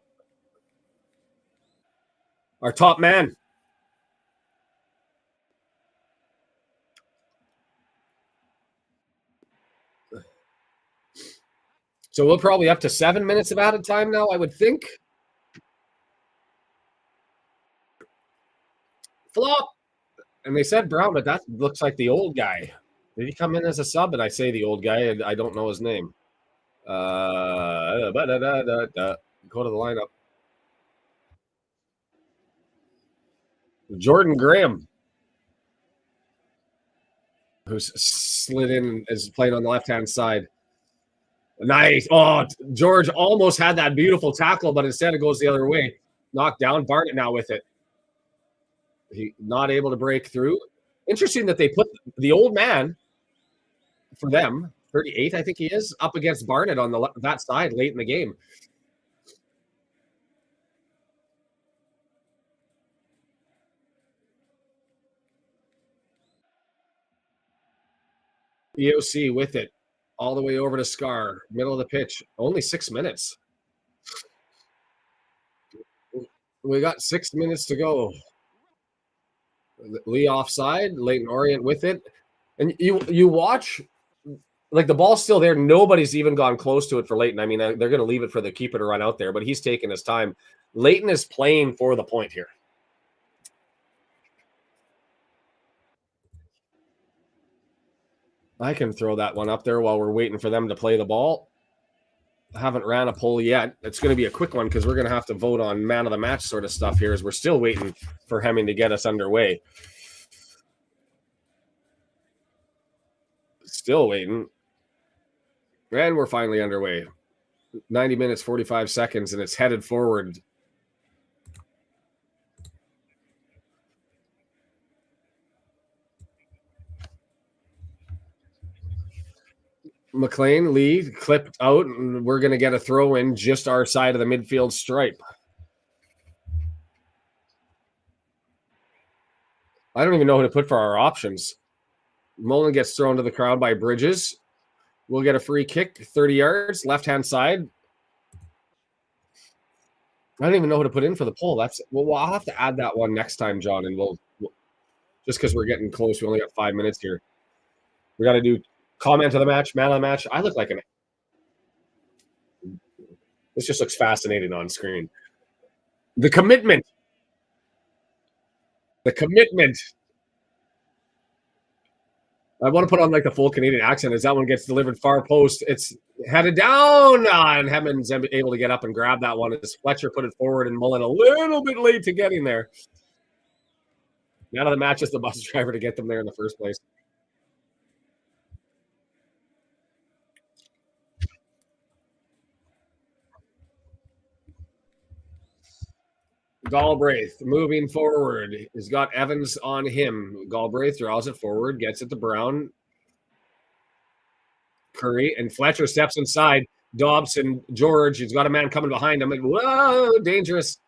Our top man. So we're probably up to 7 minutes of added time now, I would think. Flop. And they said Brown, but that looks like the old guy. Did he come in as a sub? And I say the old guy, and I don't know his name. Go to the lineup. Jordan Graham, who's slid in, is playing on the left-hand side. Nice. Oh, George almost had that beautiful tackle, but instead it goes the other way. Knocked down. Barnett now with it. He not able to break through. Interesting that they put the old man for them, 38, I think he is, up against Barnett on that side late in the game. EOC with it. All the way over to Scarr, middle of the pitch. Only 6 minutes. We got 6 minutes to go. Lee offside, Leyton Orient with it. And you watch, like the ball's still there. Nobody's even gone close to it for Leyton. I mean, they're going to leave it for the keeper to run out there, but he's taking his time. Leyton is playing for the point here. I can throw that one up there while we're waiting for them to play the ball. I haven't ran a poll yet. It's going to be a quick one because we're going to have to vote on man of the match sort of stuff here as we're still waiting for Hemming to get us underway. Still waiting. And we're finally underway. 90 minutes, 45 seconds, and it's headed forward. McClean, Lee, clipped out, and we're going to get a throw in just our side of the midfield stripe. I don't even know who to put for our options. Mullin gets thrown to the crowd by Bridges. We'll get a free kick, 30 yards, left-hand side. I don't even know who to put in for the poll. Well, I'll have to add that one next time, John, and we'll just because we're getting close. We only got 5 minutes here. We got to do comment of the match, man of the match. I look like an. This just looks fascinating on screen. The commitment. The commitment. I want to put on like the full Canadian accent as that one gets delivered far post. It's headed down, and Hemmons able to get up and grab that one as Fletcher put it forward, and Mullin a little bit late to getting there. Man of the match is the bus driver to get them there in the first place. Galbraith moving forward. He's got Evans on him. Galbraith draws it forward, gets it to Brown. Curry and Fletcher steps inside. Dobson, George, he's got a man coming behind him. And whoa, dangerous.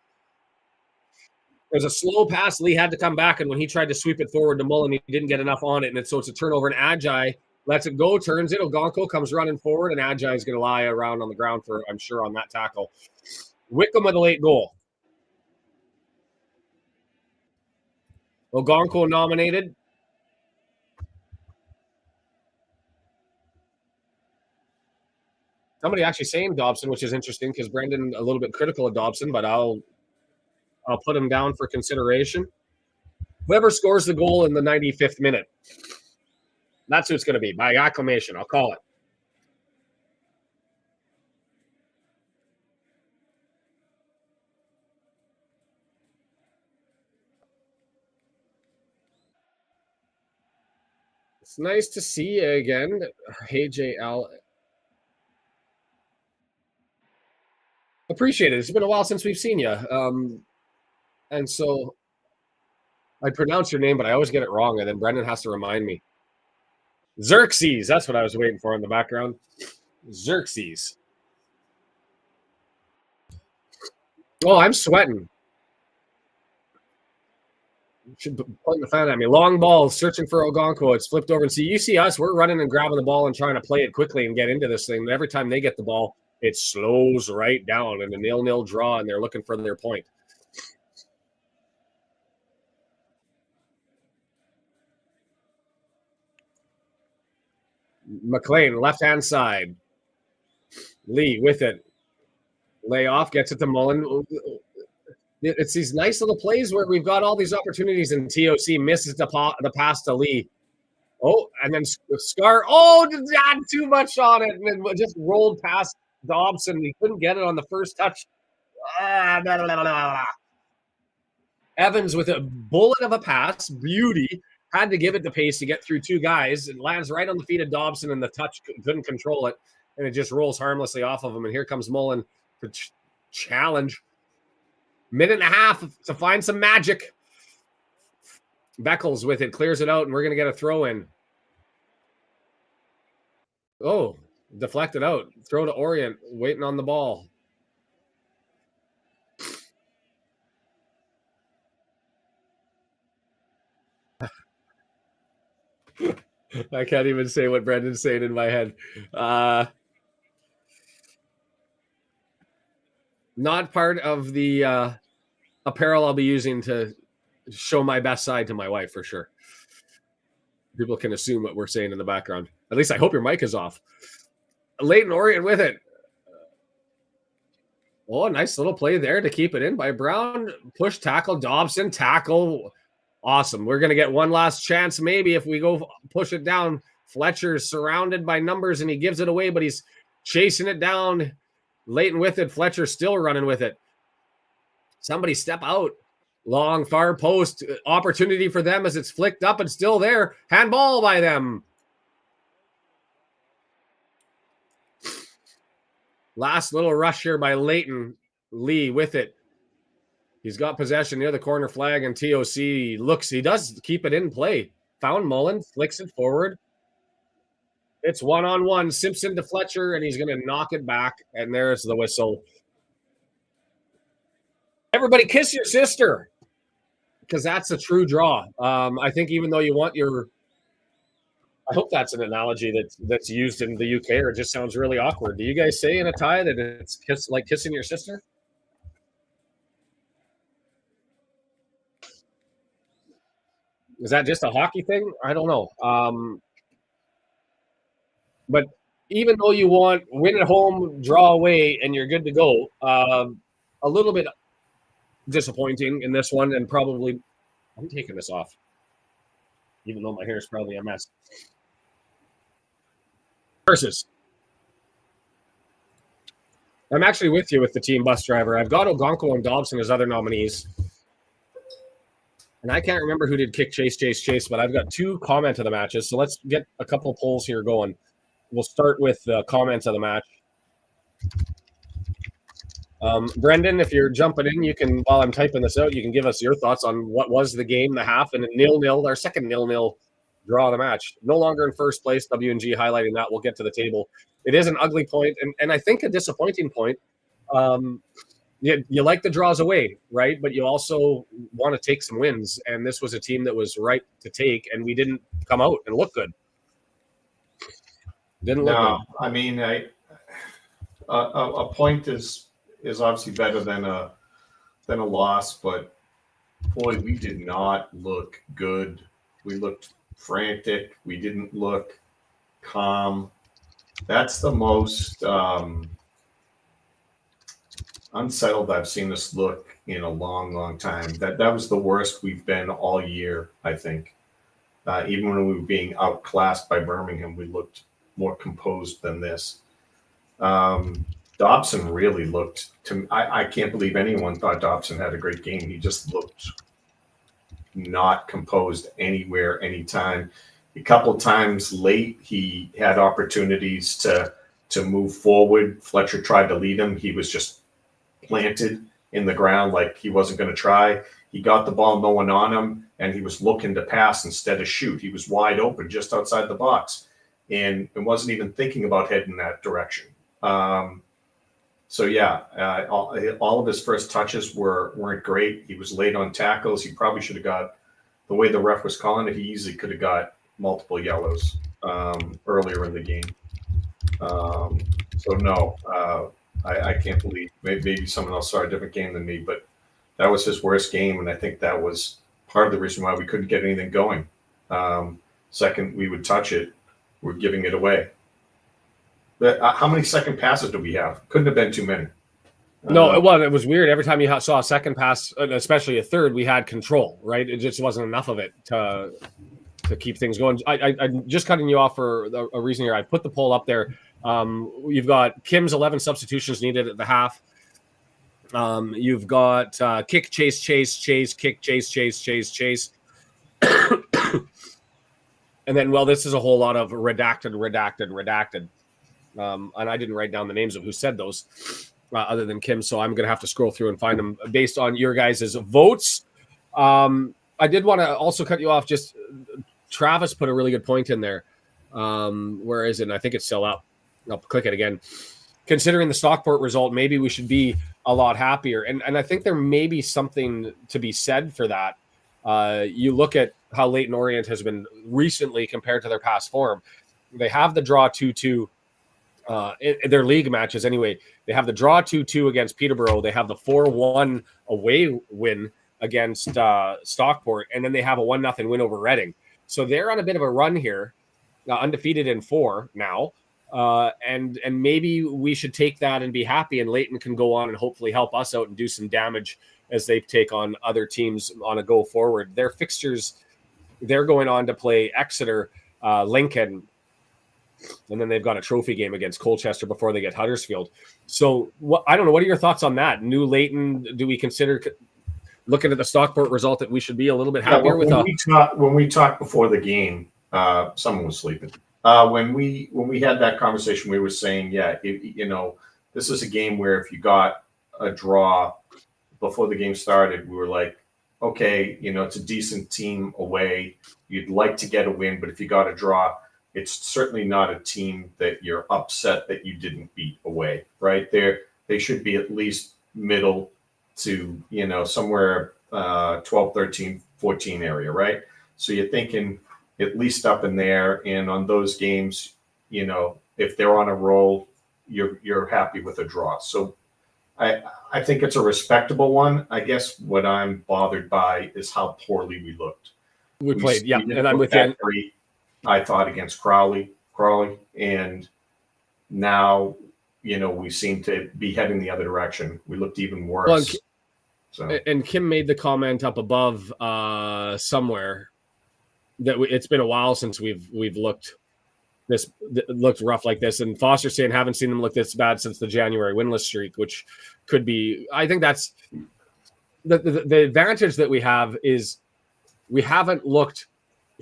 There's a slow pass. Lee had to come back, and when he tried to sweep it forward to Mullin, he didn't get enough on it, and so it's a turnover. And Adjai lets it go, turns it. Ogonko comes running forward, and Adjai is going to lie around on the ground for, I'm sure, on that tackle. Wickham with a late goal. Ogonko nominated. Somebody actually saying Dobson, which is interesting because Brendan a little bit critical of Dobson, but I'll put him down for consideration. Whoever scores the goal in the 95th minute, that's who it's going to be by acclamation. I'll call it. It's nice to see you again. Hey, JL. Appreciate it. It's been a while since we've seen you. And so I pronounce your name, but I always get it wrong, and then Brendan has to remind me. Xerxes. That's what I was waiting for in the background. Xerxes. Oh, I'm sweating. Should be putting the fan at me. Long ball, searching for Ogonko. It's flipped over. And see, you see us, we're running and grabbing the ball and trying to play it quickly and get into this thing. Every time they get the ball, it slows right down and a 0-0 draw, and they're looking for their point. McClean, left-hand side. Lee with it. Lay off, gets it to Mullin. It's these nice little plays where we've got all these opportunities, and TOC misses the pass to Lee. Oh, and then Scarr. Oh, not too much on it, and then just rolled past Dobson. He couldn't get it on the first touch. Evans with a bullet of a pass. Beauty. Had to give it the pace to get through two guys. It lands right on the feet of Dobson, and the touch couldn't control it, and it just rolls harmlessly off of him. And here comes Mullin for challenge. Minute and a half to find some magic. Beckles with it, clears it out, and we're going to get a throw in. Oh, deflected out. Throw to Orient, waiting on the ball. I can't even say what Brendan's saying in my head. Not part of the apparel I'll be using to show my best side to my wife, for sure. People can assume what we're saying in the background. At least I hope your mic is off. Leyton Orient with it. Oh, nice little play there to keep it in by Brown. Push tackle, Dobson tackle. Awesome. We're going to get one last chance maybe if we go push it down. Fletcher's surrounded by numbers, and he gives it away, but he's chasing it down. Leyton with it. Fletcher still running with it. Somebody step out. Long far post. Opportunity for them as it's flicked up and still there. Handball by them. Last little rush here by Leyton. Lee with it. He's got possession near the corner flag, and TOC looks. He does keep it in play. Found Mullin. Flicks it forward. It's one-on-one. Simpson to Fletcher, and he's going to knock it back. And there's the whistle. Everybody kiss your sister. because that's a true draw. I think even though you want your, I hope that's an analogy that's used in the UK, or it just sounds really awkward. Do you guys say in a tie that it's like kissing your sister? Is that just a hockey thing? I don't know. But even though you want win at home, draw away, and you're good to go, a little bit disappointing in this one, and probably I'm taking this off, even though my hair is probably a mess. Versus, I'm actually with you with the team bus driver. I've got Ogonko and Dobson as other nominees. And I can't remember who did kick, chase, but I've got 2 comment of the matches. So let's get a couple polls here going. We'll start with the comments of the match. Brendan, if you're jumping in, you can, while I'm typing this out, you can give us your thoughts on what was the game, the half, and 0-0, our second 0-0 draw of the match. No longer in first place, W&G highlighting that. We'll get to the table. It is an ugly point, and I think a disappointing point. You like the draws away, right? But you also want to take some wins, and this was a team that was right to take, and we didn't come out and look good. Didn't look good. I mean, a point is obviously better than a loss, but boy, we did not look good. We looked frantic. We didn't look calm. That's the most unsettled I've seen us look in a long, long time. That was the worst we've been all year, I think. Even when we were being outclassed by Birmingham, we looked more composed than this. Dobson really looked to. I can't believe anyone thought Dobson had a great game. He just looked not composed anywhere, anytime. A couple times late, he had opportunities to move forward. Fletcher tried to lead him. He was just planted in the ground like he wasn't going to try. He got the ball, no one on him, and he was looking to pass instead of shoot. He was wide open just outside the box and wasn't even thinking about heading that direction. So yeah, all of his first touches weren't great. He was late on tackles. He probably should have got, the way the ref was calling it, he easily could have got multiple yellows earlier in the game. So no, I can't believe, maybe someone else saw a different game than me, but that was his worst game, and I think that was part of the reason why we couldn't get anything going. Second we would touch it, we're giving it away. How many second passes do we have? Couldn't have been too many. No, it was weird. Every time you saw a second pass, especially a third, we had control, right? It just wasn't enough of it to keep things going. I'm just cutting you off for a reason here. I put the poll up there. You've got Kim's 11 substitutions needed at the half. You've got kick, chase, kick, chase. And then, well, this is a whole lot of redacted. And I didn't write down the names of who said those other than Kim. So I'm going to have to scroll through and find them based on your guys' votes. I did want to also cut you off. Just Travis put a really good point in there. Where is it? And I think it's still up. I'll click it again. Considering the Stockport result, maybe we should be a lot happier. And I think there may be something to be said for that. You look at how Leyton Orient has been recently compared to their past form. They have the draw 2-2 in their league matches anyway. They have the draw 2-2 against Peterborough. They have the 4-1 away win against Stockport. And then they have a 1-0 win over Reading. So they're on a bit of a run here, undefeated in 4 now. And maybe we should take that and be happy, and Leyton can go on and hopefully help us out and do some damage as they take on other teams on a go forward. Their fixtures, they're going on to play Exeter, Lincoln, and then they've got a trophy game against Colchester before they get Huddersfield. So I don't know. What are your thoughts on that? New Leyton, do we consider, looking at the Stockport result, that we should be a little bit happier with? When we talked before the game, someone was sleeping. When we had that conversation, we were saying, this is a game where if you got a draw before the game started, we were like, okay, it's a decent team away. You'd like to get a win, but if you got a draw, it's certainly not a team that you're upset that you didn't beat away, right? They should be at least middle to, somewhere 12, 13, 14 area, right? So you're thinking at least up in there. And on those games, you know, if they're on a roll, you're happy with a draw. So I think it's a respectable one. I guess what I'm bothered by is how poorly we looked. We played, yeah, didn't and I'm look with you. that great, I thought, against Crawley, and now, you know, we seem to be heading the other direction. We looked even worse. And Kim made the comment up above somewhere that it's been a while since we've looked rough like this. And Foster's saying haven't seen them look this bad since the January winless streak, which could be. I think that's the advantage that we have is we haven't looked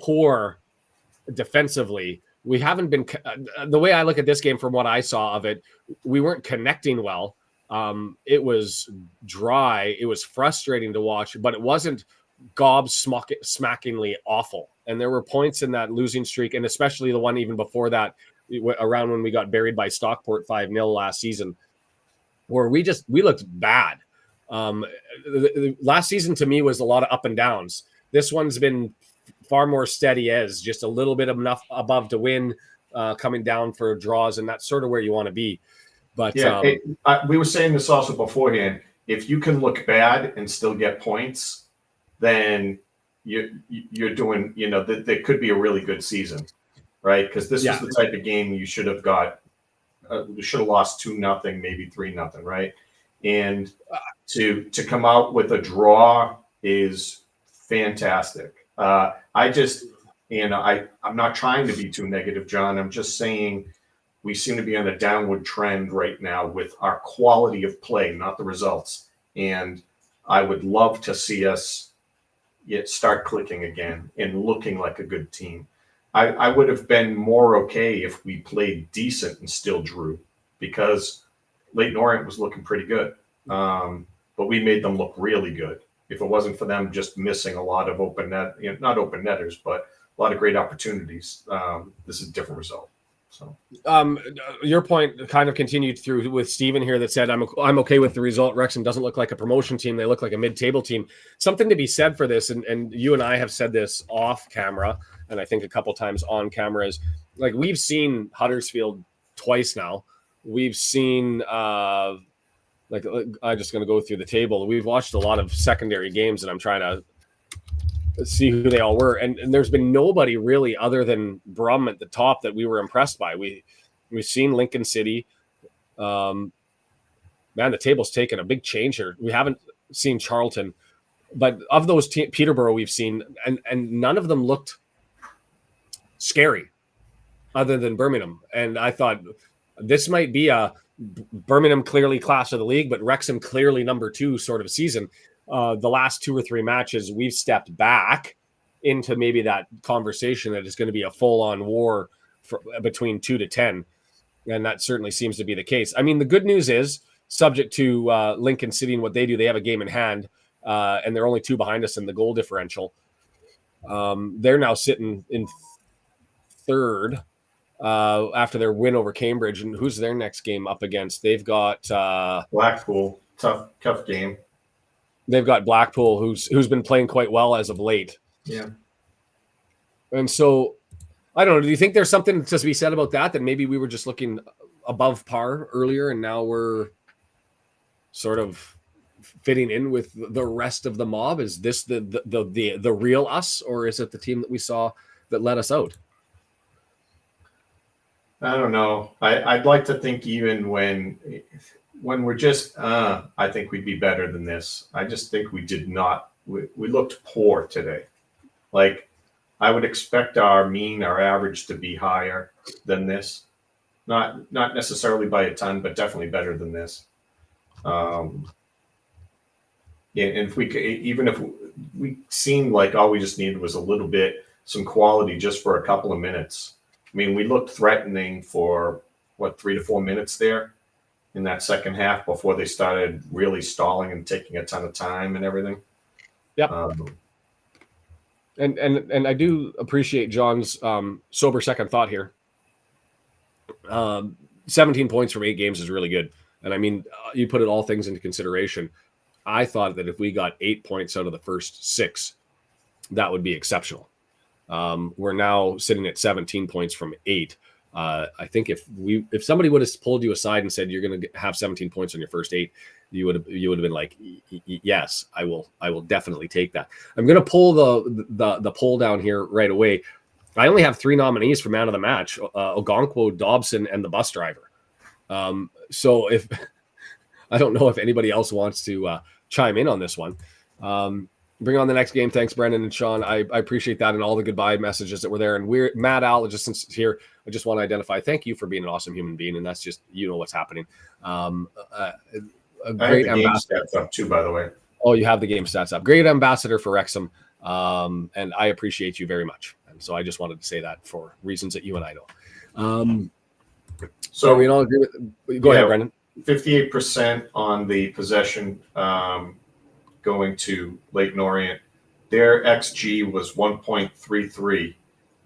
poor defensively. We haven't been the way I look at this game from what I saw of it, we weren't connecting well. It was dry. It was frustrating to watch, but it wasn't gobsmackingly awful. And there were points in that losing streak, and especially the one even before that, around when we got buried by Stockport 5-0 last season, where we looked bad. Last season to me was a lot of up and downs. This one's been far more steady as just a little bit enough above to win, coming down for draws, and that's sort of where you want to be. But yeah, we were saying this also beforehand. If you can look bad and still get points, then you're doing, you know, that could be a really good season, right? Because this was the type of game you should have got. You should have lost 2-0, maybe 3-0, right? And to come out with a draw is fantastic. I just, you know, I'm not trying to be too negative, John. I'm just saying we seem to be on a downward trend right now with our quality of play, not the results. And I would love to see us start clicking again and looking like a good team. I would have been more okay if we played decent and still drew, because Leyton Orient was looking pretty good. But we made them look really good. If it wasn't for them just missing a lot of not open netters, but a lot of great opportunities, this is a different result. So, your point kind of continued through with Steven here that said, I'm okay with the result. Wrexham doesn't look like a promotion team. They look like a mid-table team. Something to be said for this, and you and I have said this off camera, and I think a couple times on camera, is like we've seen Huddersfield twice now. We've seen I'm just going to go through the table. We've watched a lot of secondary games, and I'm trying to see who they all were. And there's been nobody really other than Brum at the top that we were impressed by. We've seen Lincoln City. Man, the table's taken a big change here. We haven't seen Charlton, but of those Peterborough we've seen, and none of them looked scary other than Birmingham. And I thought this might be a Birmingham clearly class of the league, but Wrexham clearly number 2 sort of season. The last 2 or 3 matches, we've stepped back into maybe that conversation that is going to be a full-on war between 2 to 10, and that certainly seems to be the case. I mean, the good news is, subject to Lincoln City and what they do, they have a game in hand, and they're only 2 behind us in the goal differential. They're now sitting in 3rd after their win over Cambridge, and who's their next game up against? They've got Blackpool, tough game. They've got Blackpool, who's been playing quite well as of late. Yeah. And so, I don't know. Do you think there's something to be said about that maybe we were just looking above par earlier, and now we're sort of fitting in with the rest of the mob? Is this the real us, or is it the team that we saw that let us out? I don't know. I'd like to think even when we're just, I think we'd be better than this. I just think we did not. We looked poor today. Like, I would expect our average to be higher than this. Not necessarily by a ton, but definitely better than this. And if we seemed like all we just needed was a little bit, some quality just for a couple of minutes. I mean, we looked threatening for 3 to 4 minutes there in that second half before they started really stalling and taking a ton of time and everything. Yeah. And I do appreciate John's sober second thought here. 17 points from 8 games is really good. And I mean, you put it all things into consideration. I thought that if we got 8 points out of the first 6, that would be exceptional. We're now sitting at 17 points from 8. I think if somebody would have pulled you aside and said you're going to have 17 points on your first 8, you would have been like, yes, I will definitely take that. I'm going to pull the poll down here right away. I only have 3 nominees for man of the match: Ogonkwo, Dobson, and the bus driver. So if I don't know if anybody else wants to chime in on this one. Bring on the next game. Thanks, Brendan and Sean. I appreciate that and all the goodbye messages that were there. And we're Matt Al, just since it's here, I just want to identify. Thank you for being an awesome human being, and that's just what's happening. A great ambassador up too, by the way. Oh, you have the game stats up. Great ambassador for Wrexham, and I appreciate you very much. And so I just wanted to say that for reasons that you and I know. So we all agree with. Go ahead, Brendan. 58% on the possession. Going to Leyton Orient, their XG was 1.33.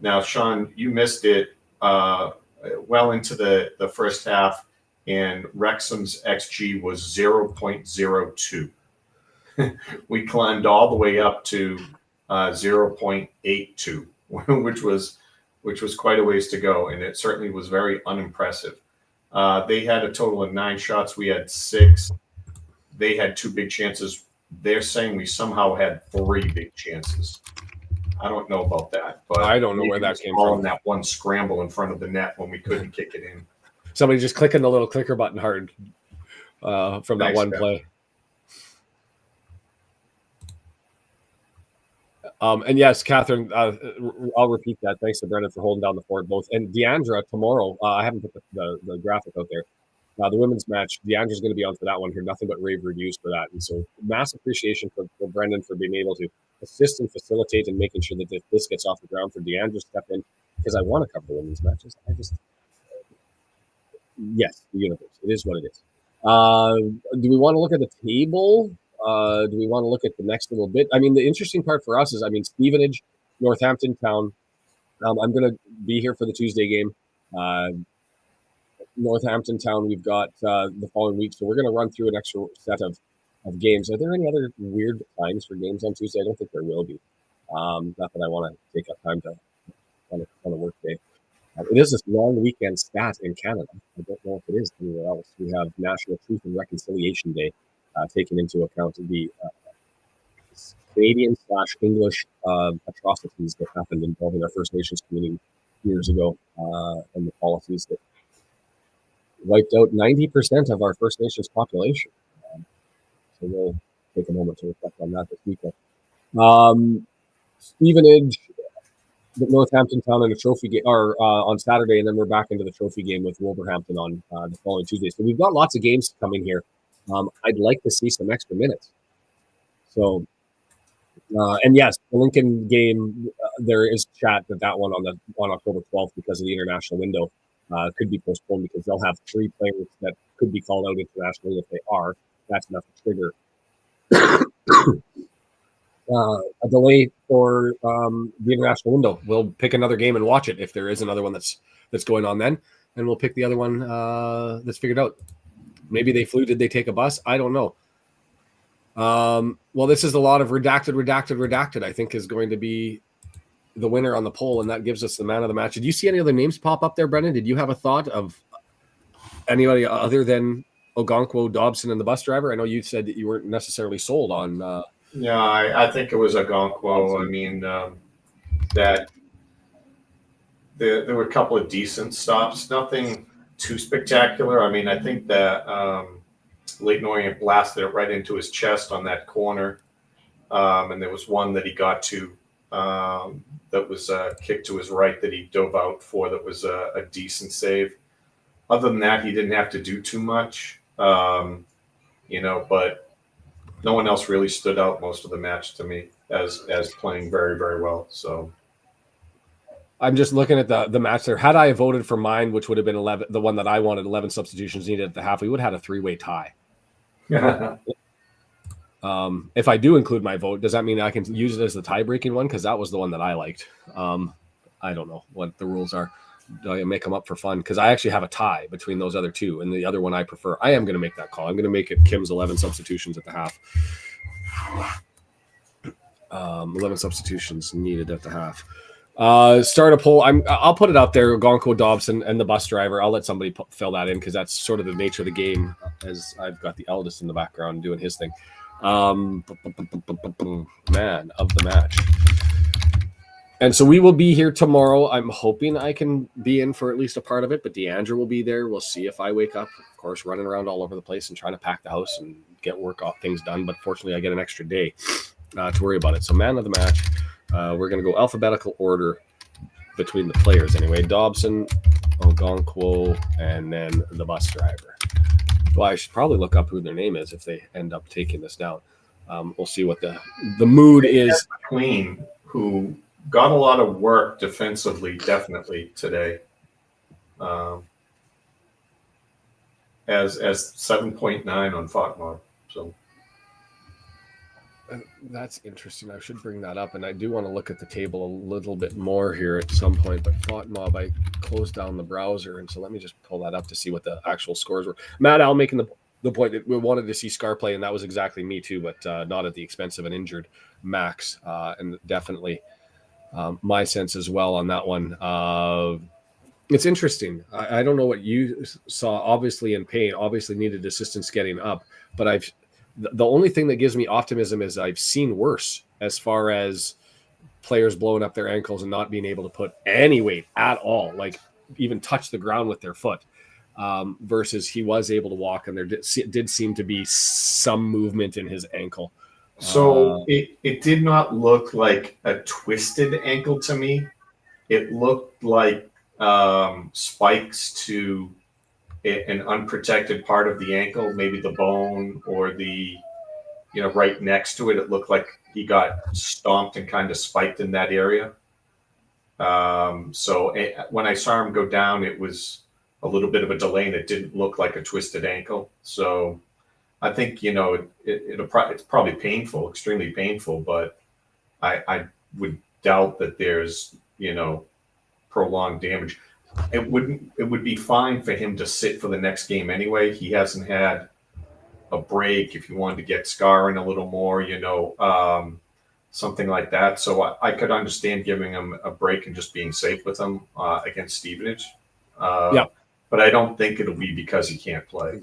Now, Sean, you missed it well into the first half, and Wrexham's XG was 0.02. We climbed all the way up to 0.82, which was quite a ways to go, and it certainly was very unimpressive. They had a total of 9 shots. We had 6. They had 2 big chances. They're saying we somehow had 3 big chances. I don't know about that, but I don't know where that came from. That one scramble in front of the net when we couldn't kick it in. Somebody just clicking the little clicker button hard from that one play. And yes, Catherine, I'll repeat that. Thanks to Brendan for holding down the fort both. And Deandra tomorrow, I haven't put the graphic out there. The women's match, Deandra's going to be on for that one. Heard nothing but rave reviews for that. And so mass appreciation for Brendan for being able to assist and facilitate and making sure that this gets off the ground for Deandra to step in, because I want to cover the women's matches. Yes, the universe. It is what it is. Do we want to look at the table? Do we want to look at the next little bit? I mean, the interesting part for us is, Stevenage, Northampton Town. I'm going to be here for the Tuesday game. Northampton Town, we've got the following week, so we're going to run through an extra set of games. Are there any other weird times for games on Tuesday? I don't think there will be. Not that I want to take up time to on a work day. It is this long weekend stat in Canada. I don't know if it is anywhere else. We have National Truth and Reconciliation Day, taking into account the Canadian/English atrocities that happened involving our First Nations community years ago, and the policies that wiped out 90% of our First Nations population. So we'll take a moment to reflect on that this weekend. Stevenage, Northampton Town, and a trophy game on Saturday, and then we're back into the trophy game with Wolverhampton on the following Tuesday. So we've got lots of games coming here. I'd like to see some extra minutes. So, and yes, the Lincoln game, there is chat that one on October 12th, because of the international window, could be postponed, because they'll have 3 players that could be called out internationally. If they are, that's enough to trigger a delay for the international window. We'll pick another game and watch it if there is another one that's going on then, and we'll pick the other one that's figured out. Maybe they flew. Did they take a bus? I don't know. Well, this is a lot of redacted, I think, is going to be the winner on the poll, and that gives us the man of the match. Did you see any other names pop up there, Brendan? Did you have a thought of anybody other than Ogonkwo, Dobson, and the bus driver? I know you said that you weren't necessarily sold on. Yeah, I think it was Ogonkwo. I mean, that there were a couple of decent stops, nothing too spectacular. I mean, I think that Leyton Orient blasted it right into his chest on that corner, and there was one that he got to. That was a kick to his right that he dove out for. That was a decent save. Other than that, he didn't have to do too much, but no one else really stood out most of the match to me as playing very, very well. So I'm just looking at the match there. Had I voted for mine, which would have been 11, the one that I wanted, 11 substitutions needed at the half, we would have had a 3-way tie. If I do include my vote, does that mean I can use it as the tie-breaking one? Because that was the one that I liked. I don't know what the rules are. make them up for fun, because I actually have a tie between those other two, and the other one I prefer. I am going to make that call. I'm going to make it Kim's 11 substitutions at the half. 11 substitutions needed at the half. Start a poll. I'll put it out there. Gonko, Dobson, and the bus driver. I'll let somebody fill that in, because that's sort of the nature of the game, as I've got the eldest in the background doing his thing. Man of the match. And so we will be here tomorrow. I'm hoping I can be in for at least a part of it, but Deandra will be there. We'll see if I wake up, of course, running around all over the place and trying to pack the house and get things done. But fortunately, I get an extra day to worry about it. So man of the match, we're going to go alphabetical order between the players anyway. Dobson, Ogonkwo, and then the bus driver. Well, I should probably look up who their name is if they end up taking this down. We'll see what the mood is. McClean, who got a lot of work defensively, definitely today. As 7.9 on FOTMOB. So that's interesting. I should bring that up, and I do want to look at the table a little bit more here at some point. But FOTMOB, I closed down the browser, and so let me just pull that up to see what the actual scores were. Matt Al making the point that we wanted to see Scarr play, and that was exactly me too, but not at the expense of an injured Max, and definitely my sense as well on that one. It's interesting. I don't know what you saw. Obviously in pain, obviously needed assistance getting up, but the only thing that gives me optimism is I've seen worse as far as players blowing up their ankles and not being able to put any weight at all, like even touch the ground with their foot, versus he was able to walk, and there did seem to be some movement in his ankle. So it did not look like a twisted ankle to me. It looked like spikes to an unprotected part of the ankle, maybe the bone or the, right next to it. It looked like he got stomped and kind of spiked in that area. So when I saw him go down, it was a little bit of a delay, and it didn't look like a twisted ankle. So I think, it's probably painful, extremely painful, but I would doubt that there's, prolonged damage. It would be fine for him to sit for the next game anyway. He hasn't had a break. If you wanted to get Scarr in a little more, something like that. So I could understand giving him a break and just being safe with him against Stevenage. Yeah. But I don't think it'll be because he can't play.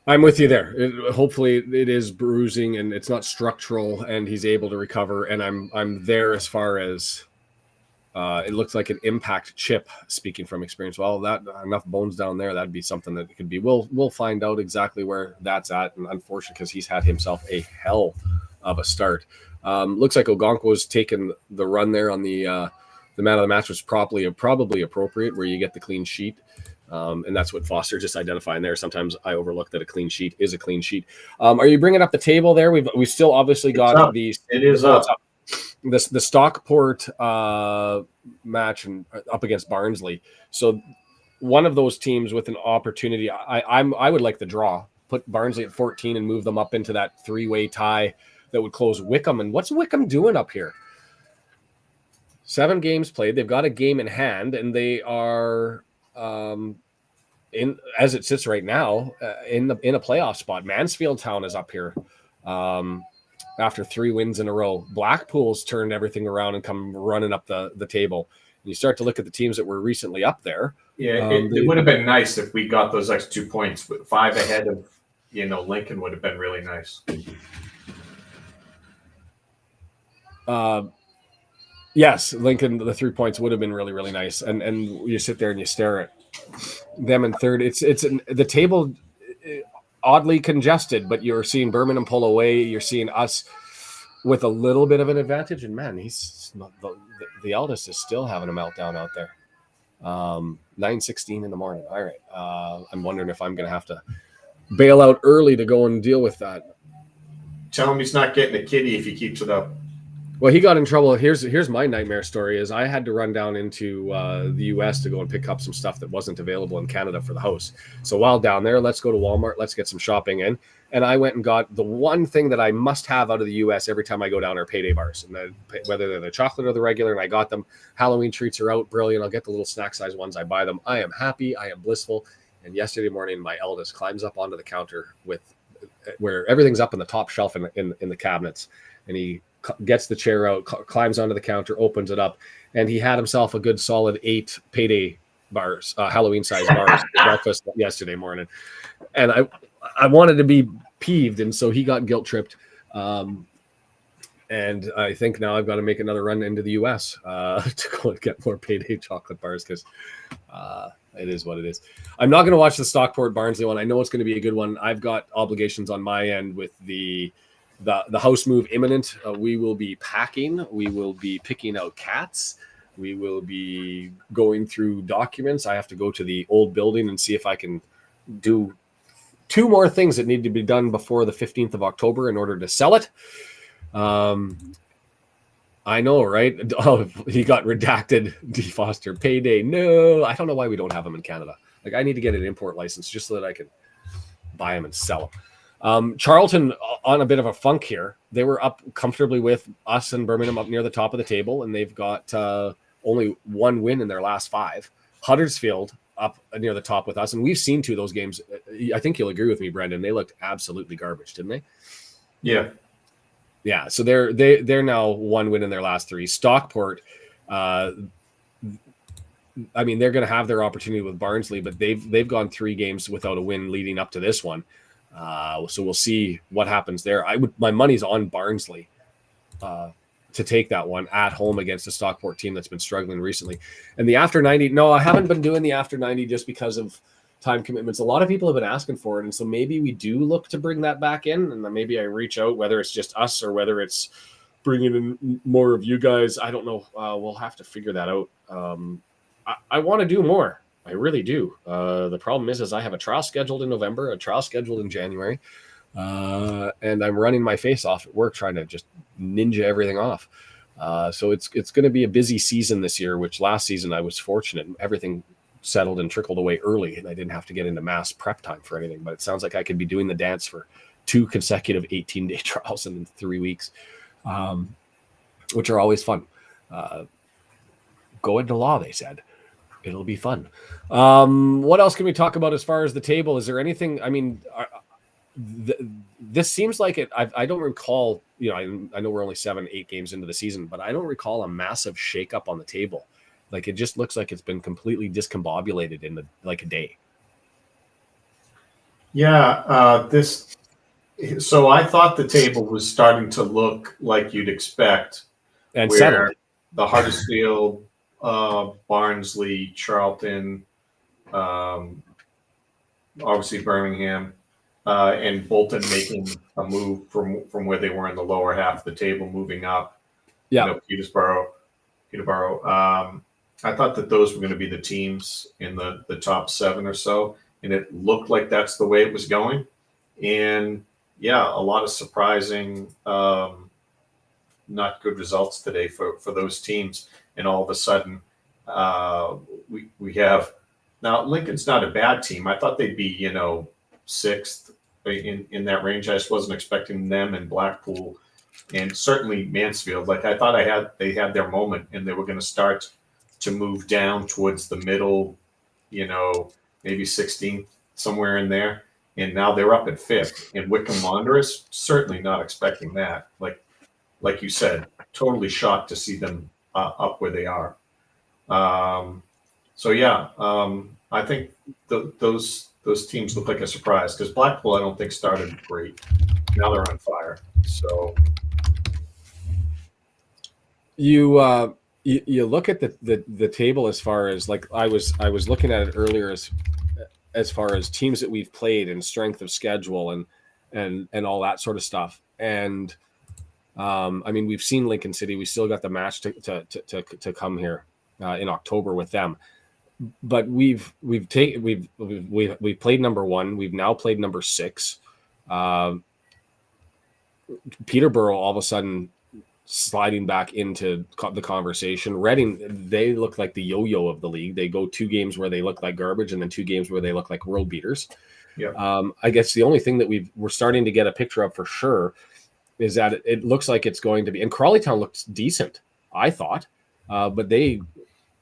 I'm with you there. Hopefully it is bruising and it's not structural, and he's able to recover. And I'm there as far as it looks like an impact chip, speaking from experience. Well, that enough bones down there, that'd be something that it could be. We'll find out exactly where that's at. And unfortunately, because he's had himself a hell of a start. Looks like Ogonkwo's taken the run there on the man of the match was probably appropriate, where you get the clean sheet. And that's what Foster just identifying there. Sometimes I overlook that a clean sheet is a clean sheet. Are you bringing up the table there? We've still obviously got these. It is up. The Stockport match and up against Barnsley. So one of those teams with an opportunity. I would like the draw. Put Barnsley at 14 and move them up into that 3-way tie that would close Wickham. And what's Wickham doing up here? 7 games played. They've got a game in hand, and they are in as it sits right now in a playoff spot. Mansfield Town is up here after 3 wins in a row. Blackpool's turned everything around and come running up the table. And you start to look at the teams that were recently up there. Yeah, it would have been nice if we got those extra 2 points. 5 ahead of Lincoln would have been really nice. Yes, Lincoln, the 3 points would have been really, really nice. And you sit there and you stare at them in third. It's the table oddly congested, but you're seeing Birmingham pull away. You're seeing us with a little bit of an advantage. And man, he's the eldest is still having a meltdown out there. 9:16 in the morning. All right. I'm wondering if I'm going to have to bail out early to go and deal with that. Tell him he's not getting a kitty if he keeps it up. Well, he got in trouble. Here's my nightmare story: is I had to run down into the U.S. to go and pick up some stuff that wasn't available in Canada for the house. So while down there, let's go to Walmart. Let's get some shopping in. And I went and got the one thing that I must have out of the U.S. every time I go down are payday bars, and whether they're the chocolate or the regular. And I got them. Halloween treats are out, brilliant. I'll get the little snack size ones. I buy them. I am happy. I am blissful. And yesterday morning, my eldest climbs up onto the counter where everything's up in the top shelf in the cabinets, and he gets the chair out, climbs onto the counter, opens it up, and he had himself a good solid 8 payday bars, Halloween size bars for breakfast yesterday morning. And I wanted to be peeved, and so he got guilt tripped. And I think now I've got to make another run into the US to go and get more payday chocolate bars, because it is what it is. I'm not going to watch the Stockport Barnsley one. I know it's going to be a good one. I've got obligations on my end with the house move imminent. We will be packing. We will be picking out cats. We will be going through documents. I have to go to the old building and see if I can do 2 more things that need to be done before the 15th of October in order to sell it. I know, right? Oh, he got redacted. Defoster payday. No, I don't know why we don't have them in Canada. Like, I need to get an import license just so that I can buy them and sell them. Charlton on a bit of a funk here. They were up comfortably with us and Birmingham up near the top of the table, and they've got only 1 win in their last 5. Huddersfield up near the top with us, and we've seen 2 of those games. I think you'll agree with me, Brendan. They looked absolutely garbage, didn't they? Yeah. So they're now 1 win in their last 3. Stockport, I mean, they're going to have their opportunity with Barnsley, but they've gone 3 games without a win leading up to this one. So we'll see what happens there. My money's on Barnsley to take that one at home against a Stockport team that's been struggling recently. And the after 90, no, I haven't been doing the after 90 just because of time commitments. A lot of people have been asking for it, and so maybe we do look to bring that back in, and then maybe I reach out, whether it's just us or whether it's bringing in more of you guys. I don't know. We'll have to figure that out. I want to do more. I really do. The problem is I have a trial scheduled in November, a trial scheduled in January, and I'm running my face off at work trying to just ninja everything off. So it's going to be a busy season this year, which last season I was fortunate. Everything settled and trickled away early, and I didn't have to get into mass prep time for anything. But it sounds like I could be doing the dance for 2 consecutive 18-day trials in 3 weeks, which are always fun. Go into law, they said. It'll be fun. What else can we talk about as far as the table? Is there anything? I mean, this seems like it. I don't recall. I know we're only 7-8 games into the season, but I don't recall a massive shakeup on the table. Like, it just looks like it's been completely discombobulated in a day. Yeah. So I thought the table was starting to look like you'd expect, And where settled. the Huddersfield, Barnsley, Charlton, obviously Birmingham, and Bolton making a move from where they were in the lower half of the table, moving up. Yeah. Peterborough. I thought that those were going to be the teams in the top 7 or so, and it looked like that's the way it was going. And yeah, a lot of surprising, not good results today for those teams. And all of a sudden, we have now Lincoln's not a bad team. I thought they'd be 6th in that range. I just wasn't expecting them, and Blackpool, and certainly Mansfield. Like, I thought they had their moment, and they were going to start to move down towards the middle, maybe 16th, somewhere in there. And now they're up at 5th. And Wycombe Wanderers, certainly not expecting that. Like you said, totally shocked to see them up where they are. So yeah, I think those teams look like a surprise, because Blackpool, I don't think, started great. Now they're on fire. So you look at the table as far as, like, I was looking at it earlier as far as teams that we've played and strength of schedule and all that sort of stuff. And I mean, we've seen Lincoln City. We still got the match to come here in October with them. But we've played number 1. We've now played number 6. Peterborough all of a sudden sliding back into the conversation. Reading, they look like the yo-yo of the league. They go 2 games where they look like garbage, and then 2 games where they look like world beaters. Yeah. I guess the only thing that we're starting to get a picture of for sure is that it looks like it's going to be, and Crawleytown looks decent, I thought, but they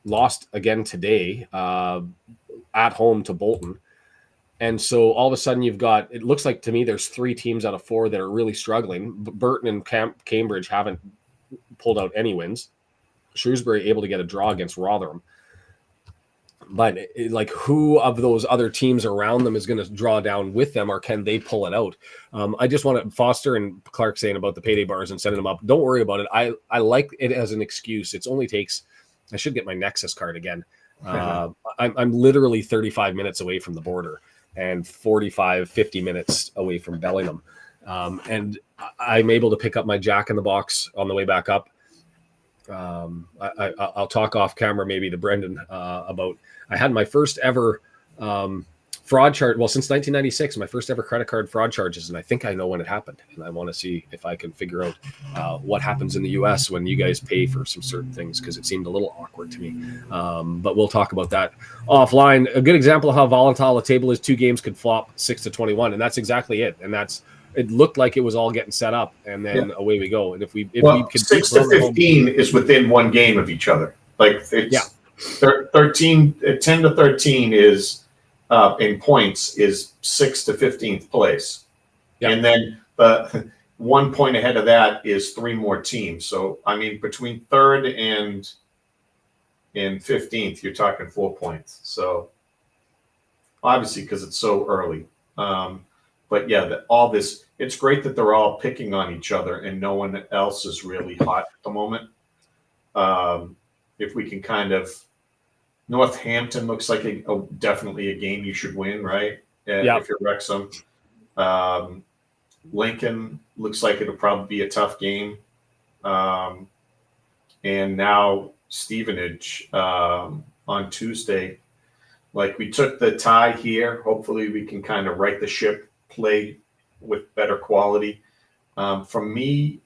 lost again today at home to Bolton. And so all of a sudden you've got, it looks like to me there's 3 teams out of 4 that are really struggling. Burton and Cambridge haven't pulled out any wins. Shrewsbury able to get a draw against Rotherham. But like, who of those other teams around them is going to draw down with them, or can they pull it out? I just want to, Foster and Clark saying about the payday bars and sending them up. Don't worry about it. I like it as an excuse. It only takes, I should get my Nexus card again. I'm literally 35 minutes away from the border and 50 minutes away from Bellingham. And I'm able to pick up my Jack in the Box on the way back up. I'll talk off camera maybe to Brendan about, I had my first ever fraud charge. Well, since 1996, my first ever credit card fraud charges. And I think I know when it happened. And I want to see if I can figure out what happens in the US when you guys pay for some certain things, because it seemed a little awkward to me. But we'll talk about that offline. A good example of how volatile a table is: 2 games could flop 6-21. And that's exactly it. And it looked like it was all getting set up, and then away we go. And if we could 6 to 15 is within 1 game of each other. Like, it's 13, 10 to 13 is in points is 6th to 15th place. Yeah. And then 1 point ahead of that is 3 more teams. So, I mean, between 3rd and 15th, you're talking 4 points. So, obviously, because it's so early. But yeah, all this, it's great that they're all picking on each other and no one else is really hot at the moment. If we can kind of, Northampton looks like definitely a game you should win, right? If you're Wrexham. Lincoln looks like it'll probably be a tough game. And now Stevenage on Tuesday. Like, we took the tie here. Hopefully we can kind of right the ship, play with better quality. For me,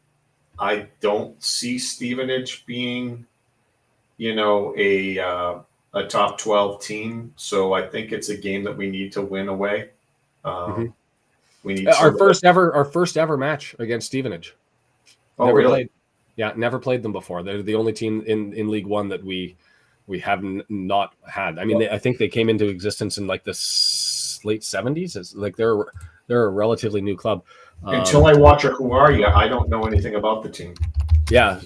I don't see Stevenage being, a top 12 team. So I think it's a game that we need to win away. We need our first ever match against Stevenage. Oh, never really? Played. Yeah, never played them before. They're the only team in League One that we have not had. I mean, I think they came into existence in like the late 70s. It's like they're a relatively new club. Until I watch a Who Are You, I don't know anything about the team. Yeah,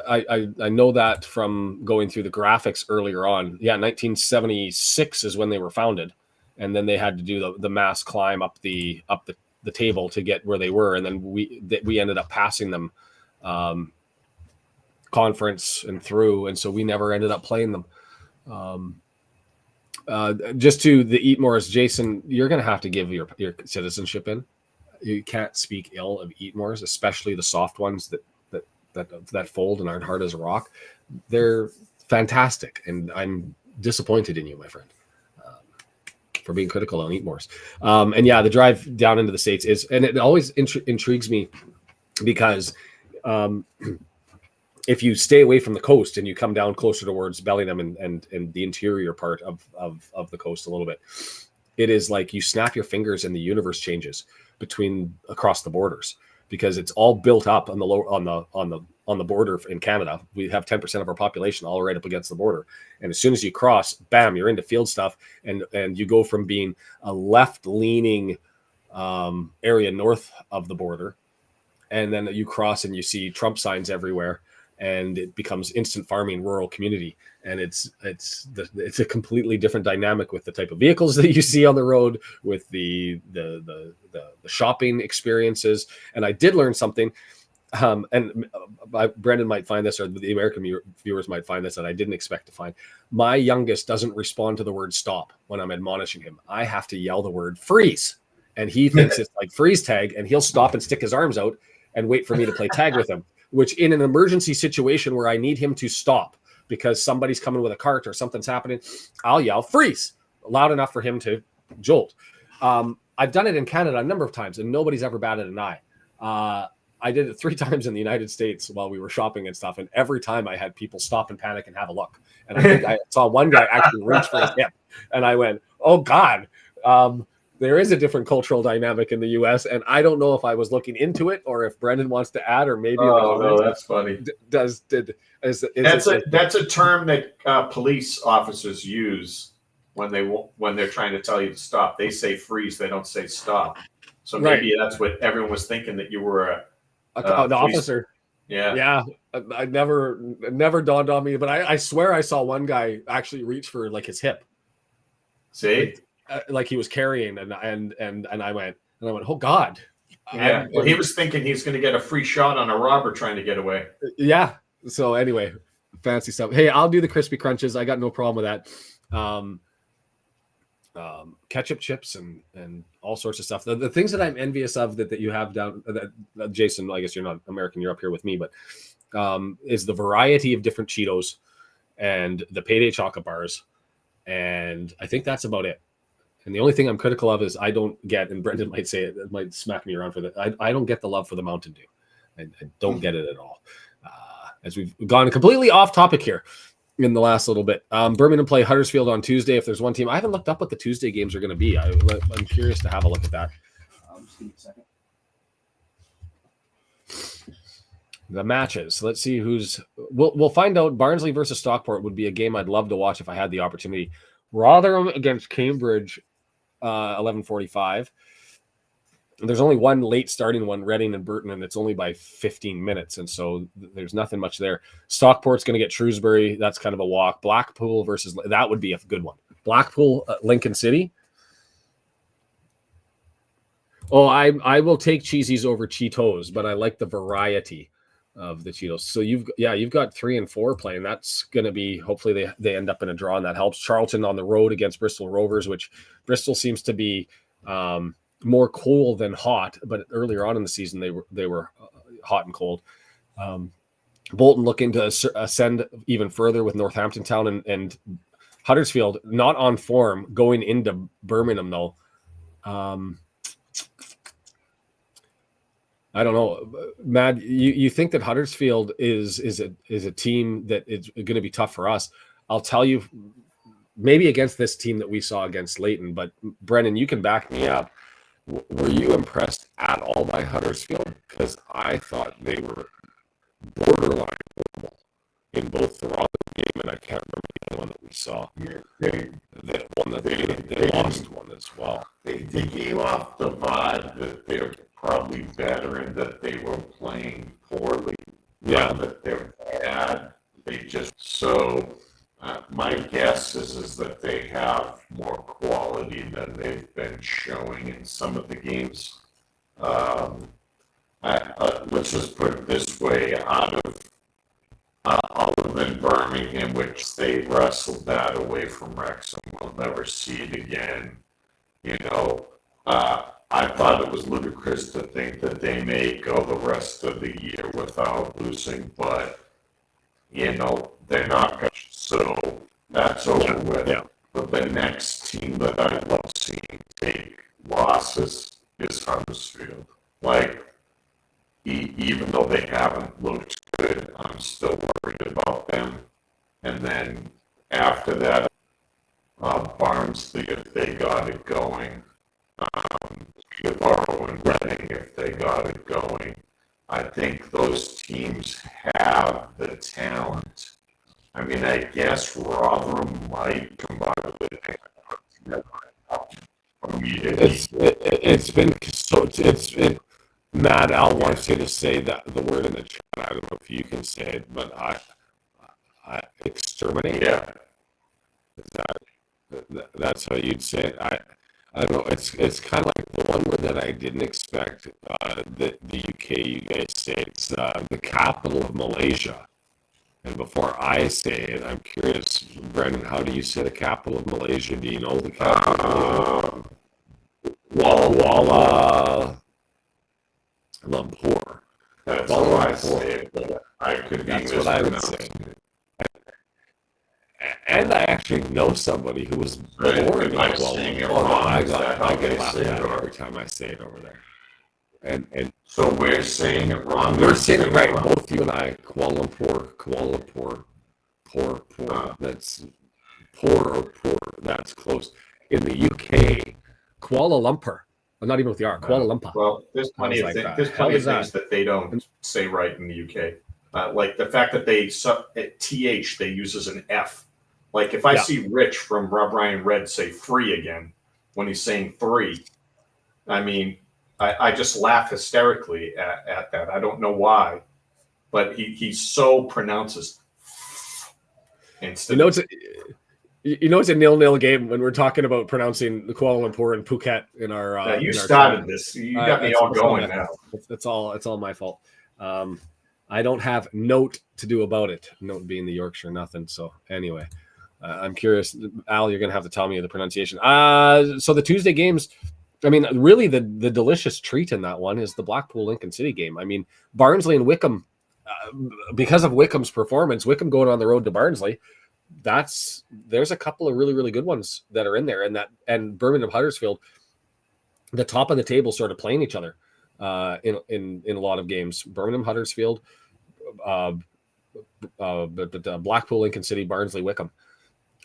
I know that from going through the graphics earlier on. Yeah, 1976 is when they were founded, and then they had to do the mass climb up the table to get where they were, and then we ended up passing them conference and through, and so we never ended up playing them. Just to the Eatmores, Jason, you're going to have to give your citizenship in. You can't speak ill of Eatmores, especially the soft ones that fold and aren't hard as a rock. They're fantastic, and I'm disappointed in you, my friend, for being critical on Eatmores. And yeah, the drive down into the States is, and it always intrigues me because if you stay away from the coast and you come down closer towards Bellingham and the interior part of the coast a little bit, it is like you snap your fingers and the universe changes across the borders, because it's all built up on the border in Canada. We have 10% of our population all right up against the border, and as soon as you cross, bam, you're into field stuff, and you go from being a left-leaning area north of the border, and then you cross and you see Trump signs everywhere, and it becomes instant farming rural community. And it's a completely different dynamic with the type of vehicles that you see on the road, with the shopping experiences. And I did learn something, and Brendan might find this, or the American viewers might find this, that I didn't expect to find. My youngest doesn't respond to the word stop when I'm admonishing him. I have to yell the word freeze, and he thinks it's like freeze tag, and he'll stop and stick his arms out and wait for me to play tag with him, which in an emergency situation where I need him to stop because somebody's coming with a cart or something's happening, I'll yell freeze loud enough for him to jolt. I've done it in Canada a number of times and nobody's ever batted an eye. I did it 3 times in the United States while we were shopping and stuff, and every time I had people stop and panic and have a look. And I think I saw one guy actually reach for his hip, and I went, "Oh God!" There is a different cultural dynamic in the U.S., and I don't know if I was looking into it or if Brendan wants to add, or maybe. Oh no, that's funny. That's a term that police officers use when they're trying to tell you to stop. They say freeze. They don't say stop. So maybe that's what everyone was thinking, that you were an officer. Yeah. I never dawned on me, but I swear I saw one guy actually reach for like his hip. See, like he was carrying, and I went, oh God. Yeah. Well, he was thinking he's going to get a free shot on a robber trying to get away. Yeah. So anyway, fancy stuff. Hey, I'll do the crispy crunches. I got no problem with that. Ketchup chips and all sorts of stuff. The things that I'm envious of that you have down, that Jason, I guess you're not American, you're up here with me, but is the variety of different Cheetos and the Payday chocolate bars. And I think that's about it. And the only thing I'm critical of is I don't get, and Brendan might say it might smack me around for that. I don't get the love for the Mountain Dew. I don't get it at all. As we've gone completely off topic here in the last little bit. Birmingham play Huddersfield on Tuesday. If there's one team, I haven't looked up what the Tuesday games are going to be. I'm curious to have a look at that. Just give me a second. The matches. Let's see who's. We'll find out. Barnsley versus Stockport would be a game I'd love to watch if I had the opportunity. Rotherham against Cambridge, 11:45. There's only one late starting one, Reading and Burton, and it's only by 15 minutes, and so there's nothing much there. Stockport's going to get Shrewsbury. That's kind of a walk. Blackpool versus that would be a good one. Blackpool, Lincoln City. Oh, I will take cheesies over Cheetos, but I like the variety of the Cheetos. So you've got 3 and 4 playing. That's going to be, hopefully they end up in a draw, and that helps. Charlton on the road against Bristol Rovers, which Bristol seems to be more cold than hot, but earlier on in the season they were hot and cold. Bolton looking to ascend even further with Northampton Town, and Huddersfield not on form going into Birmingham though. I don't know, Mad. You think that Huddersfield is a team that is going to be tough for us? I'll tell you, maybe against this team that we saw against Leyton, but Brennan, you can back me up. Were you impressed at all by Huddersfield? Because I thought they were borderline horrible in both the Rotherham game, and I can't remember the other one that we saw. They lost one as well. They gave off the vibe that they're probably better and that they were playing poorly. Yeah, that they're bad. They just so. My guess is that they have more quality than they've been showing in some of the games. Let's just put it this way: other than Birmingham, which they wrestled that away from Wrexham, we'll never see it again. I thought it was ludicrous to think that they may go the rest of the year without losing, but they're not going to. So that's over with. Yeah. But the next team that I love seeing take losses is Huddersfield. Even though they haven't looked good, I'm still worried about them. And then after that, Barnsley, if they got it going, Peterborough and Reading, if they got it going. I think those teams have the talent. I mean, I guess Rotherham might combine with it. It's been Matt. Al wants you to say that the word in the chat. I don't know if you can say it, but I exterminate. Yeah, that's how you'd say it. I don't know. It's kind of like the one word that I didn't expect. The UK, you guys say it's the capital of Malaysia. And before I say it, I'm curious, Brendan, how do you say the capital of Malaysia? Do you know the capital? Kuala Lumpur. That's how I say it, but I could be That's what I would say. And I actually know somebody who was born in Kuala Lumpur. I get laughed at every time I say it over there. And So we're saying it wrong. we're saying it right, both you and I. Kuala Lumpur, poor. That's poor or poor. That's close. In the UK, Kuala Lumpur. Well, not even with the R. Kuala Lumpur. Well, there's plenty of there's plenty of things that they don't say right in the UK. Like the fact that they TH they use as an F. Like if I see Rich from Rob Ryan Red say free again when he's saying three, I mean, I just laugh hysterically at that. I don't know why, but he so pronounces instead. You know it's a 0-0 game when we're talking about pronouncing the Kuala Lumpur and Phuket in our. You started this. You got me all going now. It's all my fault. I don't have note to do about it. Note being the Yorkshire nothing. So anyway, I'm curious, Al. You're gonna have to tell me the pronunciation. So the Tuesday games. I mean, really, the delicious treat in that one is the Blackpool-Lincoln City game. I mean, Barnsley and Wickham, because of Wickham's performance, Wickham going on the road to Barnsley, there's a couple of really, really good ones that are in there, and Birmingham Huddersfield, the top of the table, sort of playing each other in a lot of games. Birmingham Huddersfield, Blackpool, Lincoln City, Barnsley, Wickham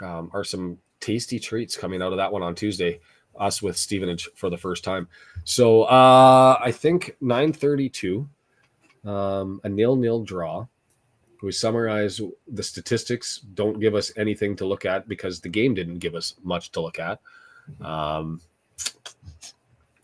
are some tasty treats coming out of that one on Tuesday. Us with Stevenage for the first time. So I think 9:32, a 0-0 draw. We summarize the statistics. Don't give us anything to look at because the game didn't give us much to look at.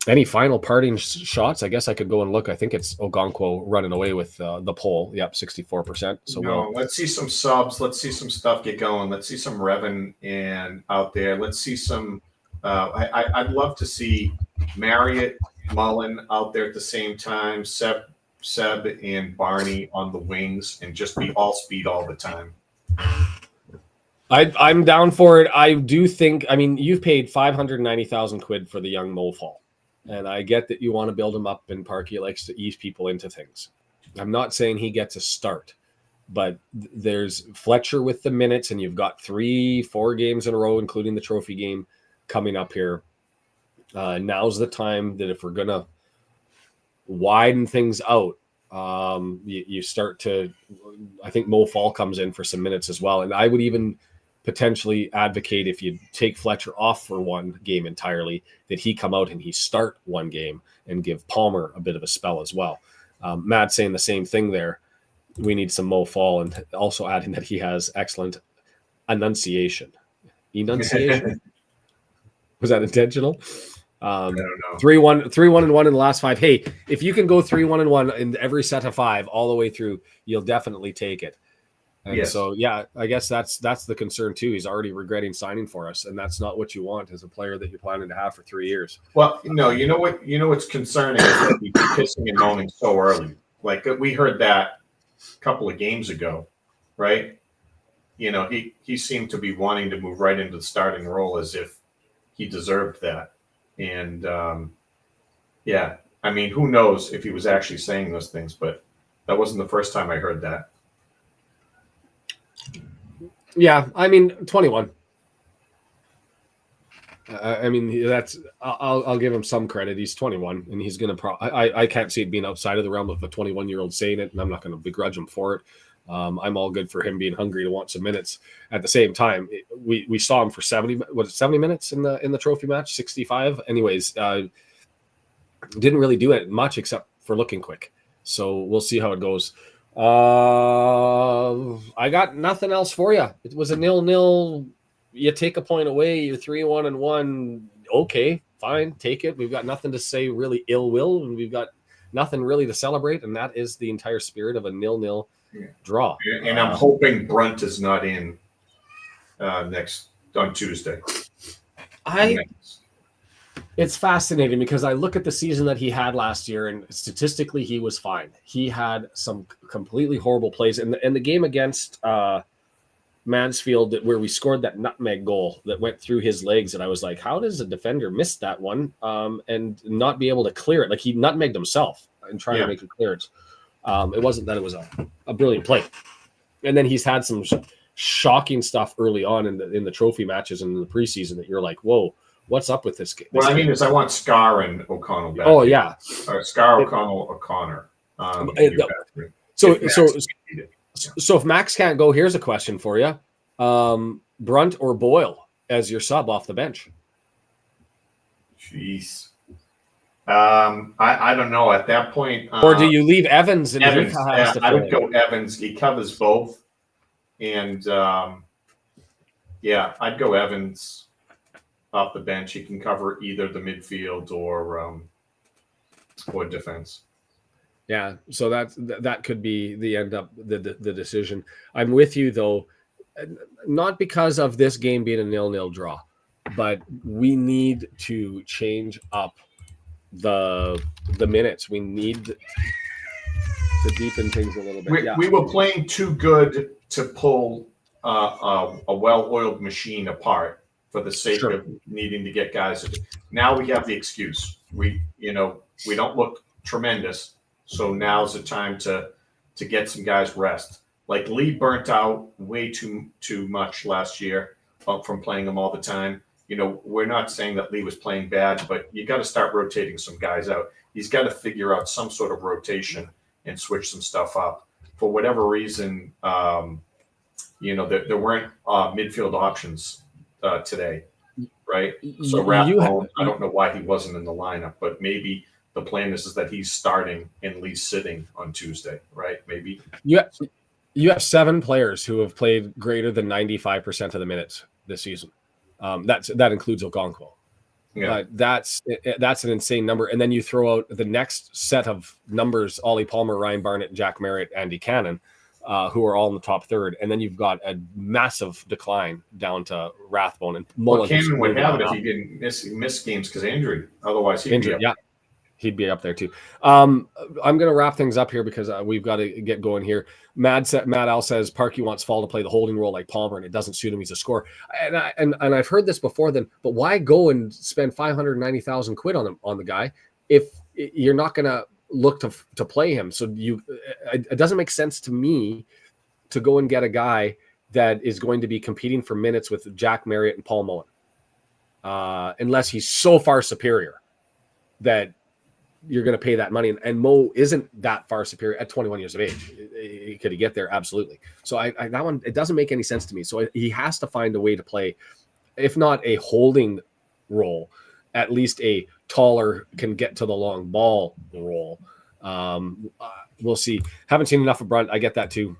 Any final parting shots? I guess I could go and look. I think it's Ogonkwo running away with the poll. Yep, 64%. So let's see some subs. Let's see some stuff get going. Let's see some Revan and out there. Let's see some. I'd love to see Marriott, Mullin out there at the same time. Seb and Barney on the wings and just be all speed all the time. I'm down for it. I do think. I mean, you've paid 590,000 quid for the young Mo Faal. And I get that you want to build him up, and Parky likes to ease people into things. I'm not saying he gets a start, but there's Fletcher with the minutes, and you've got 3-4 games in a row, including the trophy game, coming up here. Now's the time that if we're going to widen things out, you start to, I think Mo Faal comes in for some minutes as well. And I would even potentially advocate if you take Fletcher off for one game entirely, that he come out and he start one game and give Palmer a bit of a spell as well. Matt saying the same thing there. We need some Mo Faal, and also adding that he has excellent enunciation. Was that intentional? I don't know. 3-1-1 in the last 5. Hey, if you can go 3-1-1 in every set of 5 all the way through, you'll definitely take it. And so, yeah, I guess that's the concern too. He's already regretting signing for us, and that's not what you want as a player that you're planning to have for 3 years. Well, no, you know what's concerning is that he's pissing and moaning so early. Like we heard that a couple of games ago, right? You know, he seemed to be wanting to move right into the starting role as if he deserved that. And I mean, who knows if he was actually saying those things, but that wasn't the first time I heard that. Yeah, I mean, 21. I mean, that's I'll give him some credit. He's 21, and he's going to I can't see it being outside of the realm of a 21-year-old saying it, and I'm not going to begrudge him for it. I'm all good for him being hungry to want some minutes. At the same time, we saw him for 70 minutes in the trophy match, 65. Anyways, didn't really do it much except for looking quick. So we'll see how it goes. I got nothing else for you. It was a 0-0. You take a point away. You're 3-1-1. Okay, fine, take it. We've got nothing to say really ill will, and we've got nothing really to celebrate, and that is the entire spirit of a 0-0 draw. And I'm hoping Brunt is not in next on Tuesday. It's fascinating because I look at the season that he had last year, and statistically he was fine. He had some completely horrible plays, and the game against Mansfield where we scored that nutmeg goal that went through his legs, and I was like, how does a defender miss that one and not be able to clear it? Like he nutmegged himself and trying to make a clearance. It wasn't that it was a brilliant play. And then he's had some shocking stuff early on in the trophy matches and in the preseason that you're like, whoa, What's up with this game? What I mean is I want Scarr and O'Connell back. Oh, yeah. Or Scarr, O'Connell, O'Connor. So if if Max can't go, here's a question for you. Brunt or Boyle as your sub off the bench? Jeez. I don't know at that point. Or do you leave Evans? And Evans, I would go go Evans. He covers both. And I'd go Evans off the bench. He can cover either the midfield or defense. Yeah, so that could be the decision. I'm with you though, not because of this game being a 0-0 draw, but we need to change up the minutes. We need to deepen things a little bit. We were playing too good to pull a well-oiled machine apart for the sake of needing to get guys. Now we have the excuse. We don't look tremendous, so now's the time to get some guys rest. Like Lee burnt out way too much last year from playing him all the time. We're not saying that Lee was playing bad, but you got to start rotating some guys out. He's got to figure out some sort of rotation and switch some stuff up. For whatever reason, there weren't midfield options today, right? So Rathbone, I don't know why he wasn't in the lineup, but maybe the plan is that he's starting and Lee's sitting on Tuesday, right? Maybe. You have 7 players who have played greater than 95% of the minutes this season. That includes Okonkwo. Yeah. That's an insane number. And then you throw out the next set of numbers: Ollie Palmer, Ryan Barnett, Jack Marriott, Andy Cannon, who are all in the top third. And then you've got a massive decline down to Rathbone and Mullin. Well, Cannon would have it if he didn't miss games because of injury. Otherwise, he'd be up. He'd be up there too. I'm going to wrap things up here because we've got to get going here. Matt Al says Parkey wants Fall to play the holding role like Palmer, and it doesn't suit him. He's a scorer. And I've heard this before. Then, but why go and spend 590,000 quid on the guy if you're not going to look to play him? So it doesn't make sense to me to go and get a guy that is going to be competing for minutes with Jack Marriott and Paul Mullin, unless he's so far superior that you're going to pay that money. And Mo isn't that far superior at 21 years of age. Could he get there? Absolutely. So that one, it doesn't make any sense to me. So he has to find a way to play, if not a holding role, at least a taller, can get to the long ball role. We'll see. Haven't seen enough of Brunt. I get that too.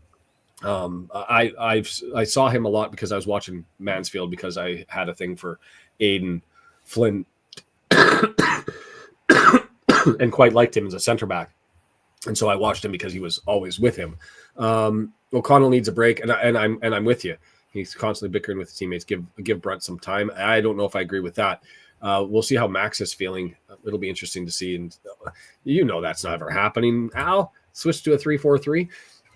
I saw him a lot because I was watching Mansfield because I had a thing for Aiden Flynn and quite liked him as a center back. And so I watched him because he was always with him. O'Connell needs a break, and I'm with you. He's constantly bickering with his teammates. Give Brunt some time. I don't know if I agree with that. We'll see how Max is feeling. It'll be interesting to see. And that's never happening. Al, switch to a 3-4-3.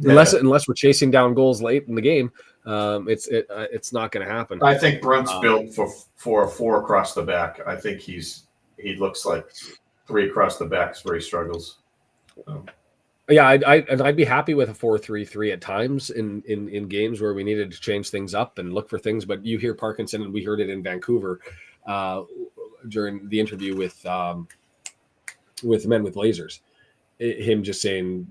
Unless we're chasing down goals late in the game, it's not going to happen. I think Brunt's built for a 4 across the back. I think he looks like 3 across the back is where he struggles. Yeah, I'd be happy with a 4-3-3 at times in games where we needed to change things up and look for things. But you hear Parkinson, and we heard it in Vancouver during the interview with Men with Lasers. Him just saying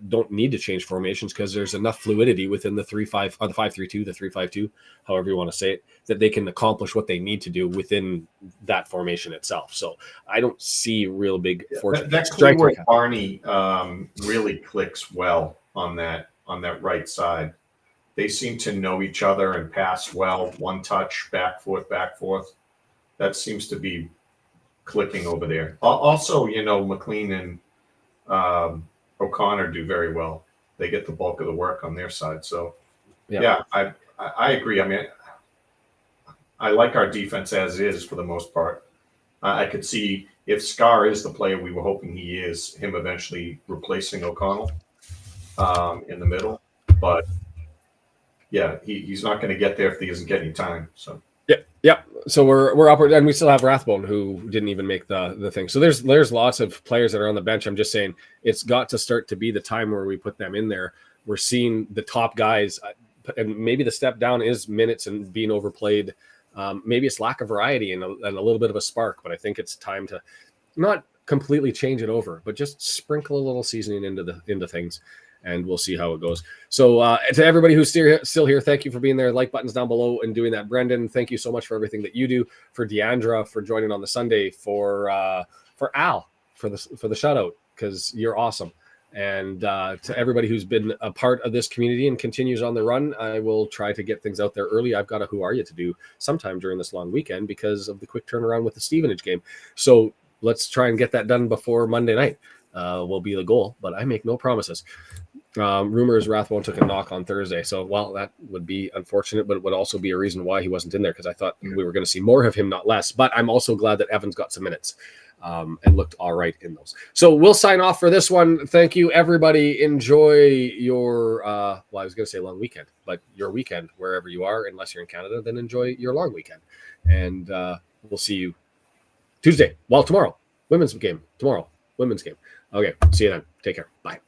don't need to change formations because there's enough fluidity within the 3-5 or the 5-3-2, the 3-5-2, however you want to say it, that they can accomplish what they need to do within that formation itself. So I don't see real big fortune. That Clearwood Barney really clicks well on that right side. They seem to know each other and pass well. One touch, back forth. That seems to be clicking over there. Also, McClean and O'Connor do very well. They get the bulk of the work on their side. So, I agree. I mean, I like our defense as is for the most part. I could see if Scarr is the player we were hoping he is, him eventually replacing O'Connell in the middle. But yeah, he's not going to get there if he isn't getting time. So. Yeah. So we're upward, and we still have Rathbone, who didn't even make the thing. So there's lots of players that are on the bench. I'm just saying it's got to start to be the time where we put them in there. We're seeing the top guys, and maybe the step down is minutes and being overplayed Maybe it's lack of variety and a little bit of a spark, but I think it's time to not completely change it over, but just sprinkle a little seasoning into things, and we'll see how it goes. So to everybody who's still here, thank you for being there. Like buttons down below and doing that. Brendan, thank you so much for everything that you do. For Deandra for joining on the Sunday. For Al for the shutout, because you're awesome. And to everybody who's been a part of this community and continues on the run, I will try to get things out there early. I've got a Who Are You to do sometime during this long weekend because of the quick turnaround with the Stevenage game. So let's try and get that done before Monday night. Will be the goal, but I make no promises. Rumors Rathbone took a knock on Thursday. So, well, that would be unfortunate, but it would also be a reason why he wasn't in there, because I thought we were going to see more of him, not less. But I'm also glad that Evans got some minutes and looked all right in those. So we'll sign off for this one. Thank you, everybody. Enjoy your, I was going to say long weekend, but your weekend, wherever you are, unless you're in Canada, then enjoy your long weekend. And we'll see you Tuesday. Well, tomorrow. Women's game. Tomorrow. Women's game. Okay. See you then. Take care. Bye.